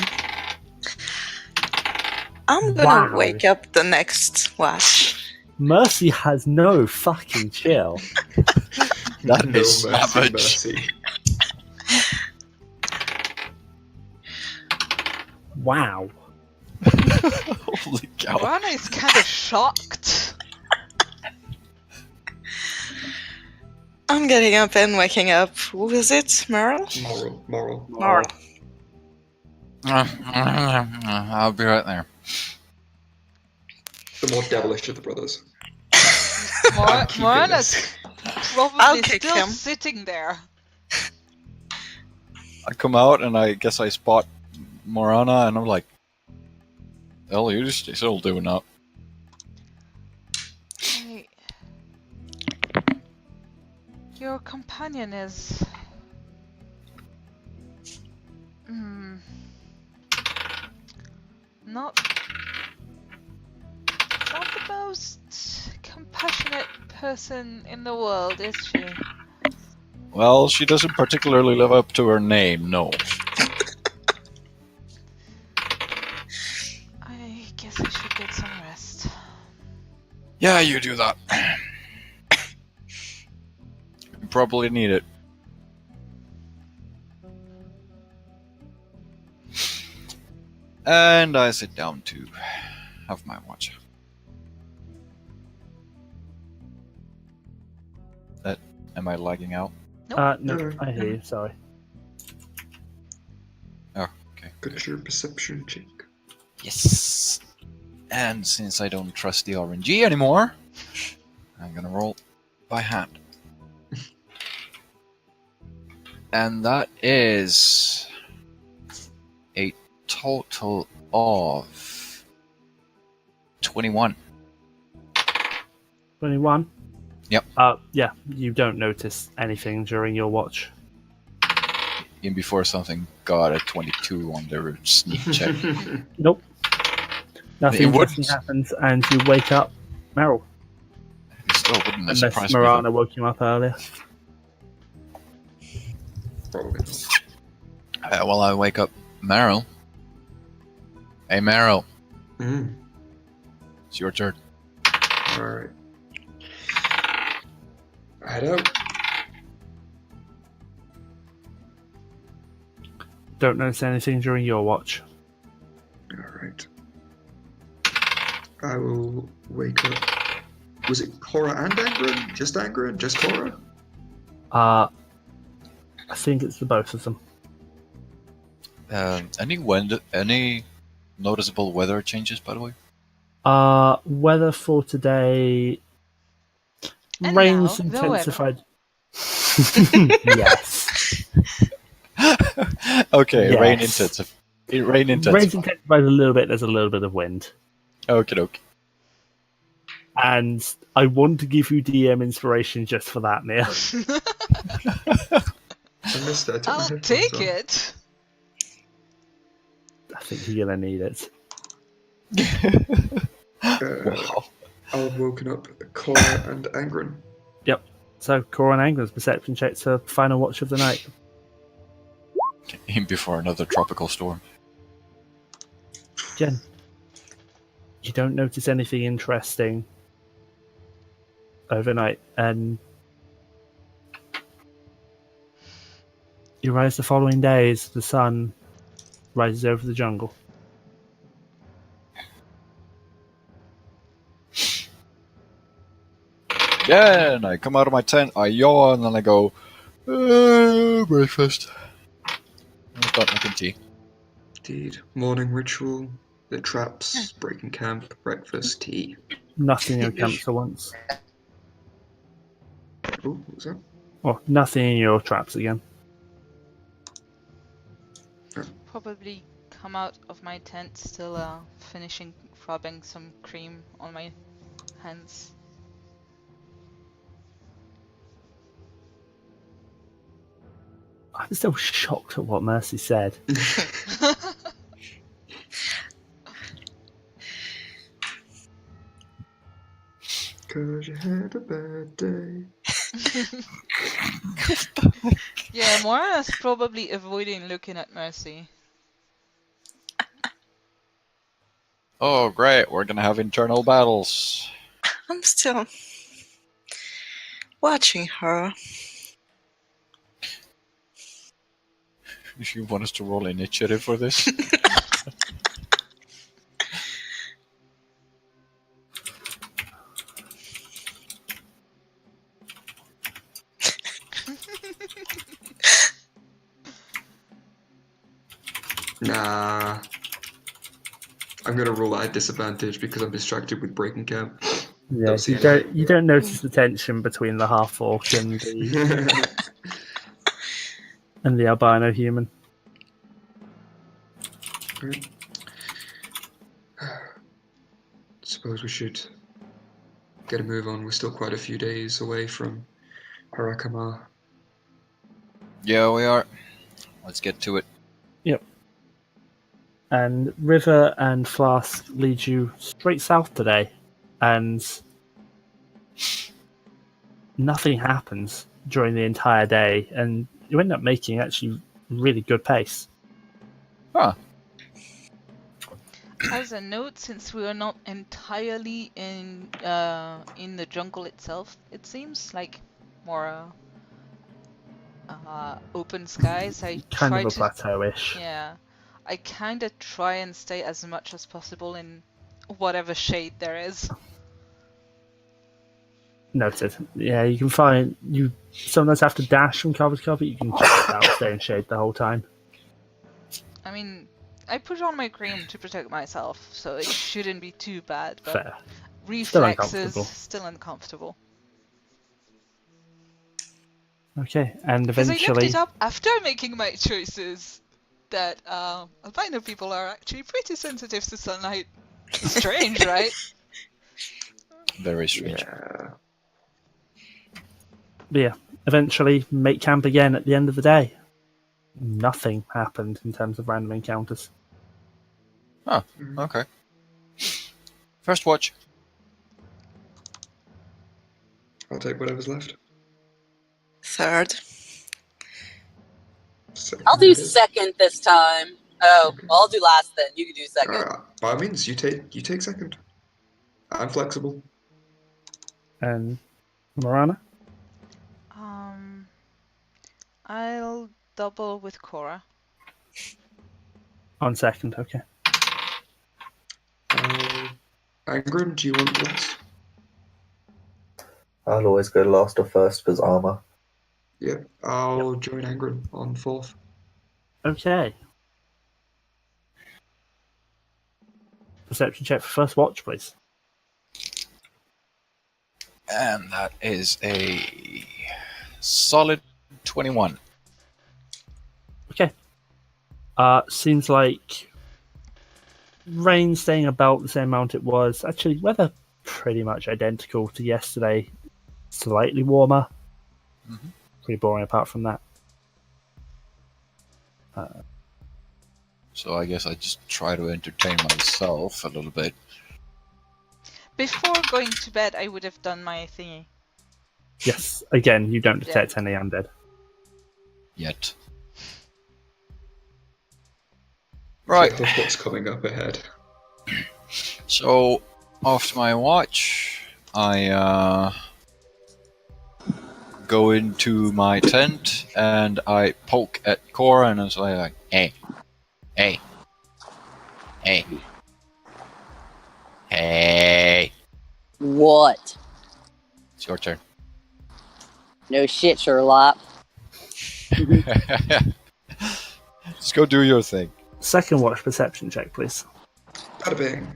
I'm gonna Wow. wake up the next watch. Mercy has no fucking chill. That No is mercy, savage. mercy. Wow. Holy cow. Morana is kind of shocked. I'm getting up and waking up. Who is it? Meiril? Moral. Moril. I'll be right there. The more devilish of the brothers. Mor- keeping Morana's this. probably I'll kick still him. sitting there. I come out and I guess I spot Morana and I'm like, hell, you're just still doing that. Hey. Your companion is... Not the most compassionate person in the world, is she? Well, she doesn't particularly live up to her name, no. I guess I should get some rest. Yeah, you do that. You probably need it. And I sit down to have my watch. Am I lagging out? No, No. I hear you, sorry. Oh, okay. Good your perception check. Yes. And since I don't trust the RNG anymore, I'm gonna roll by hand. And that is a total of 21. 21? Yep. Yeah, you don't notice anything during your watch. Even before something got a 22 on their sneak check. Nope. Nothing It interesting wouldn't. happens, and you wake up Meryl. It still wouldn't have Unless surprised me. Morana woke you up earlier. Probably not. Well, I wake up Meiril. Hey, Meiril, Mm. it's your turn. Alright. Head out. Don't notice anything during your watch. Alright. I will wake up. Was it Cora and Angren? Just Angren? Just Cora? I think it's the both of them. Any noticeable weather changes, by the way? Weather for today. And Rain's now, the weather. intensified. Yes. Okay, Yes. rain intensive. Rain Rain's intensive. intensified a little bit. There's a little bit of wind. Okie doke. And I want to give you DM inspiration just for that, Mia. I missed that. I took my I'll headphones take off. it. I think you're going to need it. Wow. I've woken up Cora and Angren. Yep. So, Cora and Angren's perception checks for final watch of the night. In before another tropical storm. Jen, you don't notice anything interesting overnight, and you rise the following days. The sun rises over the jungle. Yeah, and I come out of my tent, I yawn, and I go, breakfast. I start making tea. Indeed. Morning ritual, the traps, breaking camp, breakfast, tea. Nothing in your camps at once. Oh, what was that? Or nothing in your traps again. Probably come out of my tent still finishing rubbing some cream on my hands. I'm still shocked at what Mercy said. Cause you had a bad day. Yeah, Morana's probably avoiding looking at Mercy. Oh, great, we're gonna have internal battles. I'm still watching her. If you want us to roll initiative for this. Nah. I'm gonna roll at a disadvantage because I'm distracted with breaking camp. Yeah, Don't see you don't notice the tension between the half-orc and the albino human. Right. Suppose we should get a move on. We're still quite a few days away from Harakama. Yeah, we are. Let's get to it. Yep. And River and Flask lead you straight south today, and nothing happens during the entire day, and you end up making actually really good pace. Huh. As a note, since we are not entirely in the jungle itself, it seems like more open skies. I Kind try of a to plateau-ish. Yeah, I kind of try and stay as much as possible in whatever shade there is. Noted. Yeah, you can find you sometimes have to dash from cover to cover. You can just about stay in shade the whole time. I mean, I put on my cream to protect myself, so it shouldn't be too bad, but Fair. reflexes uncomfortable. still uncomfortable. Okay, and Because I looked eventually, it up after making my choices that albino people are actually pretty sensitive to sunlight. Strange, right? Very strange. Yeah. but yeah, eventually make camp again at the end of the day. Nothing happened in terms of random encounters. Oh, okay. First watch. I'll take whatever's left. Third. Second I'll do it is. second this time. Oh, well, I'll do last then. You can do second. By all means, you take second. I'm flexible. And Morana? I'll double with Cora. On second, okay. Angren, do you want last? I'll always go last or first because armor. Yeah, I'll join Angren on fourth. Okay. Perception check for first watch, please. And that is a solid 21. Okay. Seems like rain staying about the same amount it was. Actually, weather pretty much identical to yesterday. Slightly warmer. Mm-hmm. Pretty boring apart from that. So I guess I just try to entertain myself a little bit. Before going to bed, I would have done my thingy. Yes, again, you don't detect any undead. Yet. Right. Look what's coming up ahead. So, after my watch, I go into my tent and I poke at Cora and I say like, "Hey, Hey. Hey. Hey. What? It's your turn. No shit, Sherlock. Just go do your thing. Second watch perception check, please. Bada bing.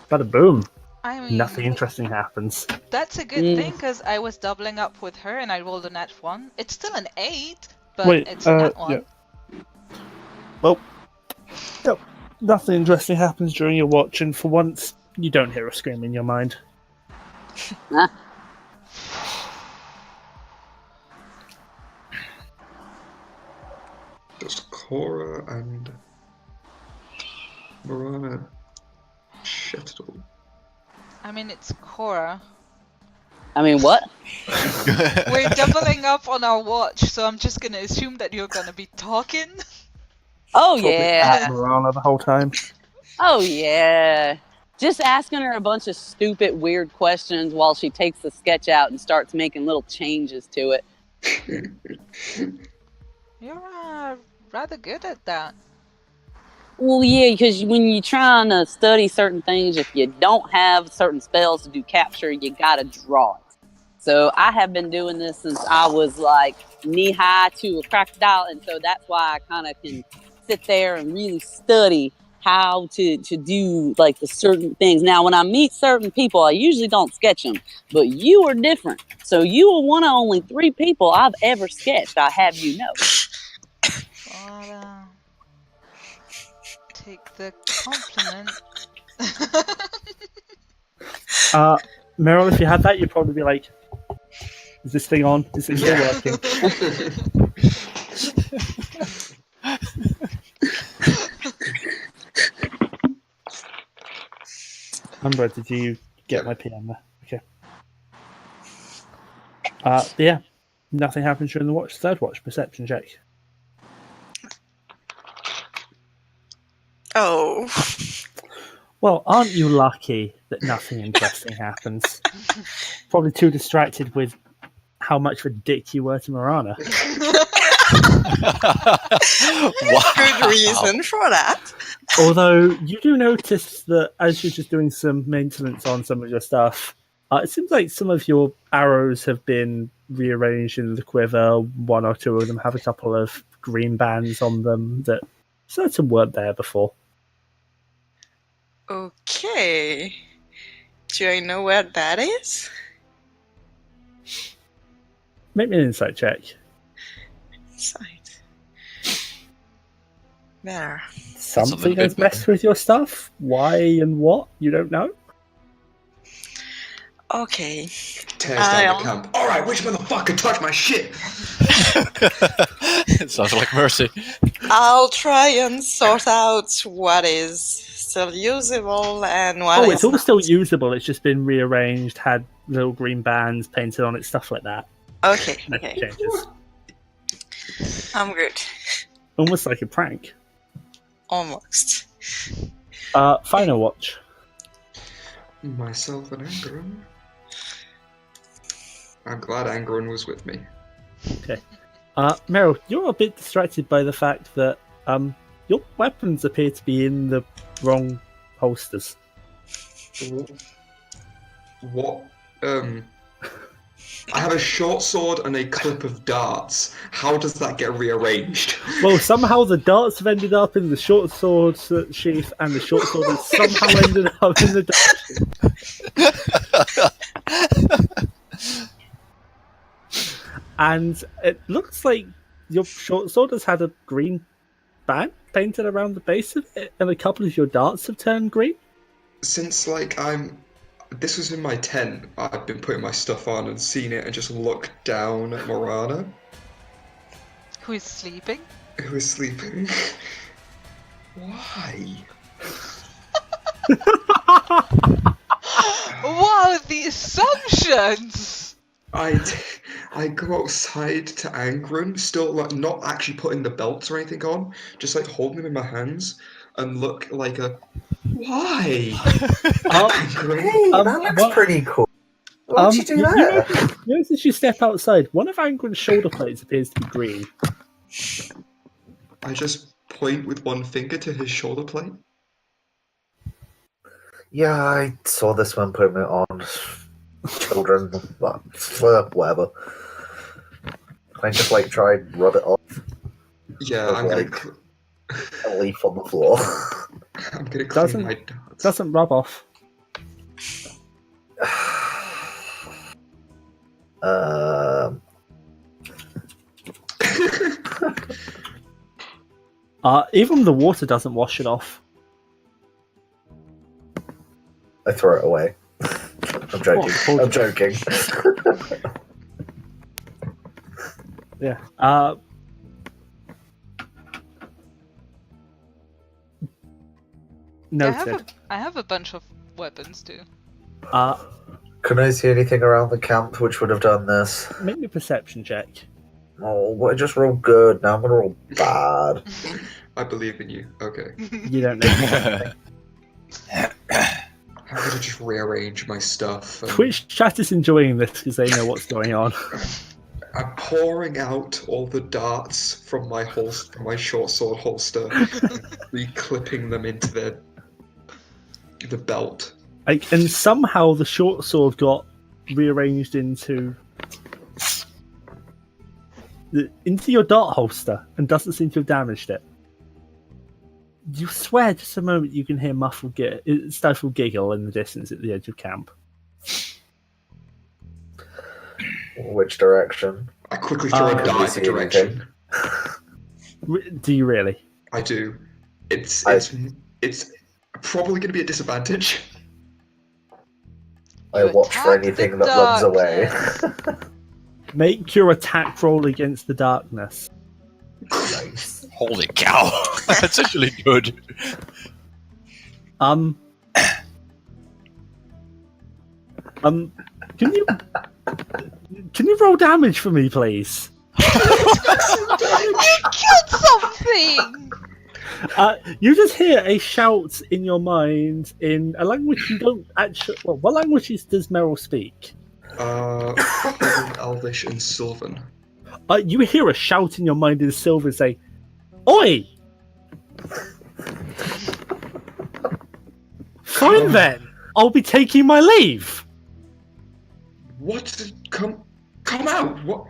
Bada boom. I mean, Nothing interesting happens. that's a good thing because I was doubling up with her and I rolled a nat 1. It's still an 8, but Wait, it's a nat 1. yeah. Well, yep. Nothing interesting happens during your watch, and for once, you don't hear a scream in your mind. Huh? Does Cora and Morana shit at all? I mean, it's Cora. I mean, what? We're doubling up on our watch, so I'm just gonna assume that you're gonna be talking. Oh, Probably yeah. at Morana the whole time. Oh, yeah. Just asking her a bunch of stupid, weird questions while she takes the sketch out and starts making little changes to it. You're rather good at that. Well, yeah, because when you're trying to study certain things, if you don't have certain spells to do capture, you gotta draw it. So I have been doing this since I was like knee-high to a crocodile, and so that's why I kind of can sit there and really study how to do like the certain things. Now, when I meet certain people, I usually don't sketch them, but you are different. So you are one of only 3 people I've ever sketched, I have you know. But, take the compliment. Meryl, if you had that, you'd probably be like, is this thing on? Is it still working? Umbra, did you get my PM there? Okay. Yeah. Nothing happens during the watch. Third watch, perception check. Oh. Well, aren't you lucky that nothing interesting happens? Probably too distracted with how much of a dick you were to Morana. Good reason for that. Although you do notice that as you're just doing some maintenance on some of your stuff, it seems like some of your arrows have been rearranged in the quiver. 1 or 2 of them have a couple of green bands on them that certain weren't there before. Okay. Do I know where that is? Make me an insight check. Insight. There. Something has messed with your stuff. Why and what? You don't know? Okay. Tears down the camp. Alright, which motherfucker touched my shit? It sounds like mercy. I'll try and sort out what is still usable and what is It's all not. still usable. It's just been rearranged, had little green bands painted on it, stuff like that. Okay, No okay. changes. I'm good. Almost like a prank. Almost. Final watch. Myself and Angren. I'm glad Angren was with me. Okay. Meryl, you're a bit distracted by the fact that your weapons appear to be in the wrong holsters. What? I have a short sword and a clip of darts. How does that get rearranged? Well, somehow the darts have ended up in the short sword sheath, and the short sword has somehow ended up in the dart sheath. And it looks like your short sword has had a green band painted around the base of it, and a couple of your darts have turned green. Since, this was in my tent, I've been putting my stuff on and seen it and just looked down at Morana, Who is sleeping? who is sleeping. Why? Wow, the assumptions! I go outside to Angren, still not actually putting the belts or anything on, just holding them in my hands and look like a why? Angren? Hey, that looks pretty cool. Why'd you do that? You notice as you step outside, one of Angren's shoulder plates appears to be green. I just point with one finger to his shoulder plate? Yeah, I saw this one putting it on children, but whatever. I just like try and rub it off. Yeah, With, I'm like, gonna. a leaf on the floor. I'm gonna clean Doesn't- my darts. Doesn't rub off. Even the water doesn't wash it off. I throw it away. I'm joking. Oh, I'm joking. Yeah. Noted. I have a bunch of weapons too. Can I see anything around the camp which would have done this? Make me a perception check. Oh, well, I just rolled good. Now I'm gonna roll bad. I believe in you. Okay. You don't know. I'm gonna just rearrange my stuff. And Twitch chat is enjoying this because they know what's going on. I'm pouring out all the darts from my short sword holster, re-clipping them into the belt. And somehow the short sword got rearranged into your dart holster and doesn't seem to have damaged it. You swear, just a moment, you can hear stifled giggle in the distance at the edge of camp. Which direction? I quickly throw a Can we dart in see the direction. Do you really? I do. It's probably going to be a disadvantage. I You watch for attack anything the that runs away. darkness. Make your attack roll against the darkness. Nice. Holy cow! That's actually good. Can you roll damage for me, please? You killed something! You just hear a shout in your mind in a language you don't actually. Well, what languages does Meiril speak? Elvish and Sylvan. You hear a shout in your mind in Silver say, "Oi!" Fine then, I'll be taking my leave. What? Come out! What?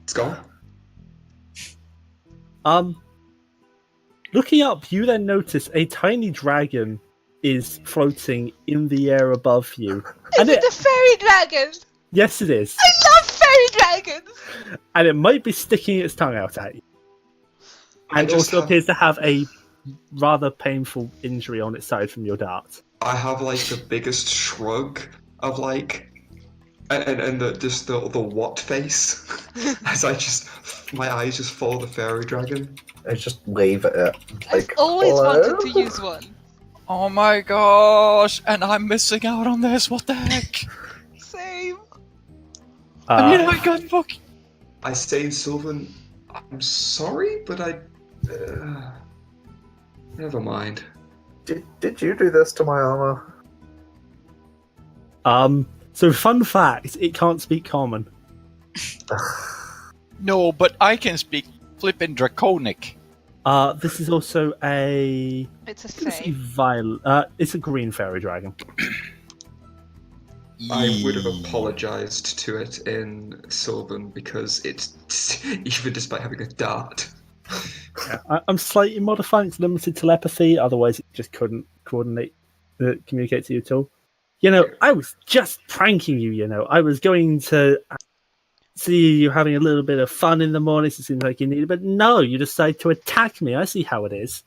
It's gone. Looking up, you then notice a tiny dragon is floating in the air above you. Is it the fairy dragon? Yes, it is. I love fairy dragons! And it might be sticking its tongue out at you. And also appears to have a rather painful injury on its side from your dart. I have like the biggest shrug of like, and the what face as my eyes just follow the fairy dragon. I just wave at it. I've always hello? wanted to use one. Oh my gosh! And I'm missing out on this. What the heck? Same. I mean, I got fuck. I say in Sylvan, I'm sorry, but never mind. Did you do this to my armor? So fun fact, it can't speak common. No, but I can speak flippin' draconic. This is also a... It's a It's a fae. violet. It's a green fairy dragon. I would have apologized to it in Sylvan because it's even despite having a dart. I'm slightly modifying its limited telepathy, otherwise it just couldn't communicate to you at all. You know, I was just pranking you, you know. I was going to see you having a little bit of fun in the mornings, it seems like you needed, but no, you decided to attack me. I see how it is.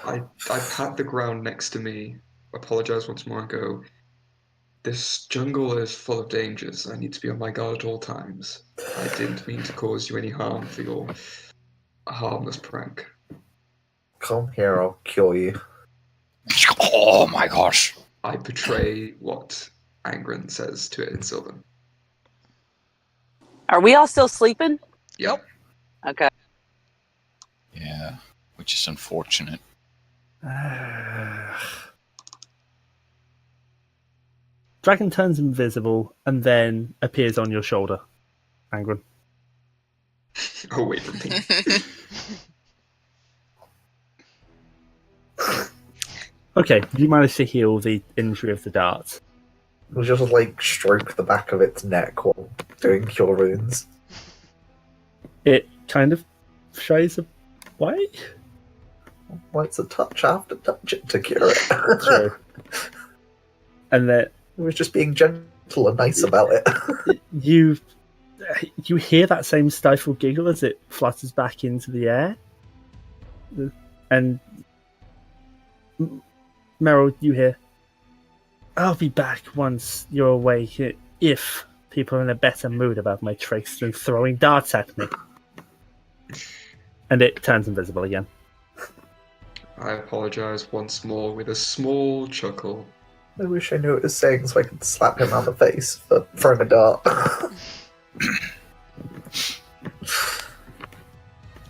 I pat the ground next to me, apologize once more, and go, this jungle is full of dangers. I need to be on my guard at all times. I didn't mean to cause you any harm for your harmless prank. Come here, I'll kill you. Oh my gosh! I betray what Angren says to it in Sylvan. Are we all still sleeping? Yep. Okay. Yeah, which is unfortunate. Dragon turns invisible and then appears on your shoulder, Angren. Away from me. Okay, you managed to heal the injury of the dart. We'll just like stroke the back of its neck while doing cure wounds. It kind of shies away. Well, it's a touch. I have to touch it to cure it. True. And then It was just being gentle and nice about it. you hear that same stifled giggle as it flutters back into the air. And Meryl, you hear, "I'll be back once you're awake, if people are in a better mood about my tricks than throwing darts at me." And it turns invisible again. I apologize once more with a small chuckle. I wish I knew what it was saying so I could slap him on the face for throwing a dart.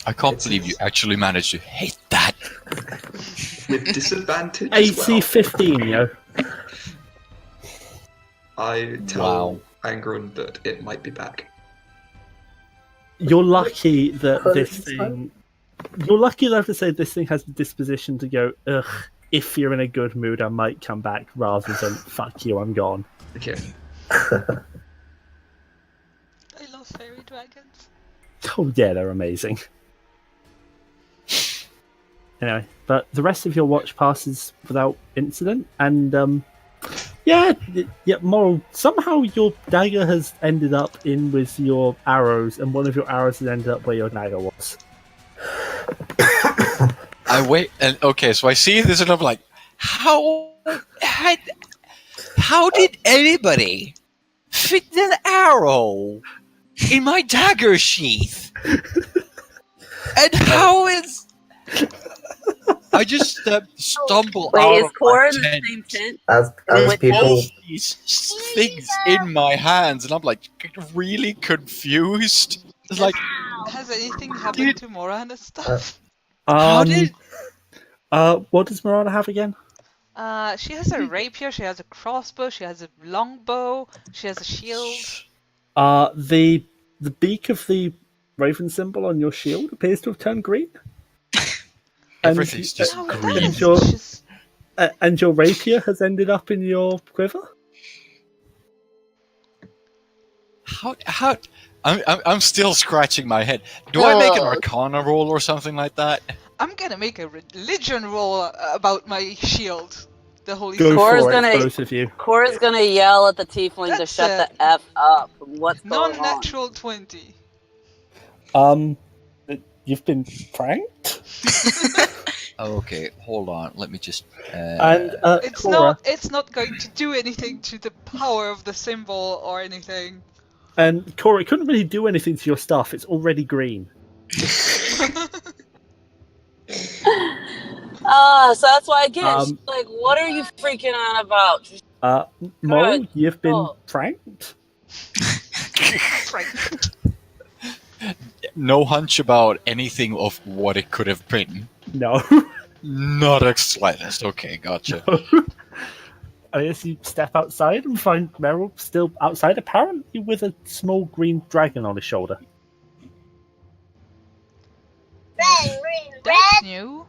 I can't believe you actually managed to hit that. With disadvantage as AC well. 15, yo. I tell Wow. Angren that it might be back. You're lucky that this Hurts, thing. You're lucky enough to say this thing has the disposition to go, ugh, if you're in a good mood, I might come back, rather than, fuck you, I'm gone. Okay. I love fairy dragons. Oh, yeah, they're amazing. Anyway, but the rest of your watch passes without incident, and, Moril, somehow your dagger has ended up in with your arrows, and one of your arrows has ended up where your dagger was. I wait, and okay, so I see this, and I'm like, how did anybody fit an arrow in my dagger sheath? And how is... I just stumble Wait, out is of Cora my in the tent same tent? As with people, all these things in my hands, and I'm like really confused. It's like, Has anything happened to Morana stuff? how did... What does Morana have again? She has a rapier, she has a crossbow, she has a longbow, she has a shield. The beak of the raven symbol on your shield appears to have turned green. Everything's just Oh, green. And your, She's- and your rapier has ended up in your quiver. How? I'm still scratching my head. Do I make an Oh. Arcana roll or something like that? I'm gonna make a religion roll about my shield. The holy Go symbol. Cora's for it, gonna- both of you. Cora's gonna yell at the tiefling to That's shut a the F up. What's going on? Non-natural 20. You've been pranked. Okay, hold on. Let me just. And It's Cora, it's not going to do anything to the power of the symbol or anything. and Cora, it couldn't really do anything to your stuff. It's already green. So that's why I get it. She's like, what are you freaking on about? Moril, Good. you've been Oh. pranked. Right. No hunch about anything of what it could have been. No. Not a slightest. Okay, gotcha. I guess you step outside and find Meryl still outside, apparently with a small green dragon on his shoulder. That's new.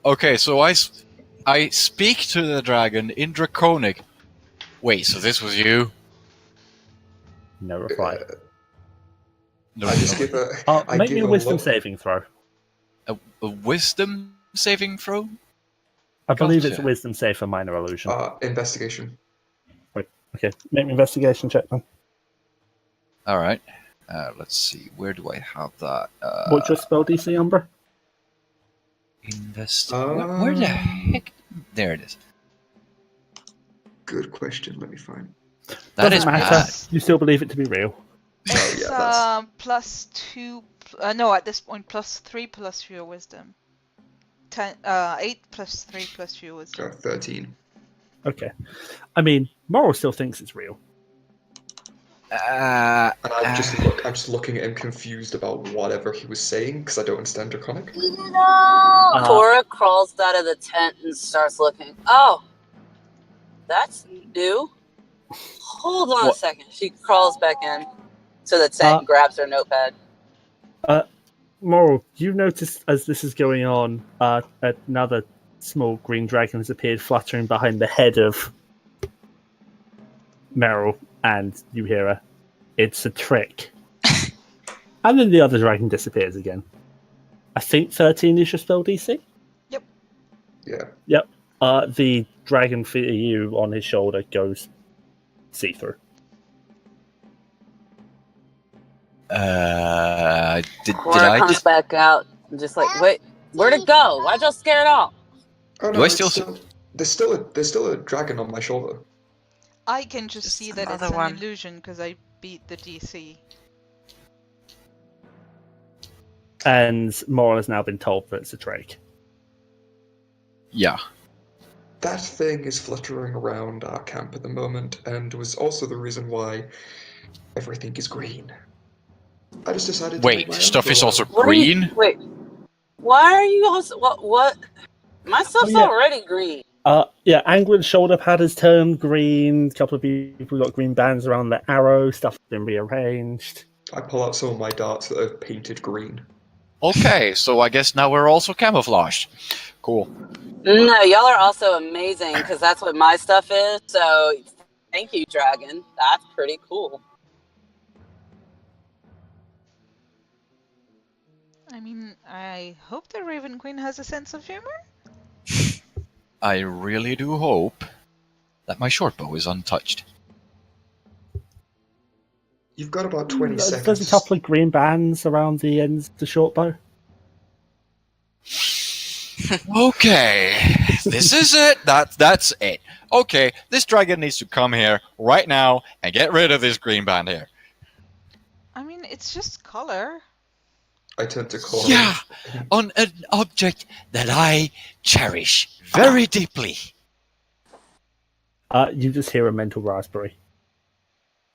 Okay, so I speak to the dragon in Draconic. Wait, so this was you? No reply. No, I just no. give a. I Make give me a a wisdom look. saving throw. A wisdom saving throw? I believe it's a Gotcha. wisdom save for minor illusion. Investigation. Okay, make me investigation check then. All right. Let's see. Where do I have that? What's your spell DC, Umbra? Where the heck? There it is. Good question. Let me find. That Doesn't is matter. bad. You still believe it to be real. It's yeah, that's- +2. No, at this point +3 plus your wisdom. 8 plus 3 plus your wisdom. 13. Okay. I mean, Moril still thinks it's real. And I'm just looking at him confused about whatever he was saying because I don't understand Draconic. Cora crawls out of the tent and starts looking. Oh, that's new. Hold on a What? second. She crawls back in to the tent and grabs her notepad. Moril, you notice as this is going on, another small green dragon has appeared fluttering behind the head of Meiril, and you hear a, "It's a trick." And then the other dragon disappears again. I think 13 is your spell DC? Yeah. Yep. The dragon for you on his shoulder goes see-through. Did Cora I comes just... back out and just like, wait, where'd it go? Why'd y'all scare it off? Oh Do no, I it's still there's still a dragon on my shoulder. I can just Just see that it's another an one. illusion because I beat the DC. And Moril has now been told that it's a trick. Yeah. That thing is fluttering around our camp at the moment, and was also the reason why everything is green. I just decided to make Wait, my own stuff is glow. also What are you- green? wait, why are you also what? My stuff's yeah. already green. Yeah, Angren's shoulder pad has turned green. A couple of people got green bands around their arrow. Stuff has been rearranged. I pull out some of my darts that I've painted green. Okay, so I guess now we're also camouflaged. Cool. No, y'all are also amazing because that's what my stuff is. So thank you, dragon. That's pretty cool. I mean, I hope the Raven Queen has a sense of humor. I really do hope that my short bow is untouched. You've got about 20 seconds. There's a couple of green bands around the ends of the short bow. Okay, this is it. That's it. Okay, this dragon needs to come here right now and get rid of this green band here. I mean, it's just color. I turn to Cora. Yeah, on an object that I cherish very deeply. You just hear a mental raspberry.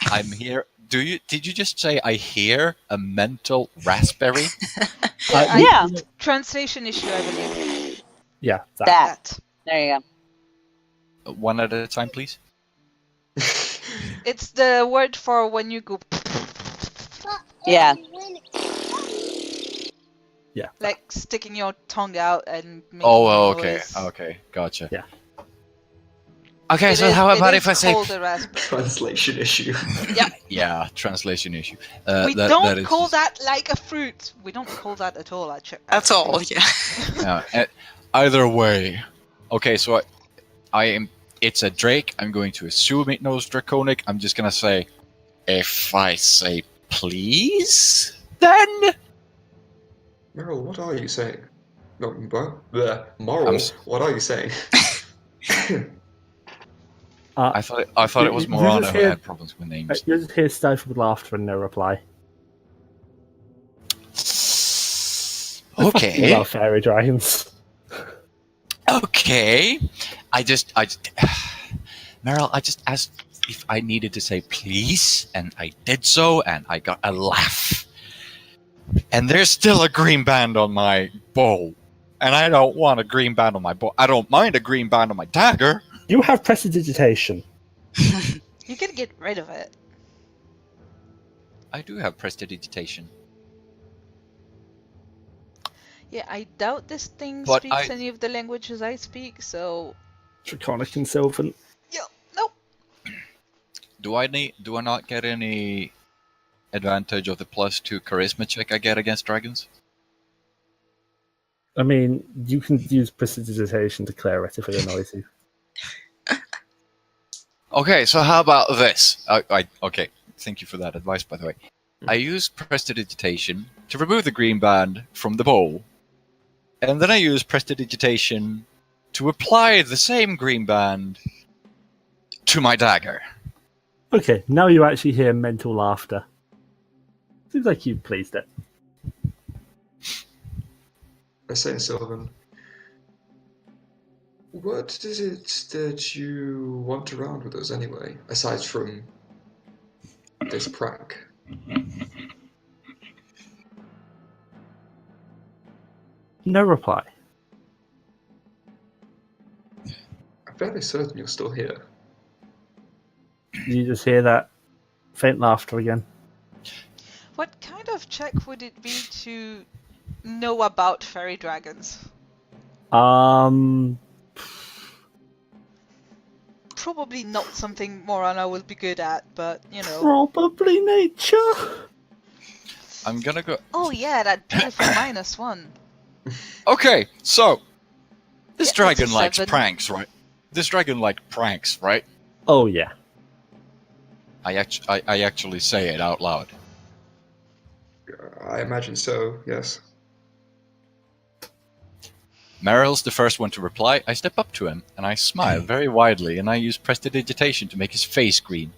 I'm here. Did you just say I hear a mental raspberry? Yeah. Translation issue, I believe. Yeah, That. There you go. One at a time, please. It's the word for when you go Yeah. Yeah. like sticking your tongue out and making Oh, a okay, noise. okay, gotcha. Yeah. Okay, It so is- how it about is if I say... called a raspberry. Translation issue. Yeah, translation issue. We don't call that like a fruit. We don't call that at all. At all, yeah. Either way. Okay, so I am... It's a drake. I'm going to assume it knows Draconic. I'm just gonna say, if I say please, then... Meryl, what are you saying? No, what? Moral, what are you saying? I thought it was you Morana just who hear- had problems with names. You just hear stifled laughter and no reply. Okay. Well, fairy dragons. Okay. I just Meryl, I just asked if I needed to say please, and I did so, and I got a laugh. And there's still a green band on my bow. And I don't want a green band on my bow. I don't mind a green band on my dagger. You have prestidigitation. You can get rid of it. I do have prestidigitation. Yeah, I doubt this thing But speaks any of the languages I speak, so... Draconic and Sylvan. Yeah, nope. Do I not get any advantage of the +2 charisma check I get against dragons? I mean, you can use prestidigitation to clear it if it annoys you. Okay, so how about this? Okay, thank you for that advice, by the way. I use prestidigitation to remove the green band from the bow, and then I use prestidigitation to apply the same green band to my dagger. Okay, now you actually hear mental laughter. Seems like you pleased it. I say, Sylvan, what is it that you want around with us anyway, aside from this prank? No reply. I'm fairly certain you're still here. You just hear that faint laughter again. What kind of check would it be to know about fairy dragons? Um, Probably not something Morana will be good at, but you know. probably nature. I'm gonna go. Oh yeah, that beautiful -1. Okay, so this Yeah, it's a dragon likes 7. pranks, right? This dragon likes pranks, right? Oh yeah. I actually say it out loud. I imagine so, yes. Meiril's the first one to reply. I step up to him and I smile very widely, and I use prestidigitation to make his face green.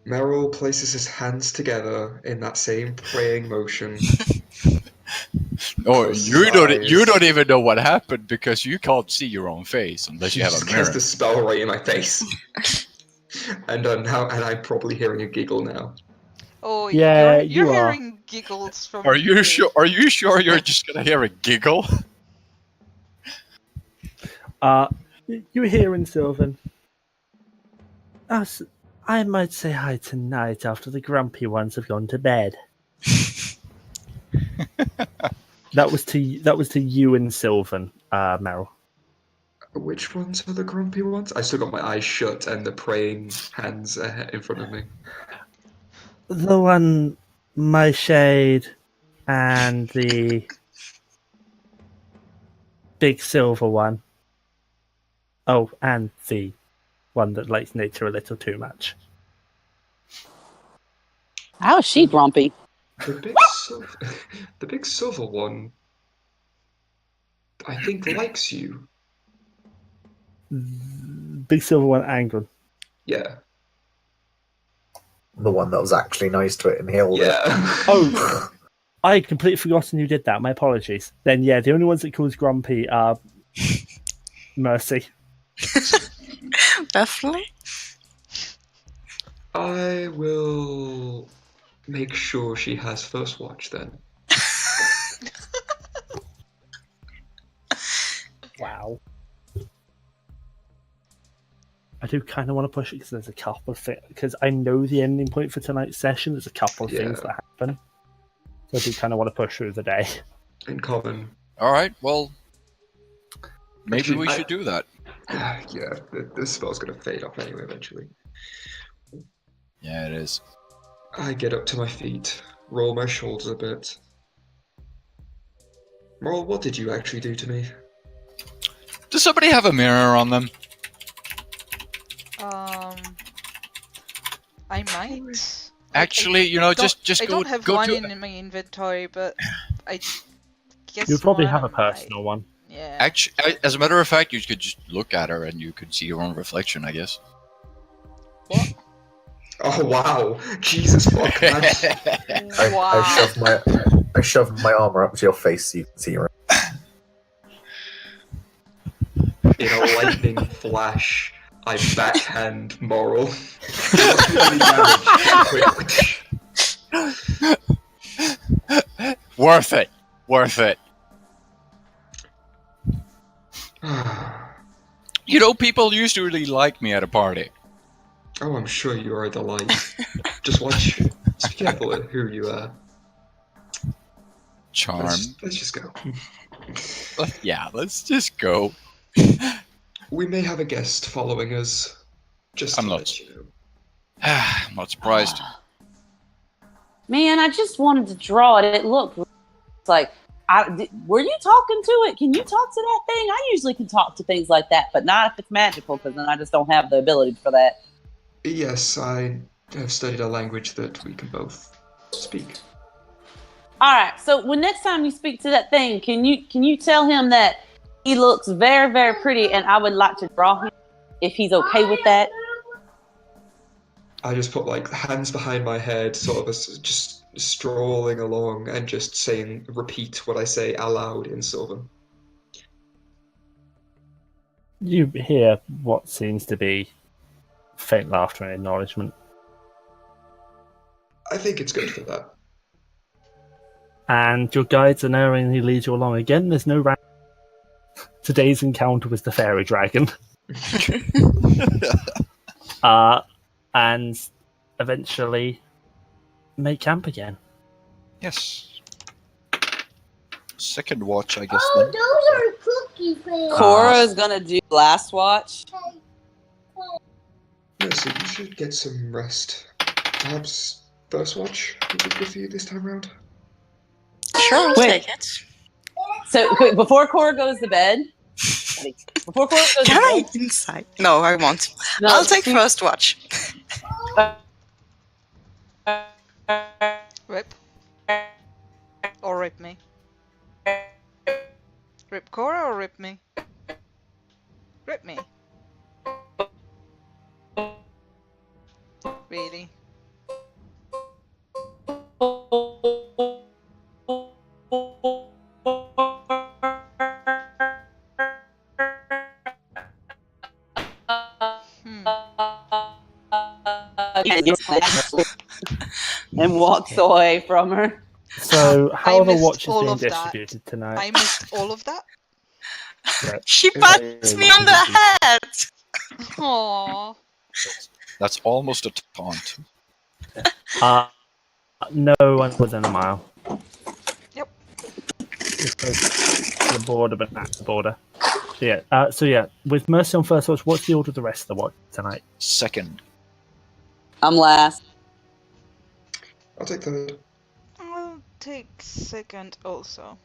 Meiril places his hands together in that same praying motion. Oh, Closes you his don't eyes. even know what happened because you can't see your own face unless you have Just a cast mirror. a spell right in my face. and I'm probably hearing a giggle now. Oh, Yeah, you're you are. hearing giggles from. Are you here. sure? Are you sure you're just gonna hear a giggle? You hearing, Sylvan? Us, I might say hi tonight after the grumpy ones have gone to bed. That was to you and Sylvan, Meryl. Which ones are the grumpy ones? I still got my eyes shut and the praying hands in front of me. The one, my shade, and the big silver one. Oh, and the one that likes nature a little too much. How is she grumpy? The big silver one, I think likes you. Big silver one, Angren. Yeah. The one that was actually nice to it and healed Yeah. Oh, I had completely forgotten you did that. My apologies. Then, yeah, the only ones that calls grumpy are Mercy. Definitely. I will make sure she has first watch then. Wow. I do kind of want to push it because there's a couple of things. Because I know the ending point for tonight's session. There's a couple of things that happen. So I do kind of want to push through the day. In common. All right. Well, maybe Actually, we should do that. Yeah, this spell's gonna fade off anyway eventually. Yeah, it is. I get up to my feet, roll my shoulders a bit. Moril, what did you actually do to me? Does somebody have a mirror on them? I might. Actually, you know, just I go. don't have go one to. in my inventory, but I guess You'll probably one have a of my- personal one. Yeah. Actually, as a matter of fact, you could just look at her and you could see your own reflection, I guess. What? Oh wow, Jesus fuck, man. I shove my armor up to your face so you can see her. In a lightning flash, I backhand Moril. Worth it. Worth it. You know, people usually like me at a party. Oh, I'm sure you are the light. Just watch. Just be careful of who you are. Charm. Let's just go. Yeah, let's just go. We may have a guest following us. Just to I'm not. let you know. I'm not surprised. Man, I just wanted to draw it. It looked like. Were you talking to it? Can you talk to that thing? I usually can talk to things like that, but not if it's magical, because then I just don't have the ability for that. Yes, I have studied a language that we can both speak. All right. So when next time you speak to that thing, can you tell him that he looks very, very pretty, and I would like to draw him if he's okay with that? I just put like hands behind my head, sort of just strolling along and just saying, repeat what I say aloud in Sylvan. You hear what seems to be faint laughter and acknowledgement. I think it's good for that. And your guides are narrowing and he leads you along again. There's no Today's encounter was the fairy dragon. And eventually make camp again. Yes. Second watch, I guess. Then. those are cookies. Cora's gonna do last watch. Yeah, so you should get some rest. Perhaps first watch would be good for you this time around. Sure, I'll Wait. take it. So quick, before Cora goes to bed. Before Cora goes Can to I bed. inside? No, I won't. No, I'll take she- first watch. Rip. Or rip me. Rip Cora or rip me? Rip me. Really? And walks away from her. So, how are the missed watches all being of that. distributed tonight? I missed all of that? Right. She pats me on the head. Aww. That's almost a taunt. No one within a mile. Yep. It's close to the border, but not the border. So yeah, with Mercy on first watch, what's the order of the rest of the watch tonight? Second. I'm last. I'll take third. I'll take second also.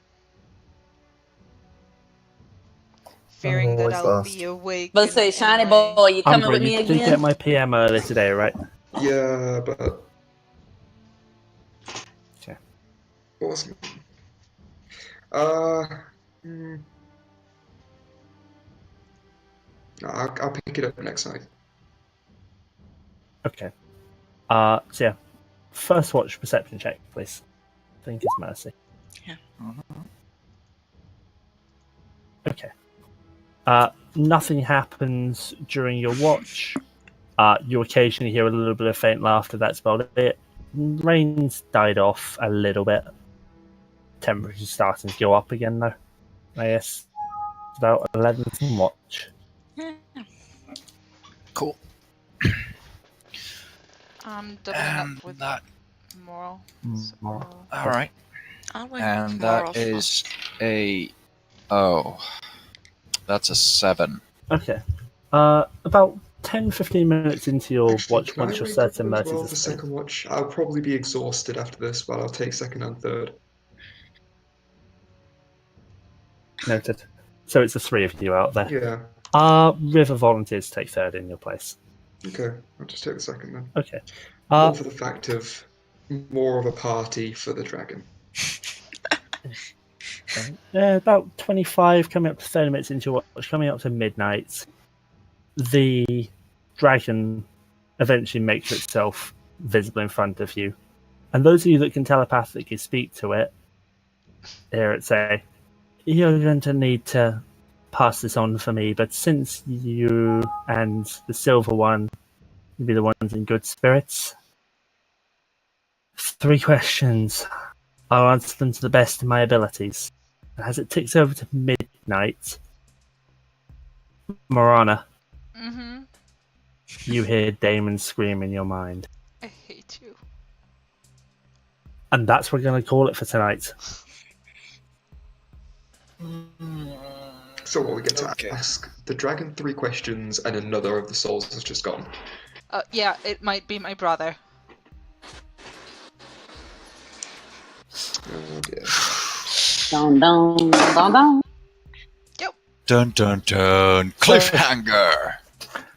Fearing that always I'll last. be awake. Let's say, shiny anyway. boy, you coming Umbra, with me you did get again? my PM earlier today, right? Yeah, but Okay. what was no, I'll pick it up next night. Okay. So yeah, first watch perception check, please. I think it's Mercy. Yeah. Okay. Nothing happens during your watch. You occasionally hear a little bit of faint laughter. That's about it. Rain's died off a little bit. Temperature's starting to go up again, though. I guess it's about 11 from watch. Cool. I'm doubling And up with that. Moril. Moril. All right. I'll wait And for that Moril. is a. Oh. That's a 7. Okay. About 10-15 minutes into your Actually, watch, can I once you're wake up certain as Mercy's well for asleep. second watch? I'll probably be exhausted after this, but I'll take second and third. Noted. So it's the three of you out there. Yeah. River volunteers take third in your place. Okay. I'll just take the second then. Okay. More for the fact of more of a party for the dragon. About 25, coming up to 30 minutes into your watch, coming up to midnight, the dragon eventually makes itself visible in front of you. And those of you that can telepathically speak to it, hear it say, "You're going to need to pass this on for me, but since you and the silver one will be the ones in good spirits, 3 questions. I'll answer them to the best of my abilities. As it ticks over to midnight, Morana, Mm-hmm. you hear Damon scream in your mind. I hate you. And that's what we're going to call it for tonight. So what we get to Okay. ask the dragon 3 questions, and another of the souls has just gone. Yeah, it might be my brother. Oh dear. Dun, dun, dun, dun. Dun dun dun. Cliffhanger.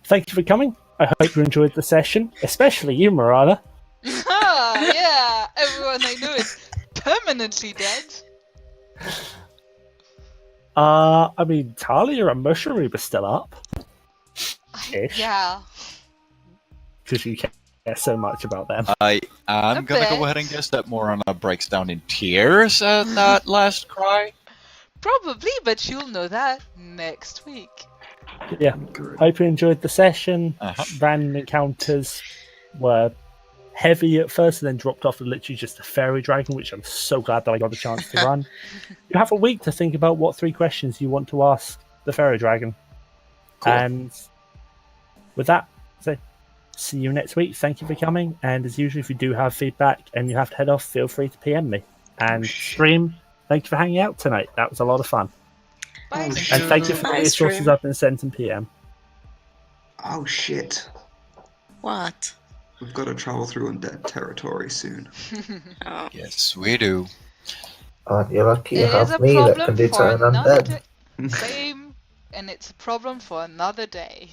Thank you for coming. I hope you enjoyed the session, especially you, Morana. Yeah, everyone I know is permanently dead. I mean, Talia and Mushroom are still up. Ish. Yeah. Because you care so much about them. I am A gonna bit. go ahead and guess that Morana breaks down in tears at that last cry. Probably, but you'll know that next week. Yeah. Hope you enjoyed the session. Uh-huh. Random encounters were heavy at first and then dropped off to literally just a fairy dragon, which I'm so glad that I got a chance to run. You have a week to think about what 3 questions you want to ask the fairy dragon. Cool. And with that, so see you next week. Thank you for coming. And as usual, if you do have feedback and you have to head off, feel free to PM me. And Stream, thank you for hanging out tonight. That was a lot of fun. Bye. Oh, And thank you for all Bye, your sources Stream. I've been sent in PM. Oh shit. What? We've got to travel through undead territory soon. Oh. Yes, we do. Aren't you lucky you It is a have me that problem can do for turn another undead? day. Same, and it's a problem for another day.